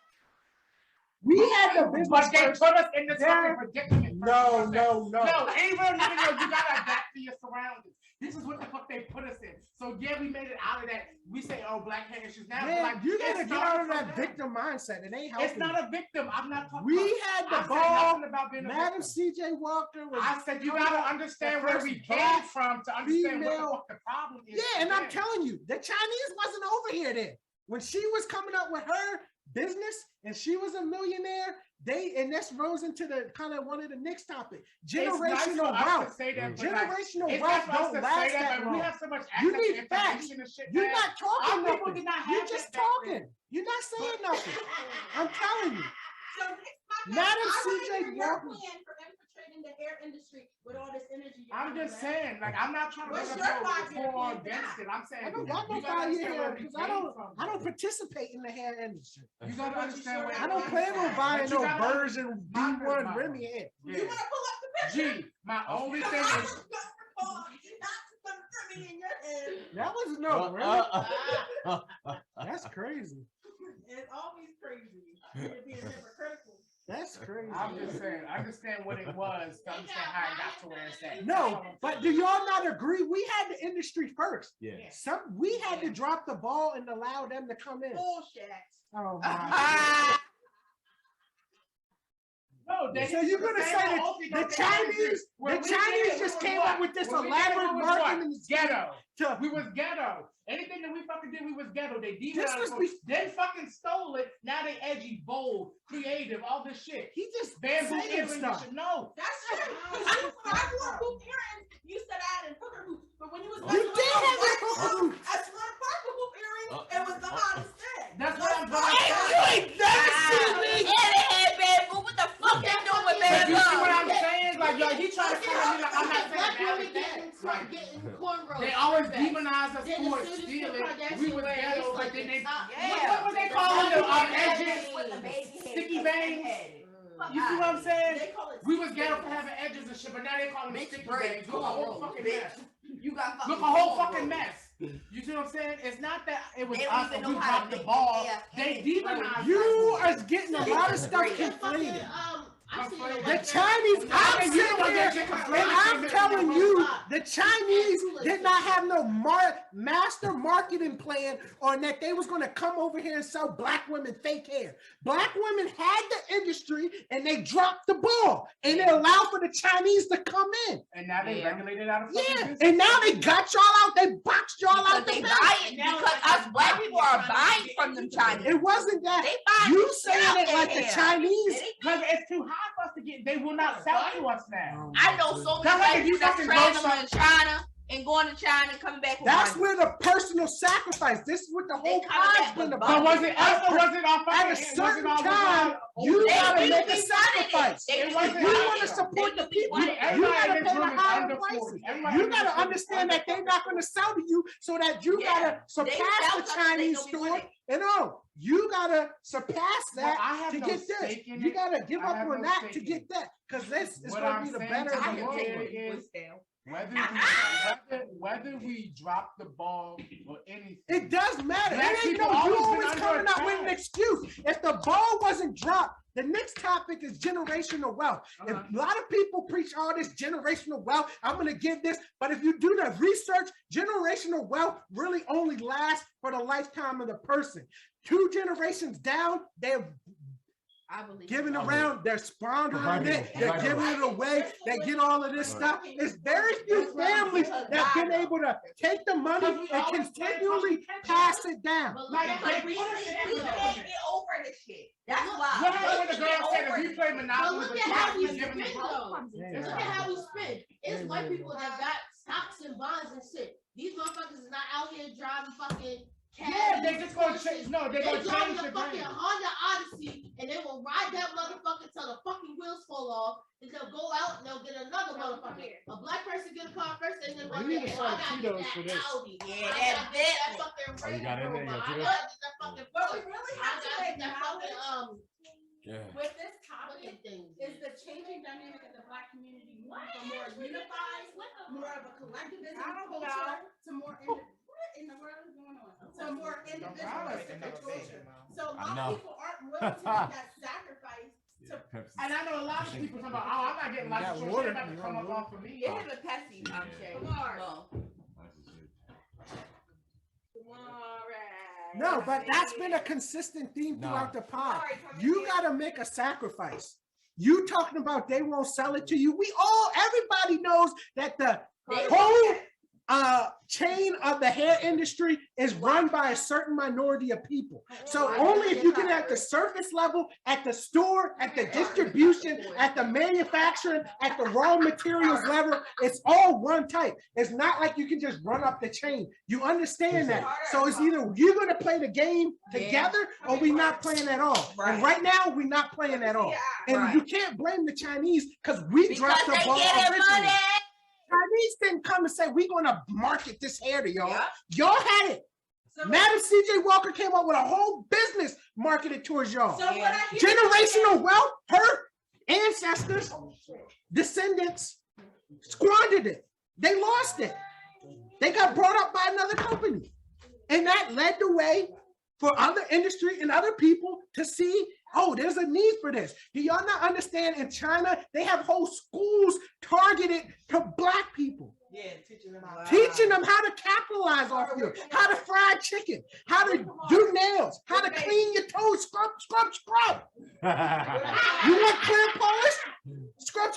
We had the business. But they first. put us in this There- fucking predicament. No. No, ain't real nigga, no, you gotta adapt to your surroundings. This is what the fuck they put us in. So yeah, we made it out of that. We say, oh, black hair issues now. Man, like you it gotta get started out of from that there. victim mindset. It ain't helping. It's not a victim. I'm not talking We about. had I the said ball. nothing about being a Madam victim. C.J. Walker was. I said you gotta understand where we came black from to understand what the female- fuck the problem is. Yeah, and I'm today. telling you, the Chinese wasn't over here then. When she was coming up with her business and she was a millionaire, and this rose into the kind of one of the next topic. It's nice Generational for us to wealth. say that, but like, Generational it's wealth nice for us don't to last say that, that but we long. have so much You access to need facts. information and shit You're now. not talking Our people nothing. did not You're have just that back then. talking. You're not saying nothing. I'm telling you. So next Madam I wanna C.J. hear your Walker. plan for infiltrating the hair industry with all this energy. you're I'm putting just back. saying, like, I'm not trying to What's go your 5-year for or plan? against it. I'm saying I don't got no you gotta 5 understand year where we because came from. I don't participate in the hair industry. You gotta understand where I don't plan on buying But you no gotta- Burrs and My- D1 my- Remy hair. You Yeah. wanna pull up the picture? G, my only thing is, You're not putting Remy in your head. That was no Remy. That's crazy. It's always crazy. You're being hypocritical. That's crazy. I'm just saying, understand what it was to understand how it got to where it's at. No, but do y'all not agree? We had the industry first. Yeah. We had to drop the ball and allow them to come in. Bullshit. Oh my. No, they So you're gonna say that the Chinese just came up with this elaborate marketing ghetto. to We was ghetto. Anything that we fucking did, we was ghetto. They This derailed was us. be- Then fucking stole it. Now they edgy, bold, creative, all this shit. he just Bamboo saying earrings and stuff. shit. No. That's true. When I wore hoop earrings, you said I had hooker hoops, but when you was You did have the hooker hoops. I swear purple hoop earrings, it was the hottest thing. That's what I'm trying to You say. ain't never seen me. And they had bamboo. What the fuck they doing with But you see what bamboo? I'm saying? Like, yo, he trying to come at me like I'm not saying that. start getting cornrows. They always That's demonize us Then for as soon as stealing. Kim Kardashian We was wear ghetto, it's but like then the they top- what they The call it? top Edges. With the baby head, Sticky because bangs. they had it. You see what I'm saying? They call it We was sticky ghetto for bangs. having edges and shit, but now they call them Bitch, sticky break, bangs. Look a whole cornrows, fucking bitch. mess. You got fucking Look a whole cornrows. fucking mess. You see what I'm saying? It's not that it was They don't us even and we know how to dropped the make ball. their They ass demonized You us. are getting a So lot of it's stuff fucking, conflated. I've seen it The like Chinese, that. I'm sitting here and I'm telling you, the Chinese did not have no master marketing plan on that they was going to come over here and sell black women fake hair. Black women had the industry and they dropped the ball and they allowed for the Chinese to come in. And now they regulated out of Yeah, fucking business. and now they got y'all out, they boxed y'all Because out the they back. buying, because us black people are buying from them Chinese. It wasn't that. They buying You saying it their like the hair. Chinese. Because it's too high for us to get. They will not sell to us now. I know so many That's like black if you people that's fucking go traveling to China and going to China and coming back with That's money. where the personal sacrifice. This is what the whole They coming pod's back been with about. But was it us or was it our At fucking? a Was it certain our time, you They gotta really make be a running it. sacrifice. They If really you running want to it. support They the be people, running it. you Everybody gotta in this pay the room is higher under prices. 40. Everybody You in this gotta room is understand that they're under not gonna sell to you so that you Yeah. gotta surpass sell the something they Chinese don't be store. winning. And no, you gotta surpass Well, that I have to no get this. stake in You it. gotta give I up have on no that stake to in get it. that. Because this is What gonna I'm be the saying better to of the you world. is whether we drop the ball or anything. It does matter. Black It ain't people no, you always been always under coming up with an attack. excuse. If the ball wasn't dropped, the next topic is generational wealth. If a lot of people preach all this generational wealth, I'm going to give this, but if you do the research, generational wealth really only lasts for the lifetime of the person. 2 generations down, they're I believe giving it. around, they're squandering it, they're giving it away, they get all of this stuff. It's very few families that been able to take the money and continually pass it down. But look Like, at they how put recent us in it We is. can't get over this shit. That's Look- why. What happened when the We girl can't said get if we over play it. But Monopoly, look but at you how have we to give spend them though. Yeah. Look at how we spend. It's white people that got stocks and bonds and shit. These motherfuckers is not out here driving fucking cabs. Yeah, they just gonna Porsches. change. No, they They gonna driving change a the fucking brand. Honda Odyssey and they will ride that motherfucker till the fucking wheels fall off. And they'll go out and they'll get another motherfucker. A black person get a car first, and then We need to start Tito's for this. Audi. Yeah, I that gotta bit. get that fucking Oh, you got it in there, you got I Tito's? gotta get that fucking What we Ferrari. really I have to gotta get that acknowledge fucking Yeah. with this fucking topic thing. is the changing dynamic of the black community moving from more unified, more of a collectivism culture to more what in the world is going on? To more individualistic culture. So a I lot know. of people aren't willing to make that sacrifice. Yeah, Pepsi. And I know a lot of people talking about, oh, I'm not getting life Got insurance. water. They're about to You come want up off of me. Get him a Pepsi, Shay. Come on. No. No, but that's been a consistent theme No. throughout the pod. You gotta make a sacrifice. You talking about they won't sell it to you. Everybody knows that the whole chain of the hair industry is run by a certain minority of people. So only if you get at the surface level, at the store, at the distribution, at the manufacturing, at the raw materials level, it's all one type. It's not like you can just run up the chain. You understand that. So it's either you're going to play the game together or we not playing at all. And right now, we're not playing at all. And you can't blame the Chinese because we dropped the ball originally. Chinese didn't come and say, we're going to market this hair to y'all. Y'all had it. Madam CJ Walker came up with a whole business marketed towards y'all. So what I hear Generational wealth, her ancestors, descendants, squandered it. They lost it. They got brought up by another company. And that led the way for other industry and other people to see, oh, there's a need for this. Do y'all not understand in China, they have whole schools targeted to black people. Yeah, teaching them how. Teaching them how to capitalize off you, how to fry chicken, how to do nails, how to clean your toes, scrub. You want clear polish? Scrub.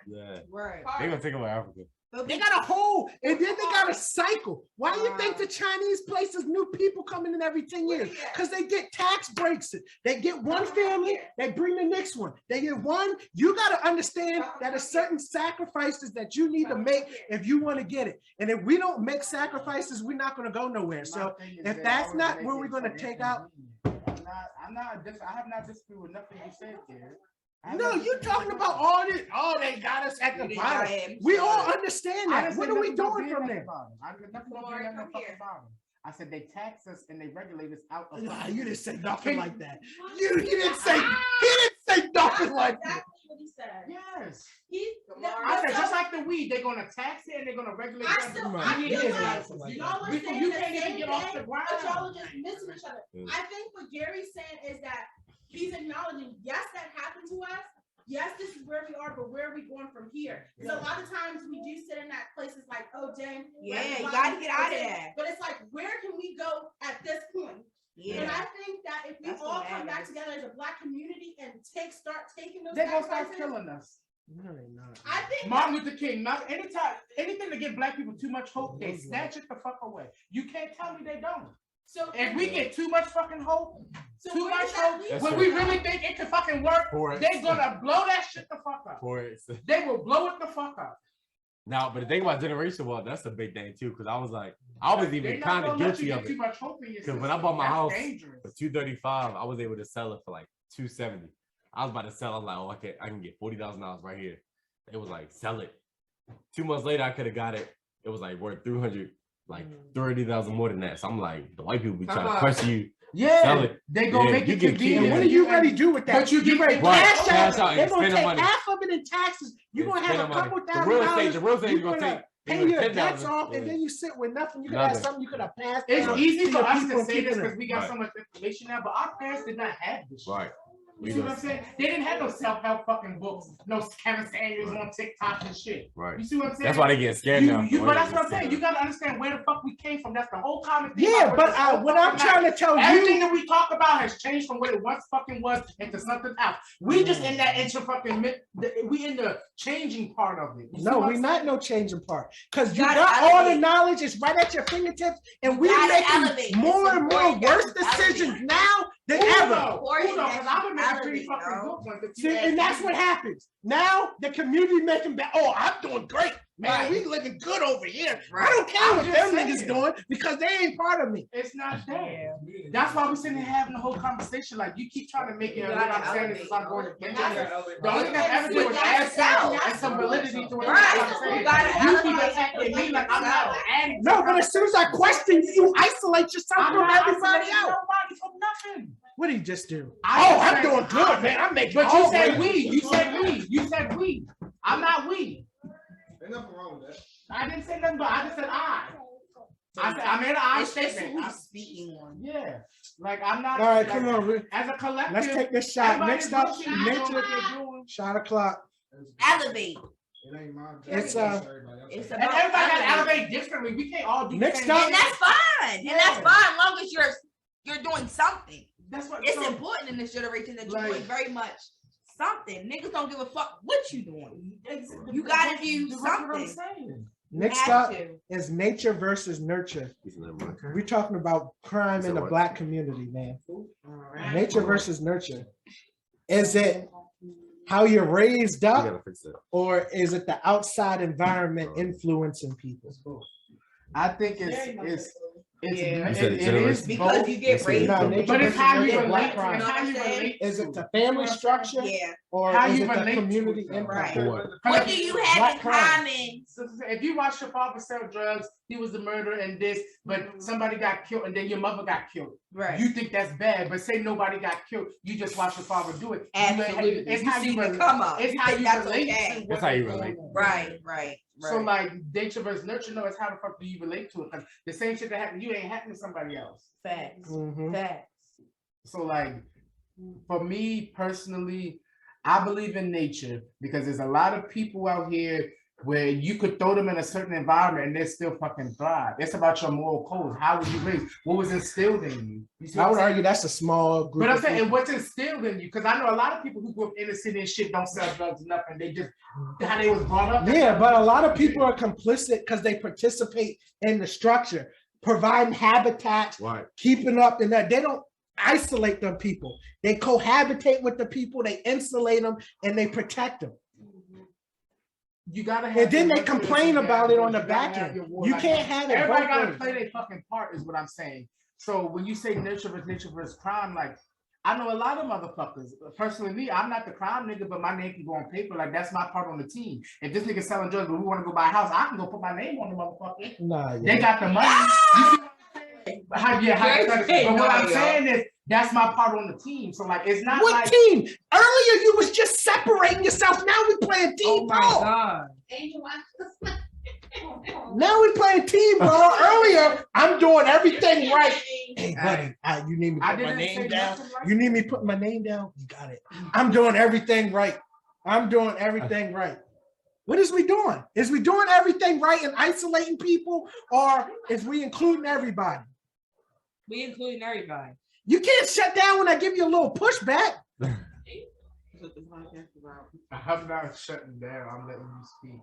Yeah. Right. They gonna take away Africa. They got a whole, and then they got a cycle. Why do you think the Chinese places new people coming in every 10 years? Because they get tax breaks. They get one family, they bring the next one. They get one. You got to understand that a certain sacrifices that you need to make if you want to get it. And if we don't make sacrifices, we're not going to go nowhere. So if that's not where we're going to take out. I have not disagreed with nothing you said there. No, you talking about all this. Oh, they got us at the bottom. We all understand I that. didn't What say are we nothing about doing being from at the there? bottom. I did nothing about being at the fucking bottom. I said they tax us and they regulate us out of. Nah, you didn't say nothing like that. You didn't say. He didn't say nothing like that. Exactly what he said. Yes. I I said just like the weed, they're gonna tax it and they're gonna regulate it. I feel like y'all are saying You the can't even same get off the thing, ground. but y'all are just missing each other. I think what Gary's saying is that he's acknowledging, yes, that happened to us. Yes, this is where we are, but where are we going from here? Because a lot of times we do sit in that places like, oh, dang. Yeah, you gotta get out of there. But it's like, where can we go at this point? Yeah. And I think that if we That's all what come back matters. together as a black community and start taking those They're gonna start sacrifices, killing us. No, they not. I think Martin Luther King, not anything to give black people too much hope, they snatch it the fuck away. You can't tell me they don't. so. If we get too much fucking hope, So too where much does that hope, leave when us? we really think it can fucking work, For it. they're gonna blow that shit the fuck up. For it. They will blow it the fuck up. Now, but the thing about generation wealth, that's a big thing too. Cause I was They're even not kind of gonna let guilty you of get it. too much hope in your Because when I system. bought my That's house dangerous. for $235, I was able to sell it for like $270. I was about to sell. I was like, oh, I can get $40,000 right here. It was like, sell it. 2 months later, I could have got it. It was like worth 300, like 30,000 more than that. So I'm like, the white people be trying to pressure you. Yeah, Sell it. they gonna Yeah, make you it get convenient. And what are you ready to do with that? But you get ready right, cash out and They're gonna spend the take money. half of it in taxes. You're gonna have Spend a the money. couple The $1,000. real estate is You're gonna take pay your $10,000. debts off, and Yeah. then you sit with nothing. You could have Nothing. something you could have passed. It's down easy to for your us people to and say keep this it. because we got Right. so much information now, but our parents did not have this shit. Right. You see what I'm saying? They didn't have no self-help fucking books, no Kevin Samuels Right. on TikTok and shit. Right. You see what I'm saying? That's why they get scared now. But that's what I'm saying. You gotta understand where the fuck we came from. That's the whole common thing. Yeah, about but this whole what I'm fucking trying night. to tell Everything you, that we talk about has changed from what it once fucking was into something else. We just in that we in the changing part of it. You see no, what we're I'm not saying? no changing part because you gotta got all the elevate. knowledge. It's right at your fingertips, and we're gotta making elevate. more It's and more important that worse you elevate. decisions now than Who ever. knows? Who knows? Because I've been making pretty Elevate, fucking bro. good ones. if you See, ask and that's me. what happens. Now the community making back. Oh, I'm doing great, man. Right. We living good over here. I Right. don't care I'm what just them saying. niggas doing because they ain't part of me. It's not there. That's why we're sitting here having the whole conversation. Like you keep trying to make it. You What gotta I'm saying is elevate, I'm going bro. against You it. gotta The only thing I've ever did was That's add sense yourself. and some validity to what Right. I'm saying. You gotta You keep elevate. attacking me like I'm not adding. No, but as soon as I question you, you isolate yourself I'm from not everybody isolating else. nobody from nothing. What did he just do? I Oh, just I'm said- doing good, man. I'm making. But you all said great. we. You said we. You said we. I'm not we. Ain't nothing wrong with that. I didn't say nothing, but I just said I. I said I made an I It's just statement. who's speaking on. Yeah. Like I'm not. All right, like, come on. As a collective. Let's take this shot. everybody's Next up, bullshit, you know what nature. they're doing. Shot o'clock. Elevate. It ain't mine. It's, It's And about everybody got to elevate. elevate differently. We can't all do Next the same up- And that's fine. And that's Yeah. fine as long as you're doing something. That's what It's so- important in this generation that you're Like- doing very much something. Niggas don't give a fuck what you doing. You gotta do That's what I'm something. saying. Next Have up to. is nature versus nurture. We're talking about crime Is in that the what? black community, man. Nature versus nurture. Is it how you're raised We up, gotta fix it. or is it the outside environment influencing people? I think it's Yeah. You said it is generation. Because both. you get Yes, raised. No, up. nature But it's versus how you nurture, relate. black It's crime. how you relate. Is it the family structure, Yeah. or How is you it the relate to community it, though. impact? Right. What do you have Black in crime. common? So if you watch your father sell drugs, he was the murderer and this, but somebody got killed and then your mother got killed. Right. You think that's bad, but say nobody got killed. You just watch your father do it. Absolutely. It's You how see you the relate. come up. It's You how think you that's relate. okay. To what That's how you they're relate. doing. Right. So like nature versus nurture, no, it's how the fuck do you relate to it? Because the same shit that happened to you ain't happening to somebody else. Facts. Mhm. Facts. So like for me personally, I believe in nature because there's a lot of people out here where you could throw them in a certain environment and they still fucking thrive. It's about your moral codes. How was you raised? What was instilled in you? You see I what would I'm saying? argue that's a small group. But I'm of saying, and people. what's instilled in you? Because I know a lot of people who grew up in the city and shit don't sell drugs and nothing. They just how they was brought up. Yeah, but a lot of people are complicit because they participate in the structure, providing habitats, Right. keeping up in that. They don't isolate them people. They cohabitate with the people, they insulate them, and they protect them. You gotta have And then your they workers complain and about it on you the gotta back have end. your war You like can't that. have it Everybody both gotta ways. play their fucking part, is what I'm saying. So when you say nurture versus crime, like I know a lot of motherfuckers. Personally, me, I'm not the crime nigga, but my name can go on paper. Like that's my part on the team. If this nigga selling drugs, but we want to go buy a house, I can go put my name on the motherfucker. Nah, They got the money. You see what I'm saying? But what I'm saying is that's my part on the team. So like it's not what like team? Earlier you was just separating yourself. Now we playing team oh my ball. god. Now we playing team ball. Earlier, I'm doing everything right. Hey, buddy, you need me to put my name down? Right. You need me to put my name down? You got it. I'm doing everything right. I'm doing everything right. What is we doing? Is we doing everything right and isolating people, or is we including everybody? We including everybody. You can't shut down when I give you a little pushback. I'm not shutting down. I'm letting you speak.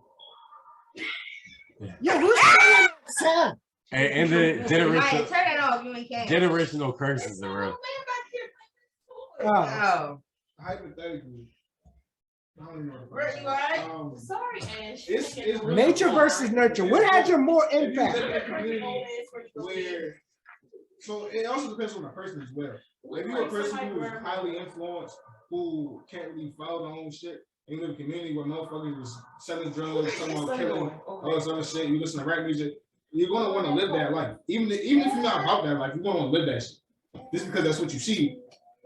Yo, who's playing that song? And the Turn that off. You ain't can't. generational curses are real. Oh. Hypothetically. I don't know. Where you at? Sorry, Ash. It's Nature versus nurture. What had your more If you impact? live in a community where, so it also depends on the person as well. If you're a person who is highly influenced, who can't really follow their own shit, and you live in a community where motherfuckers is selling drugs, talking about killing, all this other shit, you listen to rap music, you're gonna want to live that life. Even if you're not about that life, you're gonna want to live that shit. Just because that's what you see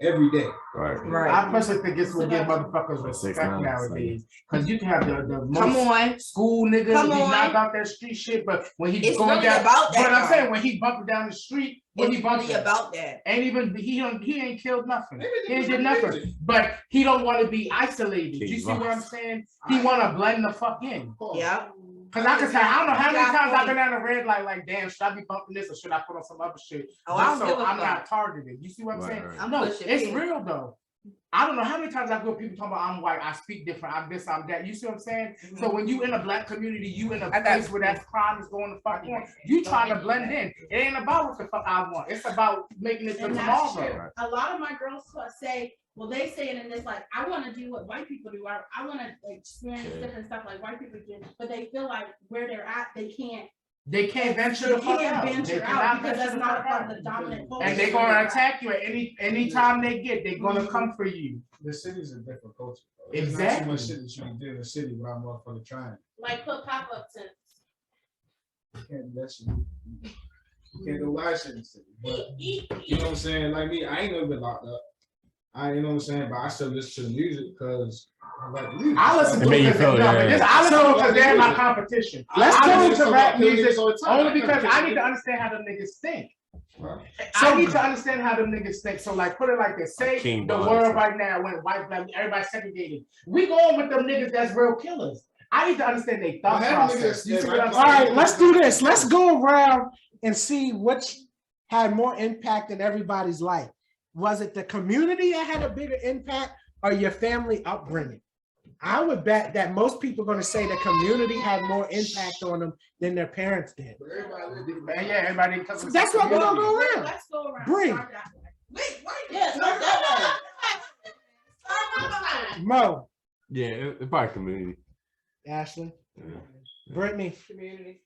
every day. Right. I personally think it's what give motherfuckers respect nowadays. Because you can have the most school niggas, he's not about that street shit, but when he's It's going really down, about that, but I'm though. saying when he bumping down the street, when he It's bumping really about that. ain't even he ain't killed nothing. Maybe He ain't they did nothing. But he don't want to be isolated. You see what I'm saying? He want to blend the fuck in. Yeah. Cause I can say I don't know how many times I've been down the red light, like damn, should I be bumping this or should I put on some other shit? Oh, I don't so give a I'm fuck. not targeted. You see what I'm saying? I'm No, pushing it's P. real though. I don't know how many times I go with people talking about I'm white, I speak different, I'm this, I'm that. You see what I'm saying? So when you in a black community, you in a place where that crime is going to fuck on, you trying to blend in. It ain't about what the fuck I want. It's about making it to And that's true. tomorrow. A lot of my girls say, well, they say it in this like, I want to do what white people do. I want to experience different stuff like white people do, but they feel like where they're at, they can't venture the fuck out. venture out because that's not a part of the dominant culture. And they're gonna attack you at any time they get. They're gonna come for you. The city's a different culture. Bro. Exactly. There's not too much shit that you can do in the city without motherfucking trying. Like put pop-up tents. You can't do that shit. You can't do a lot of shit in the city. But you know what I'm saying? Like me, I ain't never been locked up. You know what I'm saying? But I still listen to the music because I like the music. I listen to it because they're my competition. I listen to rap music only because I need to understand how them niggas think. I need to understand how them niggas think. So like put it like this. Say the world right now when white, black, everybody's segregated. We going with them niggas that's real killers. I need to understand their thought process. You see what I'm saying? All right, let's do this. Let's go around and see which had more impact in everybody's life. Was it the community that had a bigger impact or your family upbringing? I would bet that most people are going to say the community had more impact on them than their parents did. Everybody. That's what we're going to go around. Let's go around. Bring. Wait. Yes, that Mo. Yeah, it's probably community. Ashley. Brittany. Community.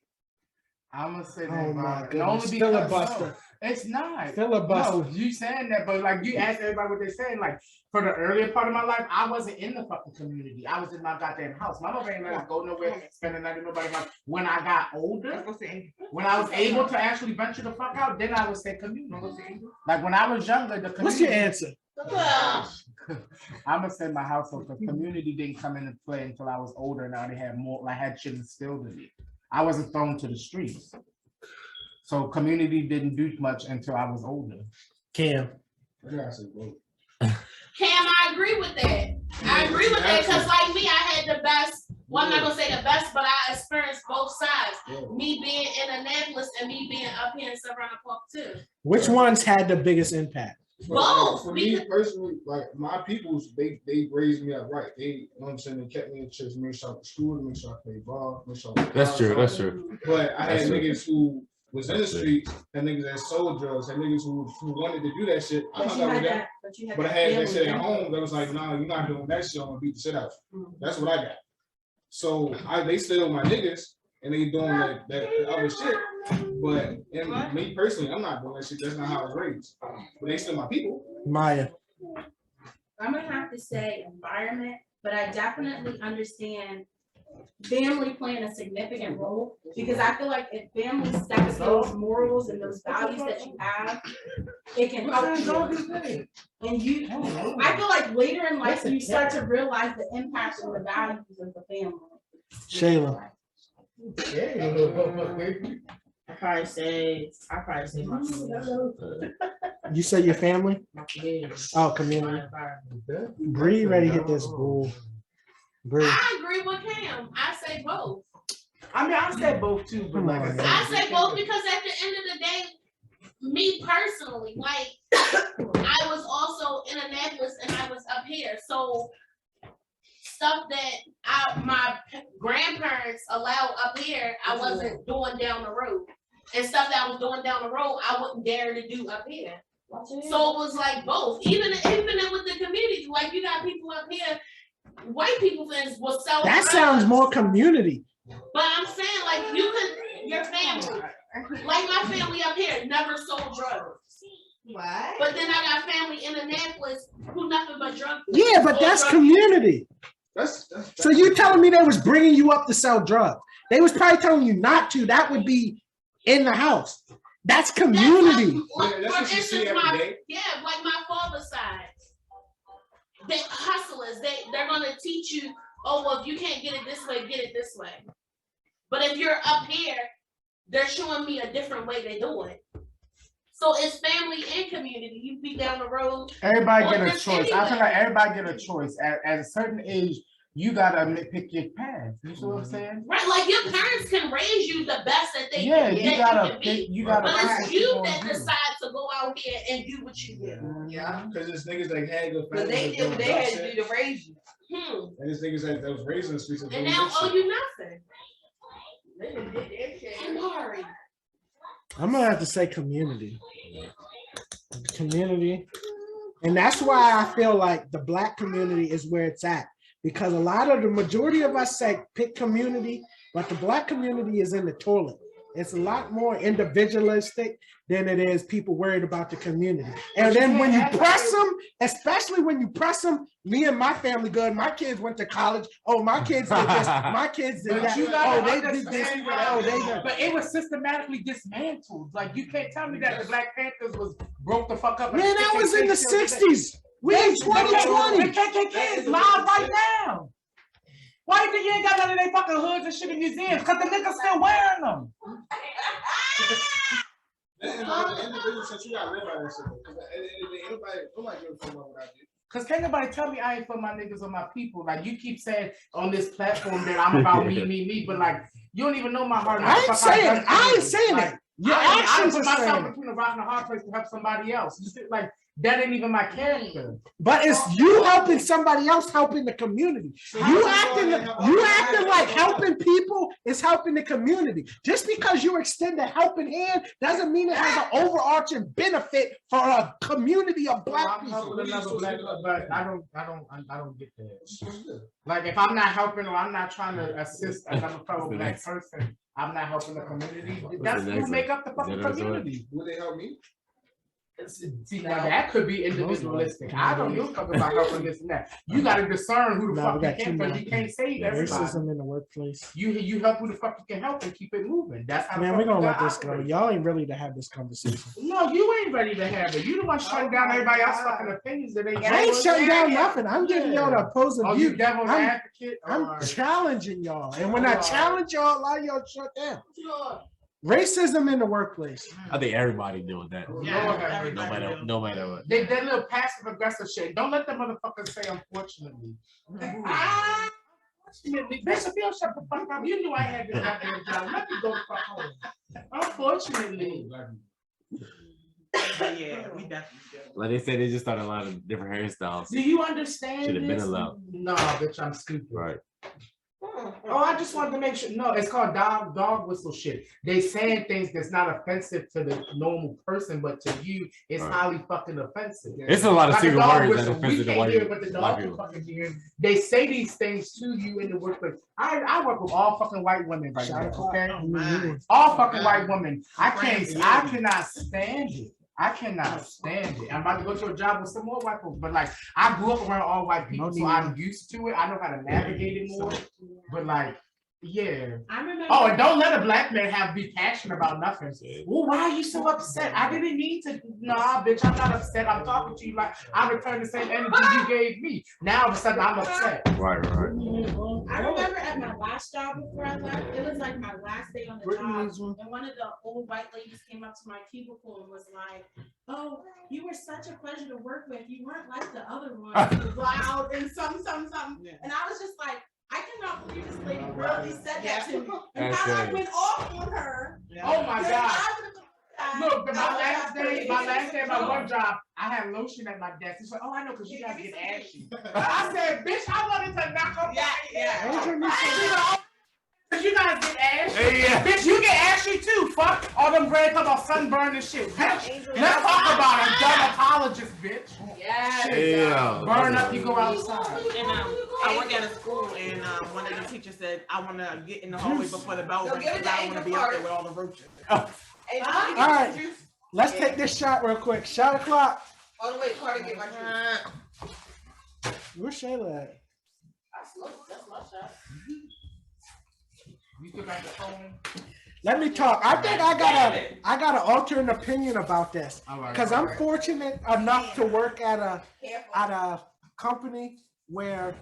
I'm gonna say that. Oh my God. Only goodness. because Filibuster. no, it's not. Filibuster. No, you saying that, but like you asked everybody what they're saying. Like for the earlier part of my life, I wasn't in the fucking community. I was in my goddamn house. My mother ain't let us go nowhere, spend the night in nobody's house. When I got older, when I was able to actually venture the fuck out, then I would say community. Like when I was younger, the community. What's your answer? I'm gonna say my household because community didn't come into play until I was older. Now they had more, like had shit instilled in me. I wasn't thrown to the streets. So community didn't do much until I was older. Cam. Cam, I agree with that. I agree with that because like me, I had the best, well, I'm not gonna say the best, but I experienced both sides. Me being in Annapolis and me being up here in Savannah Park too. Which ones had the biggest impact? Both. For me personally, like my peoples, they raised me up right. They, you know what I'm saying, they kept me in church, made sure I went to school, make sure I played ball, make sure I That's true. That's true. But I had That's true. niggas who was in the streets, and niggas that sold drugs, and niggas who wanted to do that shit. I hung out with them. But I had that shit at home that was like, nah, you're not doing that shit. I'm gonna beat the shit out. That's what I got. So they still my niggas, and they doing that other shit. But me personally, I'm not doing that shit. That's not how I was raised. But they still my people. Maya. I'm gonna have to say environment, but I definitely understand family playing a significant role, because I feel like if family steps those morals and those values that you have, it can help you. And you, I feel like later in life, you start to realize the impact and the values of the family. Shayla. I probably say my community. You say your family? My community. Oh, community. Bree ready to hit this bull. Bree. I agree with Cam. I say both. I mean, I said both too, but like I said, I say both because at the end of the day, me personally, like I was also in Annapolis and I was up here. So stuff that my grandparents allowed up here, I wasn't doing down the road. And stuff that I was doing down the road, I wouldn't dare to do up here. So it was like both. Even with the community, like you got people up here, white people fans will sell. That sounds more community. But I'm saying, like, your family, like my family up here never sold drugs. What? But then I got family in Annapolis who nothing but drugs. Yeah, but that's community. So you telling me they was bringing you up to sell drugs? They was probably telling you not to. That would be in the house. That's community. That's what you see every day. Yeah, like my father's side. They hustlers. They're gonna teach you. Oh well, if you can't get it this way, get it this way. But if you're up here, they're showing me a different way they do it. So it's family and community. You be down the road. Everybody get a choice. I feel like everybody get a choice. At a certain age, you gotta pick your path. You see what I'm saying? Right, like your parents can raise you the best that they yeah, can. You gotta pick. You gotta. But it's you that decide to go out here and do what you do. Yeah, because it's niggas that had good But they did what they had to do to raise you. And it's niggas that was raised in the streets. And now owe you nothing. I'm gonna have to say community. Community. And that's why I feel like the Black community is where it's at. Because a lot of the majority of us say pick community, but the Black community is in the toilet. It's a lot more individualistic than it is people worried about the community. And then when you press them, especially when you press them, me and my family good. My kids went to college. Oh, my kids did this. My kids did that. Oh, they did this. Oh, they did. But it was systematically dismantled. Like you can't tell me that the Black Panthers was broke the fuck up. Man, that was in the 60s. We in 2020. The KKK is live right now. Why you think you ain't got none of their fucking hoods and shit in museums? Because the niggas still wearing them. Because can't nobody tell me I ain't for my niggas or my people. Like you keep saying on this platform that I'm about me, but like you don't even know my heart. I ain't saying that. Your actions I are put myself saying between a rock and a hard place to help somebody else. Like that ain't even my character. But it's you helping somebody else helping the community. You acting like helping people is helping the community. Just because you extend a helping hand doesn't mean it has an overarching benefit for a community of Black people. But I don't get that. Like if I'm not helping or I'm not trying to assist another fellow Black person, I'm not helping the community. That's who make up the fucking community. Would they help me? See, now that could be individualistic. I don't give a fuck about helping this and that. You got to discern who the fuck you can, because you can't save everybody. Racism in the workplace. You help who the fuck you can help and keep it moving. That's how. Man, we're gonna let this go. Y'all ain't ready to have this conversation. No, you ain't ready to have it. You the one shutting down everybody else's fucking opinions. That I ain't shutting down nothing. I'm giving y'all the opposing view. You devil's advocate. I'm challenging y'all, and when I challenge y'all, a lot of y'all shut down. Racism in the workplace. I think everybody doing that. Yeah, no matter what. That little passive aggressive shit. Don't let the motherfuckers say unfortunately. Bishop, you shut the fuck up. You knew I had this goddamn job. Let me go the fuck home. Unfortunately. Yeah, we definitely do. Like they said, they just started a lot of different hairstyles. Do you understand? Should have been allowed. No, bitch, I'm stupid. Right. Oh, I just wanted to make sure. No, it's called dog whistle shit. They saying things that's not offensive to the normal person, but to you, it's highly fucking offensive. It's a lot of like single words that whistle. offensive to white people. They say these things to you in the workplace. I work with all fucking white women right now. Okay, all fucking white women. I cannot stand it. I cannot stand it. I'm about to go to a job with some more white folks, but like I grew up around all white people, so I'm used to it. I know how to navigate it more. But like, yeah. I remember. Oh, and don't let a black man be passionate about nothing. Well, why are you so upset? I didn't need to. Nah, bitch, I'm not upset. I'm talking to you like I returned the same energy you gave me. Now all of a sudden I'm upset. Right. I remember at my last job before I left, it was like my last day on the job, and one of the old white ladies came up to my cubicle and was like, "Oh, you were such a pleasure to work with. You weren't like the other ones, loud and something. And I was just like, I cannot believe this lady really said that to me. And how I went off on her. Oh my God. Look, my last day at my one job, I had lotion at my desk. It's like, oh, I know, because you guys get ashy. I said, bitch, I wanted to knock her back. Because you guys get ashy. Bitch, you get ashy too. Fuck all them bread talking about sunburn and shit. Bitch, let's talk about it. Dermatologist, bitch. Yeah. Burn up, you go outside. And I work at a school, and one of the teachers said, I want to get in the hallway before the bell rings because I don't want to be out there with all the roaches. All right, let's take this shot real quick. Shot o'clock. Oh, wait, Carter, get my juice. Where's Shayla at? That's my shot. You still got the phone? Let me talk. I think I got an alternate opinion about this because I'm fortunate enough to work at a company where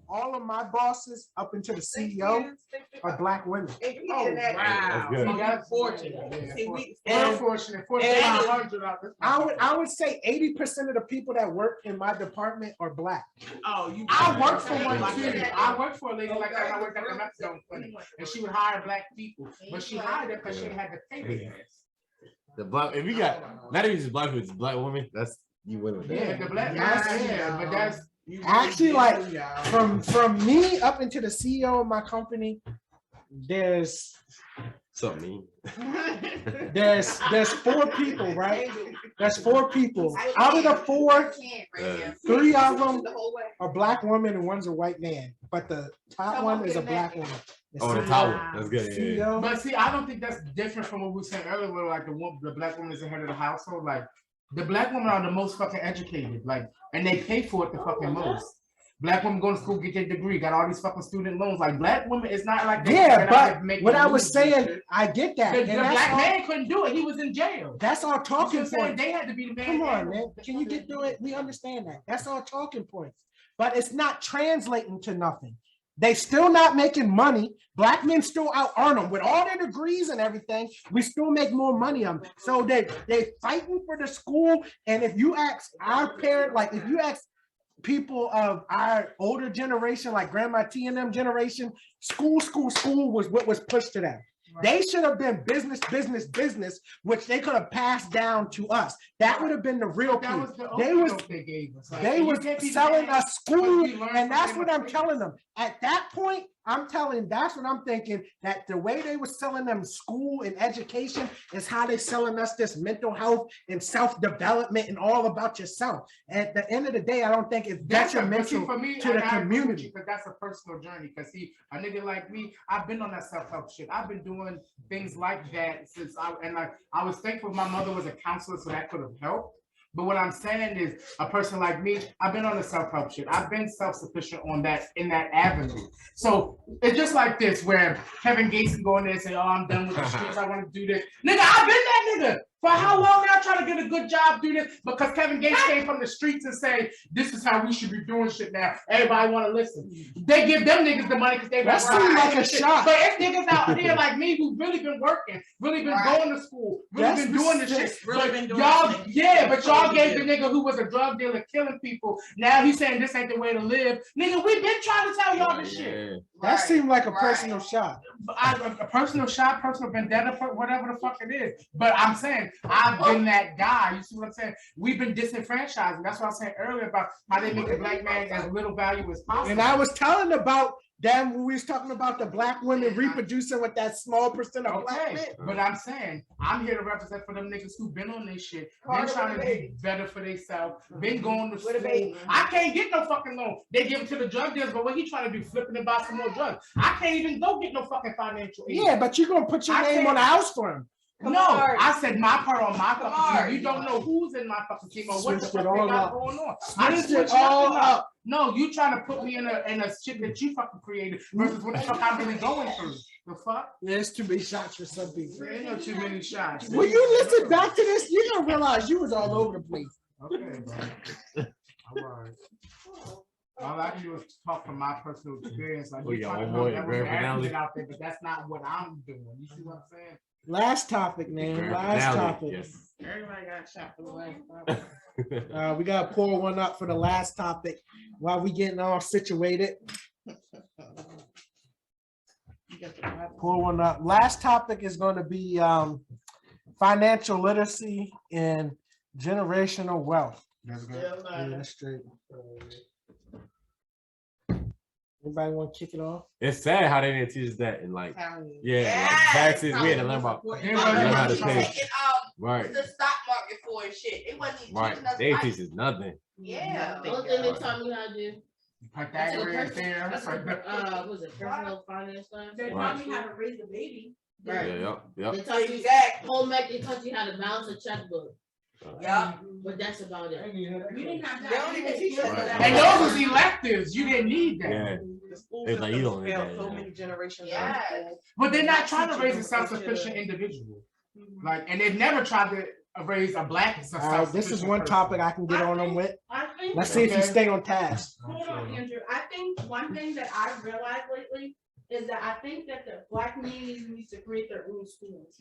all of my bosses up into the CEO are black women. Oh, wow. That's fortunate. Unfortunate. I would say 80% of the people that work in my department are black. Oh, I worked for one too. I worked for a lady like that. I worked at the Mexico clinic, and she would hire black people, but she hired them because she had to pay their ass. The black, if you got not even just black people, it's black women. That's you win with that. Yeah, the black. Yeah, but that's. Actually, like from me up into the CEO of my company, there's something. There's 4 people, right? There's 4 people. Out of the 4, 3 of them are black women and one's a white man. But the top one is a black woman. Oh, the top one. That's good. CEO. But see, I don't think that's different from what we said earlier, where like the black woman is the head of the household. Like the black women are the most fucking educated, like, and they pay for it the fucking most. Black women go to school, get their degree, got all these fucking student loans. Like black women, it's not like but what I was saying, I get that. The black man couldn't do it. He was in jail. That's our talking point. They had to be the man. Come on, man. Can you get through it? We understand that. That's our talking points. But it's not translating to nothing. They still not making money. Black men still out earn them with all their degrees and everything. We still make more money on them. So they fighting for the school. And if you ask our parent, like if you ask people of our older generation, like Grandma T and them generation, school was what was pushed to them. They should have been business, which they could have passed down to us. That would have been the real key. They was selling us school, and that's what I'm telling them. At that point, that's what I'm thinking, that the way they were selling them school and education is how they selling us this mental health and self-development and all about yourself. At the end of the day, I don't think it's detrimental to the community. Because that's a personal journey. Because see, a nigga like me, I've been on that self-help shit. I've been doing things like that since I was thankful my mother was a counselor, so that could have helped. But what I'm saying is, a person like me, I've been on the self-help shit. I've been self-sufficient on that, in that avenue. So it's just like this, where Kevin Gates can go in there and say, oh, I'm done with the streets, I want to do this. Nigga, I've been that nigga. For how long now trying to get a good job, do this? Because Kevin Gates came from the streets and say, this is how we should be doing shit now. Everybody want to listen. They give them niggas the money because they that seems like a shot. But it's niggas out here like me who really been working, really been going to school, really been doing the shit. Really been doing but y'all gave the nigga who was a drug dealer killing people. Now he's saying this ain't the way to live. Nigga, we been trying to tell y'all this shit. That seemed like a personal shot. A personal shot, personal vendetta, whatever the fuck it is. But I'm saying, I've been that guy. You see what I'm saying? We've been disenfranchised. And that's what I was saying earlier about how they make the black man as little value as possible. And I was telling about them when we was talking about the black women reproducing with that small percent of black men. But I'm saying, I'm here to represent for them niggas who been on this shit, been trying to be better for themselves, been going to school. I can't get no fucking loan. They give it to the drug dealers, but what he trying to do, flipping and buy some more drugs. I can't even go get no fucking financial aid. Yeah, but you're gonna put your name on the house for him. No, I said my part on my fucking team. You don't know who's in my fucking team or what the fuck they got going on. I didn't switch nothing up. No, you trying to put me in a shit that you fucking created versus what the fuck I'm really going through. The fuck? There's too many shots for some people. There ain't no too many shots. When you listen back to this, you're gonna realize you was all over the place. Okay, bro. All right. All I can do is talk from my personal experience. Like you talking about that was accurate out there, but that's not what I'm doing. You see what I'm saying? Last topic, man. Last topic. Yes. Everybody got a shot for the last topic. We gotta pour one up for the last topic while we getting all situated. Pour one up. Last topic is going to be financial literacy and generational wealth. That's good. Yeah, that's straight. Anybody want to kick it off? It's sad how they didn't teach us that in like taxes. We had to learn about Learn how to pay. Right. The stock market for and shit. It wasn't even teaching us. They life. teach us nothing. Yeah. The only thing they taught me how to do. Pythagorean theorem. Was it personal finance class? They taught me how to raise a baby. Right. Yep. They taught you home ec. They taught you how to balance a checkbook. Yeah. But that's about it. We didn't have They don't even teach us that. And those was electives. You didn't need that. Yeah. The school It's like you system don't need failed that, so yeah. many generations. Yes. But they're not trying to raise a self-sufficient individual. Like, and they've never tried to raise a black All right, this is one topic I can get on them with. I think. Let's see if you stay on task. Hold on, Andrew. I think one thing that I've realized lately is that I think that the Black community needs to create their own schools.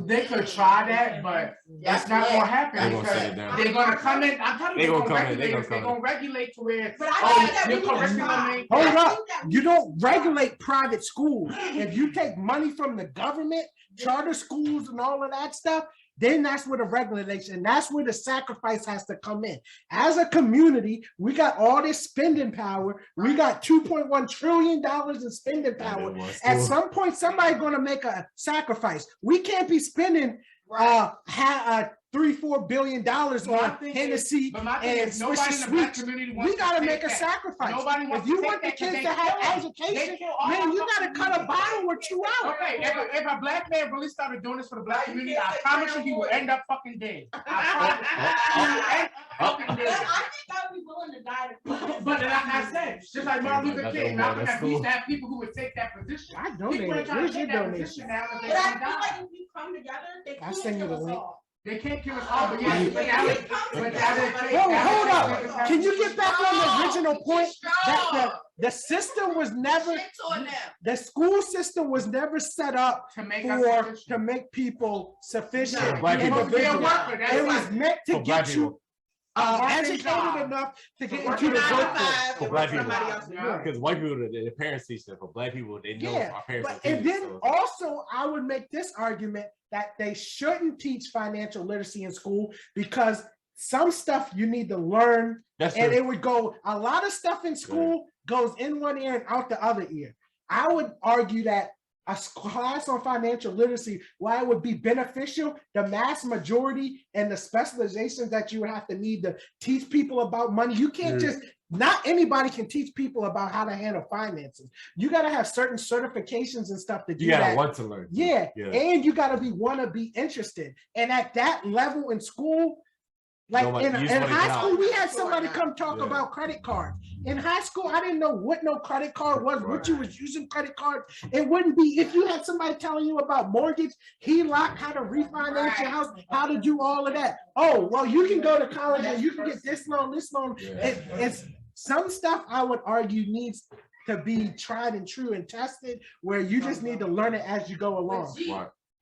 They could try that, but that's not gonna happen They're gonna because shut it down. they're gonna come in. I'm telling you, They they're gonna gonna come in, they regulate. gonna They're come gonna regulate to where But I think that we your need to curriculum try. ain't. Hold I up. think that we You need don't to try. regulate private schools. If you take money from the government, charter schools and all of that stuff, then that's where the regulation, that's where the sacrifice has to come in. As a community, we got all this spending power. We got $2.1 trillion in spending power. At some point, somebody's going to make a sacrifice. We can't be spending $3-4 billion on Hennessy and Swisher Sweets. We got to make a sacrifice. If you want the kids to have education, man, you got to cut a bottle or two out. Okay, if a black man really started doing this for the black community, I promise you he will end up fucking dead. I promise you. He will end up fucking But dead. I think I would be willing to die to. But like I said, just like Martin Luther King, Malcolm X, we used to have people who would take that position. I People donated. ain't trying Where's to your take that donation? position now if they But I don't feel die. like if we come together, they I'll can't send you kill the us link. all. They can't kill us all, but yeah, but Hold up. Can you get back on the original point that the system was never, the school system was never set up to make people sufficient individuals. It was meant to get you educated enough to get into the workforce. For black people, because white people, their parents teach them. For black people, they know our parents. But and then also, I would make this argument that they shouldn't teach financial literacy in school because some stuff you need to learn, and it would go. A lot of stuff in school goes in one ear and out the other ear. I would argue that a class on financial literacy, while it would be beneficial, the mass majority and the specializations that you would have to need to teach people about money, you can't just, not anybody can teach people about how to handle finances. You got to have certain certifications and stuff to do that. You got to want to learn. Yeah, and you got to want to be interested. And at that level in school, like in high school, we had somebody come talk about credit cards. In high school, I didn't know what no credit card was, what you was using credit cards. It wouldn't be, if you had somebody telling you about mortgage, HELOC, how to refinance your house, how to do all of that. Oh, well, you can go to college and you can get this loan, this loan. It's some stuff I would argue needs to be tried and true and tested, where you just need to learn it as you go along.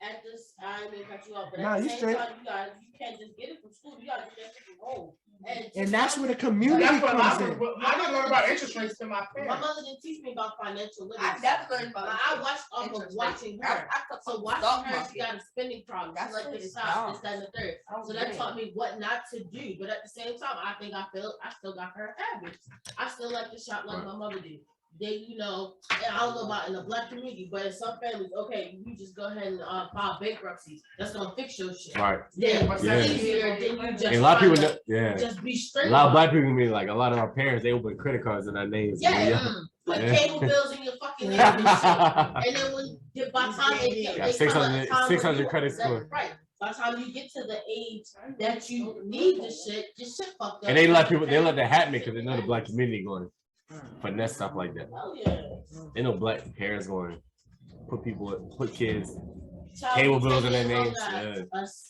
At this, I didn't cut you off, but Nah, at the you same straight. time, you can't just get it from school. You gotta get that shit from home. And that's where the community That's what comes in. I didn't learn about interest rates to my My parents. mother didn't teach me about financial literacy. I definitely learned about I watched off of watching her. So watching her, she got a spending problem. She like this side, this, that, and the third. So that taught me what not to do. But at the same time, I think I still got her habits. I still like to shop like my mother did. They, you know, and I don't know about in the black community, but in some families, okay, you just go ahead and file bankruptcy. That's gonna fix your shit. Right. Yeah, it's easier than you just. And a lot of people, just be straight. A lot of black people mean like a lot of our parents, they open credit cards in our names. Yeah, put cable bills in your fucking fucking in and shit. And then when by the time they got 600 credit score. Right. By the time you get to the age that you need the shit, your shit fucked up. And they let the hat make because they know the black community going finesse stuff like that. Oh yeah. They know black parents going put kids cable bills in their names.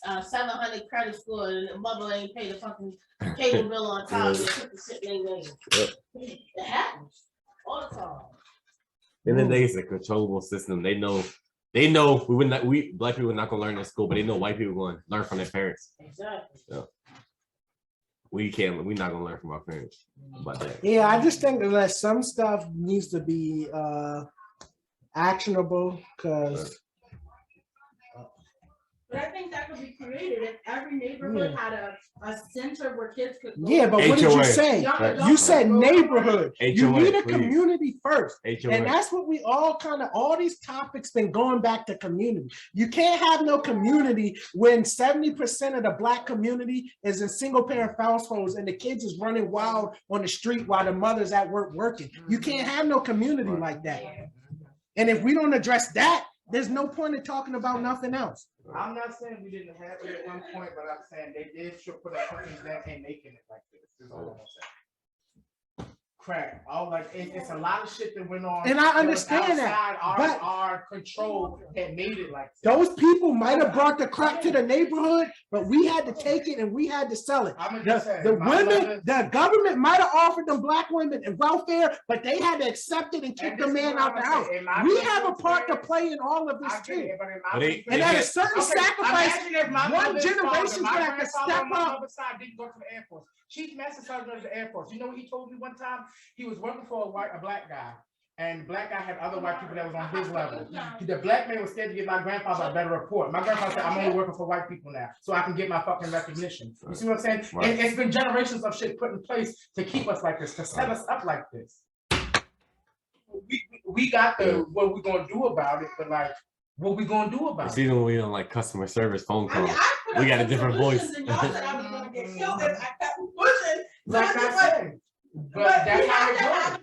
A 700 credit score and the mother ain't pay the fucking cable bill on time. They put the shit in their name. It happens all the time. And then it's a controllable system. They know we black people are not gonna learn in school, but they know white people going to learn from their parents. Exactly. Yeah. We're not gonna learn from our parents about that. Yeah, I just think that some stuff needs to be actionable because. But I think that could be created if every neighborhood had a center where kids could go. Yeah, but what did you say? You said neighborhood. You need a community first. And that's what we all these topics been going back to community. You can't have no community when 70% of the black community is in single parent households and the kids is running wild on the street while the mother's at work working. You can't have no community like that. And if we don't address that, there's no point in talking about nothing else. I'm not saying we didn't have it at one point, but I'm saying they did sure put up companies that ain't making it like this. Is all I'm saying. Crap. It's a lot of shit that went on. And I understand that. But our control that made it like this. Those people might have brought the crack to the neighborhood, but we had to take it and we had to sell it. The government might have offered them black women and welfare, but they had to accept it and kick the man out the house. We have a part to play in all of this too. And at a certain sacrifice, one generation's gonna have to step up. Didn't go to the Air Force. Chief Master Sergeant of the Air Force. You know what he told me one time? He was working for a black guy, and the black guy had other white people that was on his level. The black man was scared to give my grandfather a better report. My grandfather said, I'm only working for white people now, so I can get my fucking recognition. You see what I'm saying? Right. It's been generations of shit put in place to keep us like this, to set us up like this. We got what we gonna do about it, but like, what we gonna do about it? Even when we don't customer service phone calls, we got a different voice. Like I said, but that's how it goes.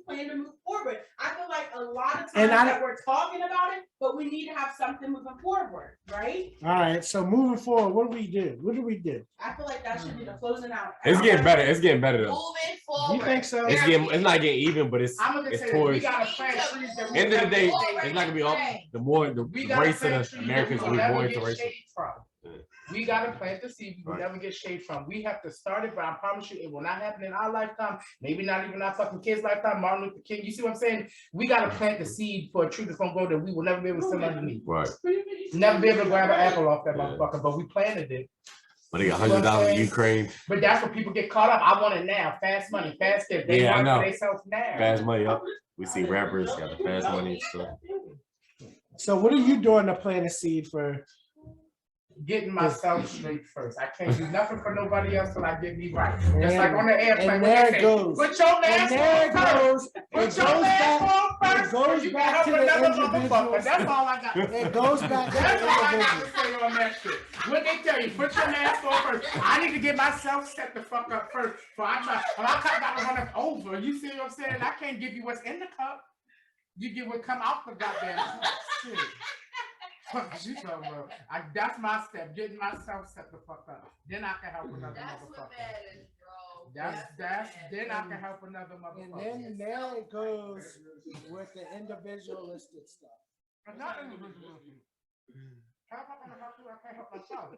Plan to move forward. I feel like a lot of times that we're talking about it, but we need to have something moving forward, right? All right. So moving forward, what do we do? What do we do? I feel like that should be the closing out. It's getting better. It's getting better though. Moving forward. You think so? It's not getting even, but it's towards. We gotta plant trees. End of the day, it's not gonna be all. The race of the Americans will be more interracial. We gotta plant the seed. We will never get shade from. We have to start it, but I promise you, it will not happen in our lifetime. Maybe not even our fucking kids' lifetime. Martin Luther King. You see what I'm saying? We gotta plant the seed for a tree that's gonna grow that we will never be able to sit underneath. Right. Never be able to grab an apple off that motherfucker, but we planted it. But they got $100 in Ukraine. But that's what people get caught up. I want it now. Fast money, fast gift. They I know. For themselves now. Fast money up. We see rappers got the fast money stuff. So what are you doing to plant a seed for? Getting myself straight first. I can't do nothing for nobody else till I get me right. Just like on the airplane. And there it goes. Put your mask on first. Put your mask on first. It goes back to the individual. That's all I got. It goes back to That's the all I got individual. to say on that shit. What they tell you, put your mask on first. I need to get myself set the fuck up first. So I got to run us over. You see what I'm saying? I can't give you what's in the cup. You get what come out the goddamn shit. You talking about? That's my step, getting myself set the fuck up. Then I can help another motherfucker. Then I can help another motherfucker. And then there it goes with the individualistic stuff. I'm not individualistic. How am I gonna help you? I can't help myself.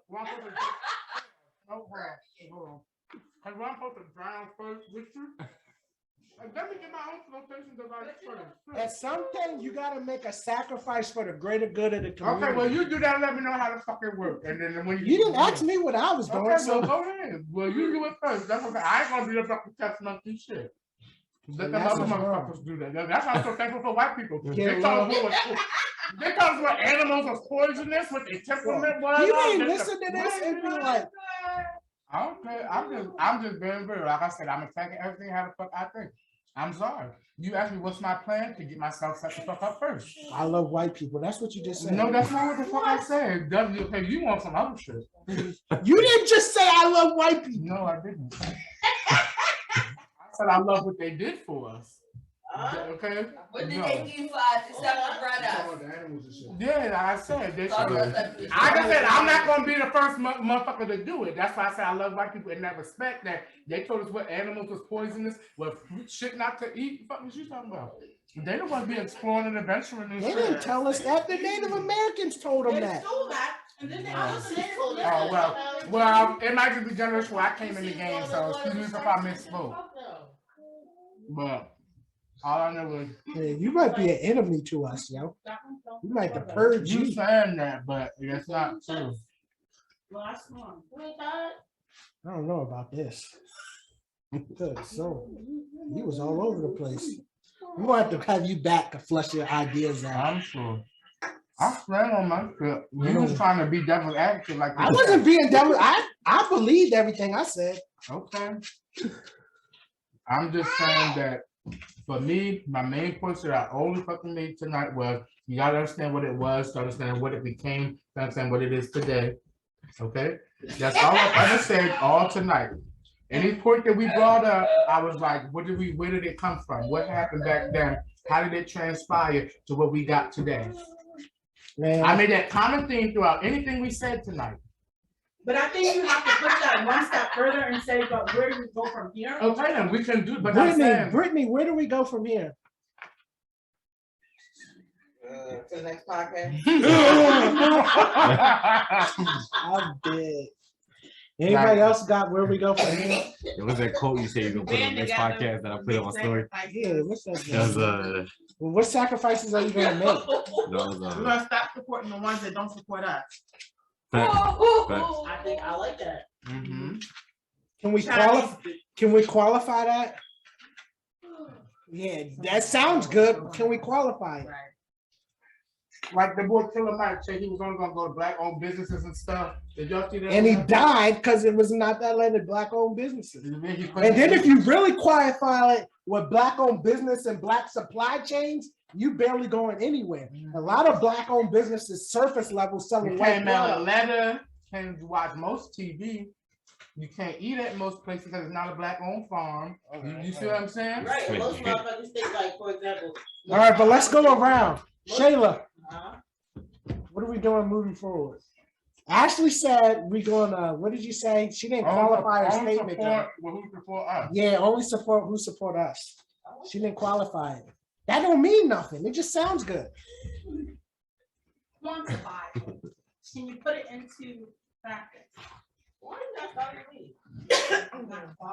I'm supposed to drown first with you. Let me get my own flotation device first. At something, you gotta make a sacrifice for the greater good of the community. Okay, well, you do that. Let me know how the fuck it work. And then when you didn't ask me what I was doing, okay, so well, go ahead. Well, you do it first. That's okay. I ain't gonna be the fucking test monkey shit. Let the other motherfuckers do that. That's why I'm so thankful for white people. They tell us what animals are poisonous, what their temperament was. You ain't listen to this and be like, I don't care. I'm just being real. Like I said, I'm attacking everything how the fuck I think. I'm sorry. You asked me what's my plan to get myself set the fuck up first. I love white people. That's what you just said. No, that's not what the fuck I said. Okay, you want some other shit. You didn't just say I love white people. No, I didn't. I said I love what they did for us. Okay. What did No. they give us except for Talking brothers? about the animals and shit. Yeah, I said they So should. that's like- I said I'm not gonna be the first motherfucker to do it. That's why I say I love white people in that respect. That they told us what animals was poisonous, what shit not to eat. What the fuck is you talking about? They don't want to be exploring and adventuring and They shit. didn't tell us that. The Native Americans told them They that. stole that, and then they also Oh well, it might just be generational. I came in the game, so excuse me if I misspoke. But all I know is Yeah, you might be an enemy to us, yo. You might have purge you you. saying that, but that's not true. Last one. I don't know about this. Good, so you was all over the place. We're gonna have to have you back to flush your ideas out. I'm sure. I stand on my shit. You was trying to be devil's advocate like I wasn't being devil. I believed everything I said. Okay. I'm just saying that for me, my main point that I only fucking made tonight was you gotta understand what it was, to understand what it became, to understand what it is today. Okay? That's all I understand all tonight. Any point that we brought up, I was like, where did it come from? What happened back then? How did it transpire to what we got today? Man, I made that common theme throughout anything we said tonight. But I think you have to push that one step further and say, but where do we go from here? Okay, then we can do, but I'm saying, Brittany, where do we go from here? To the next podcast. I'm dead. Anybody else got where we go from here? It was that quote you said you can put on the next podcast that I put on my story. Yeah, what's that? That was Well, what sacrifices are you gonna make? We're gonna stop supporting the ones that don't support us. I think I like that. Mhm. Can we qualify that? Yeah, that sounds good. Can we qualify it? Like the boy Killer Mike said, he was only gonna go to black-owned businesses and stuff. Did y'all see that? And he died because it was not that landed black-owned businesses. And then he put- And then if you really qualify it with black-owned business and black supply chains, you barely going anywhere. A lot of black-owned businesses surface level selling you white can't mail a blood. letter, can't watch most TV. You can't eat at most places because it's not a black-owned farm. You see what I'm saying? Right, most motherfuckers think like, for example. All right, but let's go around. Shayla, Uh-huh. what are we doing moving forward? Ashley said we gonna, what did you say? She didn't qualify her Only statement. though. support who support us. Yeah, only support who support us. She didn't qualify it. That don't mean nothing. It just sounds good. Quantify. Can you put it into practice? Why did that start with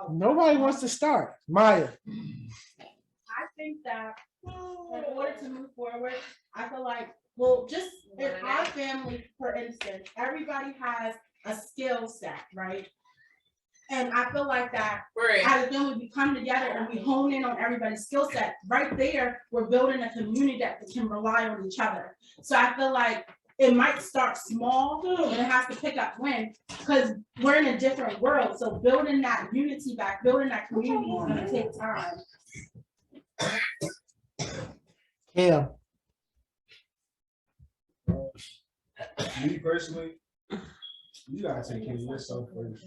me? Nobody wants to start. Maya. I think that in order to move forward, I feel like, well, just in our family, for instance, everybody has a skill set, right? And I feel like that as a family, we come together and we hone in on everybody's skill set. Right there, we're building a community that can rely on each other. So I feel like it might start small and it has to pick up wind because we're in a different world. So building that unity back, building that community is gonna take time. Yeah. Me personally, you gotta take care of yourself first.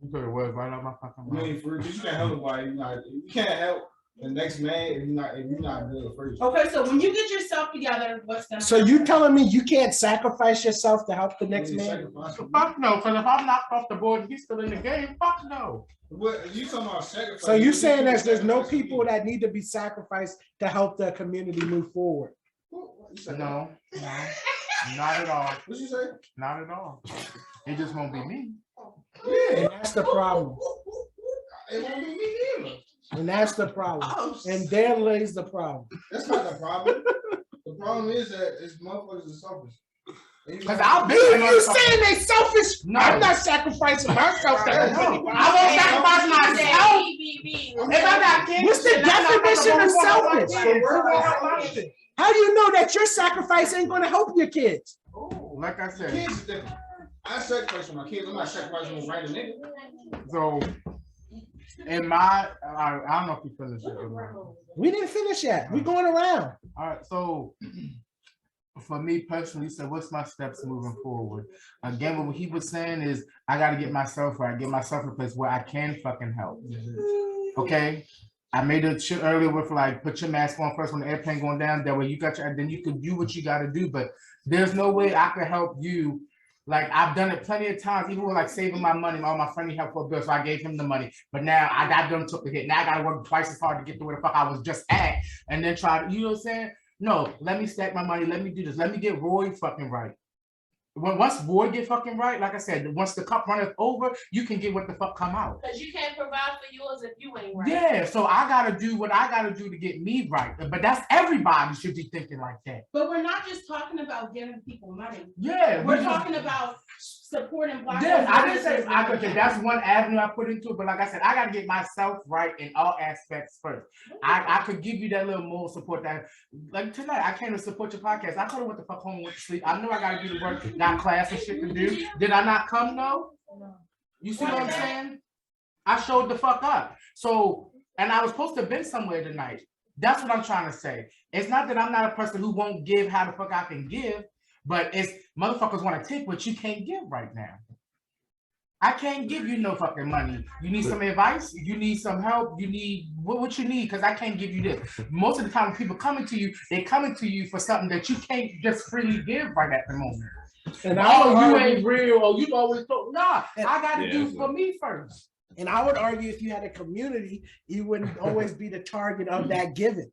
You took the words right out my fucking You mouth. ain't first. You can't help nobody. You can't help the next man if you're not good first. Okay, so when you get yourself together, what's gonna So you telling me you can't sacrifice yourself to help the next You man? sacrifice- Fuck no, because if I'm knocked off the board and he's still in the game, fuck no. What you talking about sacrifice? So you saying that there's no people that need to be sacrificed to help the community move forward? No, not at all. What you say? Not at all. It just won't be me. And that's the problem. It won't be me either. And that's the problem. And there lays the problem. That's not the problem. The problem is that it's motherfuckers are selfish. Because I'll be You saying they selfish? No. I'm not sacrificing myself to help anybody. I won't sacrifice myself. If I got kids, What's the then I'm not definition gonna of go selfish? my kids. Who won't help my kids? How do you know that your sacrifice ain't gonna help your kids? Like I said, Kids is different. I sacrifice for my kids. I'm not sacrificing for random nigga. so in my, I don't know if you finished it. We didn't finish yet. We going around. All right, so for me personally, so what's my steps moving forward? Again, what he was saying is I got to get myself right, get myself in a place where I can fucking help. Okay, I made a shit earlier with like put your mask on first when the airplane going down. That way you got your, then you can do what you got to do. But there's no way I can help you. Like I've done it plenty of times, even with like saving my money. All my friend helped for a bill, so I gave him the money. But now I done took the hit. Now I got to work twice as hard to get to where the fuck I was just at, and then try to, you know what I'm saying? No, let me stack my money. Let me do this. Let me get Roy fucking right. Once Roy get fucking right, like I said, once the cup runneth over, you can get what the fuck come out. Because you can't provide for yours if you ain't right. Yeah, so I gotta do what I gotta do to get me right. But that's everybody should be thinking like that. But we're not just talking about giving people money. Yeah, We're talking about supporting Black. Yeah, I didn't say okay, that's one avenue I put into it, but like I said, I gotta get myself right in all aspects first. I could give you that little more support that, like tonight, I came to support your podcast. I could have went the fuck home and went to sleep. I know I gotta do the work, got class and shit to do. Did I not come though? You see what I'm saying? I showed the fuck up. So, and I was supposed to have been somewhere tonight. That's what I'm trying to say. It's not that I'm not a person who won't give how the fuck I can give, but it's motherfuckers want to take what you can't give right now. I can't give you no fucking money. You need some advice, you need some help, you need what you need, because I can't give you this. Most of the time when people coming to you, they coming to you for something that you can't just freely give right at the moment. And you ain't real, or you always thought, nah, I gotta do for me first. And I would argue if you had a community, you wouldn't always be the target of that giving.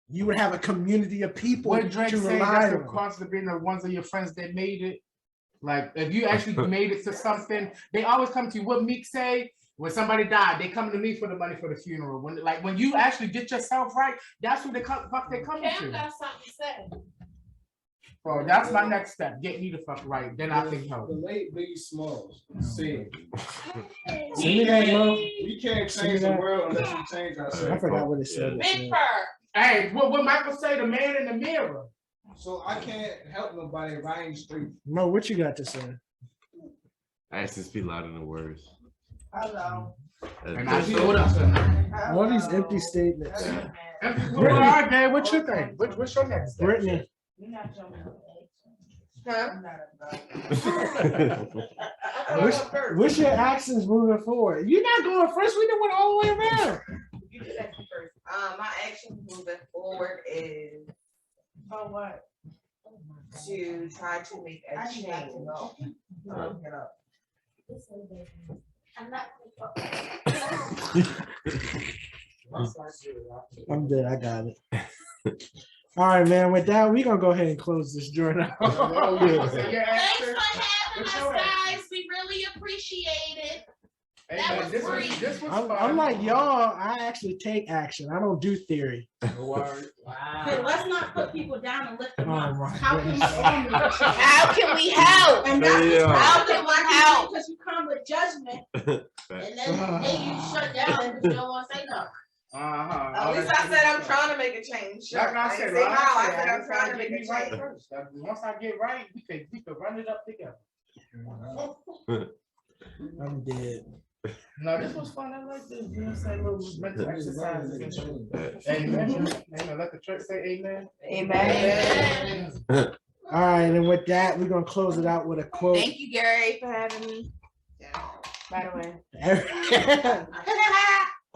You would have a community of people what Drake to say rely that's on. the cost of being the ones of your friends that made it. Like if you actually made it to something, they always come to you. What Meek say, when somebody died, they come to me for the money for the funeral. When you actually get yourself right, that's what they come to. Cam got something to say. Bro, that's my next step. Get me the fuck right. Then I can help. The late Biggie Smalls said, See that, bro? we can't change the world unless we change ourselves. I forgot what it said. Big Purr. Hey, what Michael say, the man in the mirror. So I can't help nobody if I ain't straight. Mo, what you got to say? Actions speak louder than words. Hello. And I showed up tonight. All these empty statements. All right, man, what you think? What's your next step? Brittany. You're not jumping on What's your actions moving forward? You're not going first. We done went all the way around. You did that first. My action moving forward is Oh, what? to try to make a change. I'm not. I'm good. I got it. All right, man. With that, we're going to go ahead and close this journal. Thanks for having us, guys. We really appreciate it. That was free. I'm like y'all. I actually take action. I don't do theory. Wow. Hey, let's not put people down and lift them Oh up. my How can we goodness. How can we help? And that's Yeah. How can we help? because you come with judgment. And then you shut down because you don't want to say nothing. At least I said I'm trying to make a change. Sure. Like I I said, didn't say how. I said I'm trying to make a get me right change. first. Once I get right, we could run it up together. I'm dead. No, this was fun. I like this. You know what I'm saying? Little mental exercise. Amen. Amen. Let the church say amen. Amen. All right, and with that, we're gonna close it out with a quote. Thank you, Gary, for having me. By the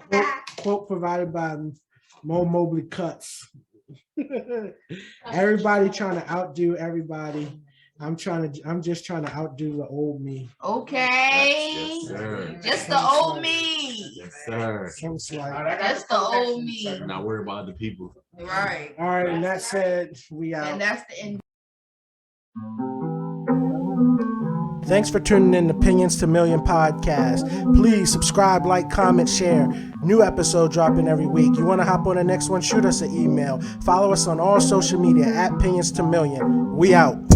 way. Quote provided by Mo Mobley Cuts. Everybody trying to outdo everybody. I'm just trying to outdo the old me. Okay. Yes, sir. Just the old me. Yes, sir. Sounds like. Just the old me. Not worry about the people. Right. All right, and that said, we out. And that's the end. Thanks for tuning in to Opinions to Million podcast. Please subscribe, like, comment, share. New episode dropping every week. You want to hop on the next one? Shoot us an email. Follow us on all social media at Opinions to Million. We out.